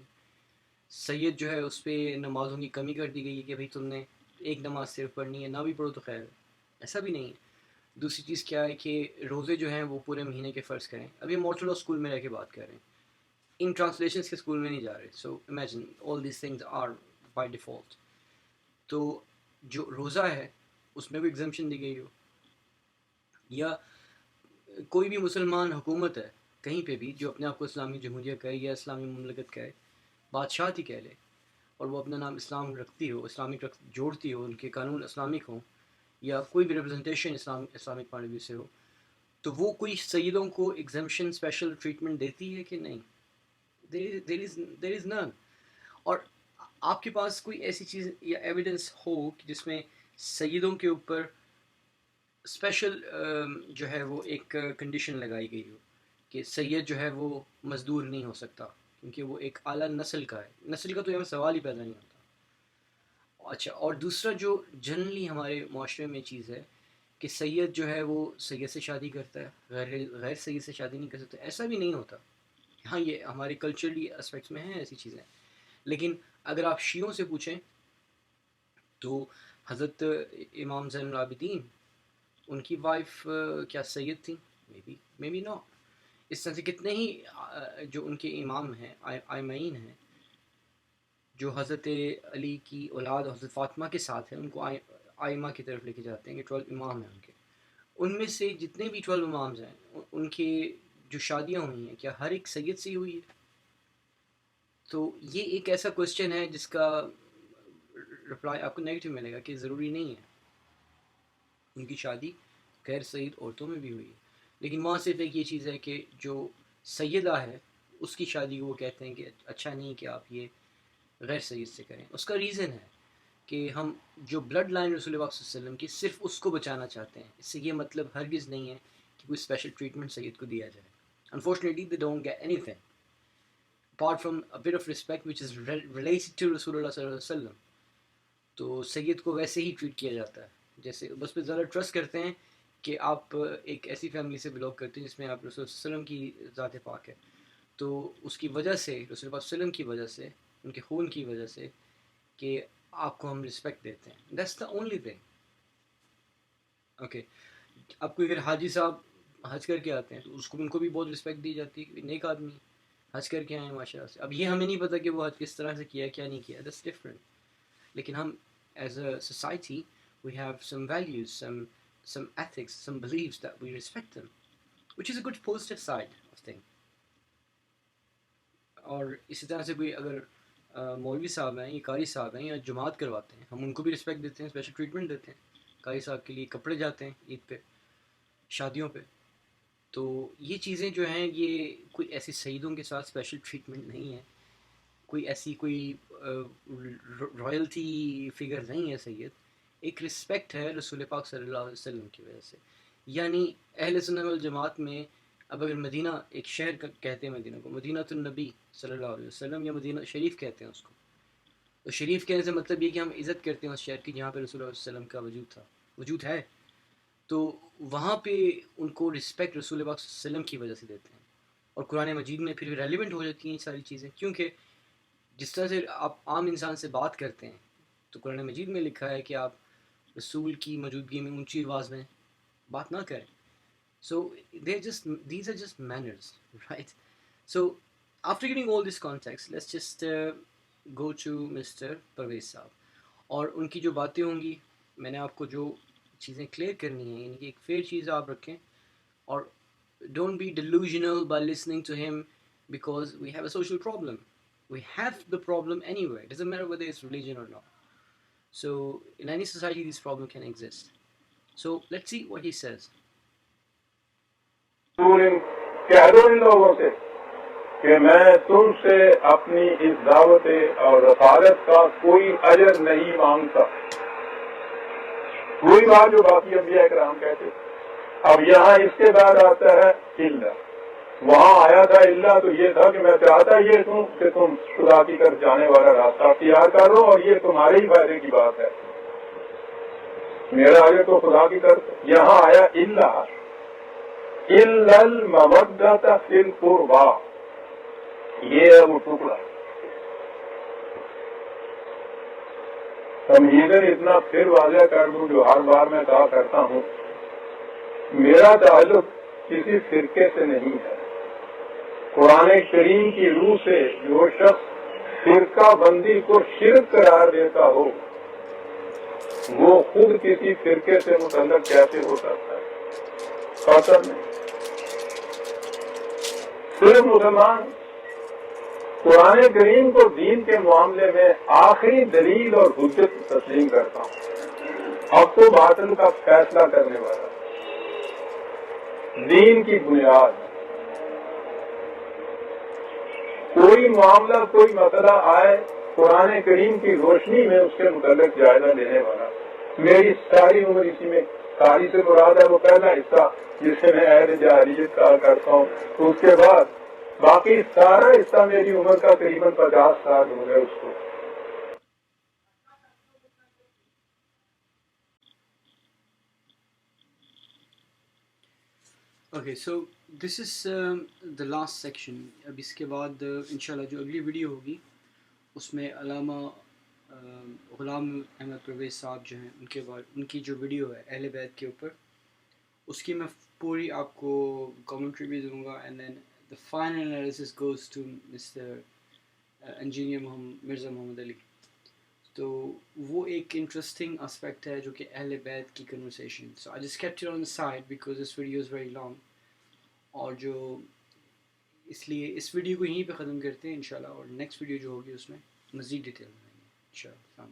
S1: سید جو ہے اس پہ نمازوں کی کمی کر دی گئی ہے کہ بھائی تم نے ایک نماز صرف پڑھنی ہے، نہ بھی پڑھو تو خیر ہے، ایسا بھی نہیں ہے. دوسری چیز کیا ہے کہ روزے جو ہیں وہ پورے مہینے کے فرض کریں. ابھی مارشل لا اسکول میں رہ کے بات کر رہے ہیں، ان ٹرانسلیشنس کے اسکول میں نہیں جا رہے. So imagine all these things are by default. تو جو روزہ ہے اس میں بھی ایگزمپشن دی گئی ہو، یا کوئی بھی مسلمان حکومت ہے کہیں پہ بھی جو اپنے آپ کو اسلامی جمہوریہ کہے یا اسلامی مملکت کہے، بادشاہت ہی کہہ لے، اور وہ اپنا نام اسلام رکھتی ہو، اسلامک جوڑتی ہو، ان کے قانون اسلامک ہوں، یا کوئی بھی representation Islamic point of view سے ہو، تو وہ کوئی سیدوں کو ایگزمپشن اسپیشل ٹریٹمنٹ دیتی ہے کہ نہیں؟ دیر از نن. اور آپ کے پاس کوئی ایسی چیز یا ایویڈنس ہو کہ جس میں سیدوں کے اوپر اسپیشل جو ہے وہ ایک کنڈیشن لگائی گئی ہو کہ سید جو ہے وہ مزدور نہیں ہو سکتا کیونکہ وہ ایک اعلیٰ نسل کا ہے. نسل کا تو یہاں سوال ہی پیدا نہیں ہوتا. اچھا، اور دوسرا جو جنرلی ہمارے معاشرے میں چیز ہے کہ سید جو ہے وہ سید سے شادی کرتا ہے، غیر سید سے شادی نہیں کر سکتا. ایسا بھی نہیں ہوتا. ہاں یہ ہمارے کلچرلی اسپیکٹس میں ہیں ایسی چیزیں، لیکن اگر آپ شیعوں سے پوچھیں تو حضرت امام زین العابدین ان کی وائف کیا سید تھیں؟ مے بی نو. اس طرح سے کتنے ہی جو ان کے امام ہیں آئمین ہیں جو حضرت علی کی اولاد حضرت فاطمہ کے ساتھ ہیں، ان کو آئمہ کی طرف لے کے جاتے ہیں کہ 12 امام ہیں ان کے. ان میں سے جتنے بھی 12 امامز ہیں ان کے جو شادیاں ہوئی ہیں کیا ہر ایک سید سے ہی ہوئی ہے؟ تو یہ ایک ایسا کوشچن ہے جس کا رپلائی آپ کو نیگیٹو ملے گا کہ ضروری نہیں ہے. ان کی شادی غیر سید عورتوں میں بھی ہوئی ہے، لیکن وہاں صرف ایک یہ چیز ہے کہ جو سیدہ ہے اس کی شادی وہ کہتے ہیں کہ اچھا نہیں کہ آپ یہ غیر سید سے کریں. اس کا ریزن ہے کہ ہم جو بلڈ لائن رسول اللہ صلی اللہ علیہ وسلم کی صرف اس کو بچانا چاہتے ہیں. اس سے یہ مطلب ہرگز نہیں ہے کہ کوئی اسپیشل ٹریٹمنٹ سید کو دیا جائے. Unfortunately they don't get anything apart from a bit of respect which is related to رسول اللہ صلی اللہ علیہ وسلم. تو سید کو ویسے ہی ٹریٹ کیا جاتا ہے جیسے بس پہ زیادہ ٹرسٹ کرتے ہیں کہ آپ ایک ایسی فیملی سے بلونگ کرتے ہیں جس میں آپ رسول اللہ صلی اللہ علیہ وسلم کی ذات پاک ہے، تو اس کی وجہ سے رسول اللہ صلی اللہ علیہ وسلم کی وجہ سے ان کے خون کی وجہ سے کہ آپ کو ہم رسپیکٹ دیتے ہیں. That's the only thing. Okay, آپ کو اگر حاجی صاحب حج کر کے آتے ہیں تو اس کو ان کو بھی بہت رسپیکٹ دی جاتی ہے کہ نیک آدمی حج کر کے آئے ہیں ماشاء اللہ سے. اب یہ ہمیں نہیں پتہ کہ وہ حج کس طرح سے کیا کیا نہیں کیا، دیٹس ڈفرینٹ. لیکن ہم as a society we have some values, some ethics, some beliefs that we respect them, which is a good positive side of thing. اور اسی طرح سے کوئی اگر مولوی صاحب ہیں یا قاری صاحب ہیں یا جماعت کرواتے ہیں، ہم ان کو بھی رسپیکٹ دیتے ہیں، اسپیشل ٹریٹمنٹ دیتے ہیں. قاری صاحب کے لیے کپڑے جاتے ہیں عید پہ، شادیوں پہ. تو یہ چیزیں جو ہیں یہ کوئی ایسی سیدوں کے ساتھ اسپیشل ٹریٹمنٹ نہیں ہے، کوئی ایسی کوئی رائلٹی فگر نہیں ہے سید. ایک رسپیکٹ ہے رسول پاک صلی اللہ علیہ وسلم کی وجہ سے. یعنی اہل سنت والجماعت میں اب اگر مدینہ ایک شہر کہتے ہیں، مدینہ کو مدینہ النبی صلی اللہ علیہ وسلم یا مدینہ شریف کہتے ہیں اس کو، تو شریف کہنے سے مطلب یہ کہ ہم عزت کرتے ہیں اس شہر کی جہاں پہ رسول اللہ علیہ وسلم کا وجود ہے. تو وہاں پہ ان کو رسپیکٹ رسول پاک صلی اللہ علیہ وسلم کی وجہ سے دیتے ہیں. اور قرآن مجید میں پھر ریلیونٹ ہو جاتی ہیں یہ ساری چیزیں، کیونکہ جس طرح سے آپ عام انسان سے بات کرتے ہیں تو قرآن مجید میں لکھا ہے کہ آپ رسول کی موجودگی میں اونچی آواز میں بات نہ کریں. So these are just manners, right? So after getting all this context, let's just go to Mr. Pervez صاحب. اور ان کی جو باتیں ہوں گی میں نے آپ کو جو چیزیں کلیئر کرنی ہیں، یعنی کہ ایک فیئر چیز آپ رکھیں اور don't be delusional by listening to him because we have a social problem. We have the problem anyway. It doesn't matter whether it's religion or not. So in any society this problem can exist. So let's see what he says.
S10: کہہ دو ان لوگوں سے کہ میں تم سے اپنی اس دعوت اور رسالت کا کوئی اجر نہیں مانگتا. وہی بات جو باقی انبیاء کرام کہتے. اب یہاں اس کے بعد آتا ہے اللہ. وہاں آیا تھا اللہ تو یہ تھا کہ میں چاہتا یہ تم کہ تم خدا کی طرف جانے والا راستہ اختیار کر لو اور یہ تمہارے ہی فائدے کی بات ہے. میرا آگے تو خدا کی طرف. یہاں آیا اللہ المودۃ فی القربی، یہ ہے وہ ٹکڑا. تمہیدن اتنا پھر واضح کر دوں جو ہر بار میں کہا کرتا ہوں، میرا تعلق کسی فرقے سے نہیں ہے. قرآن کریم کی روح سے جو شخص فرقہ بندی کو شرک قرار دیتا ہو وہ خود کسی فرقے سے متعلق کیسے ہو سکتا ہے؟ قطعاً نہیں. صرف مسلمان قرآن کریم کو دین کے معاملے میں آخری دلیل اور حجت تسلیم کرتا ہوں. اب تو باطل کا فیصلہ کرنے والا دین کی بنیاد. کوئی معاملہ کوئی مسئلہ آئے قرآن کریم کی روشنی میں اس کے متعلق جائزہ لینے والا. میری ساری عمر اسی میں قاری سے مراد ہے وہ پہلا حصہ جسے میں عہد جاہلیت کہا کرتا ہوں. اس کے بعد باقی سارا حصہ میری عمر کا تقریباً 50 سال ہو گئے اس کو.
S1: Okay so this is the last section. اب اس کے بعد انشاءاللہ جو اگلی ویڈیو ہوگی اس میں علامہ غلام احمد پرویز صاحب جو ہیں ان کی جو ویڈیو ہے اہل بیت کے اوپر، اس کی میں پوری آپ کو کامنٹری بھی دوں گا. And then the final analysis goes to mister engineer Mirza Muhammad Ali. تو وہ ایک انٹرسٹنگ اسپیکٹ ہے جو کہ اہل بیت کی conversation. So I just kept it on the side because this video is very long. اور جو اس لیے اس ویڈیو کو یہیں پہ ختم کرتے ہیں انشاءاللہ، اور نیکسٹ ویڈیو جو ہوگی اس میں مزید ڈیٹیل میں آئیں گے انشاءاللہ.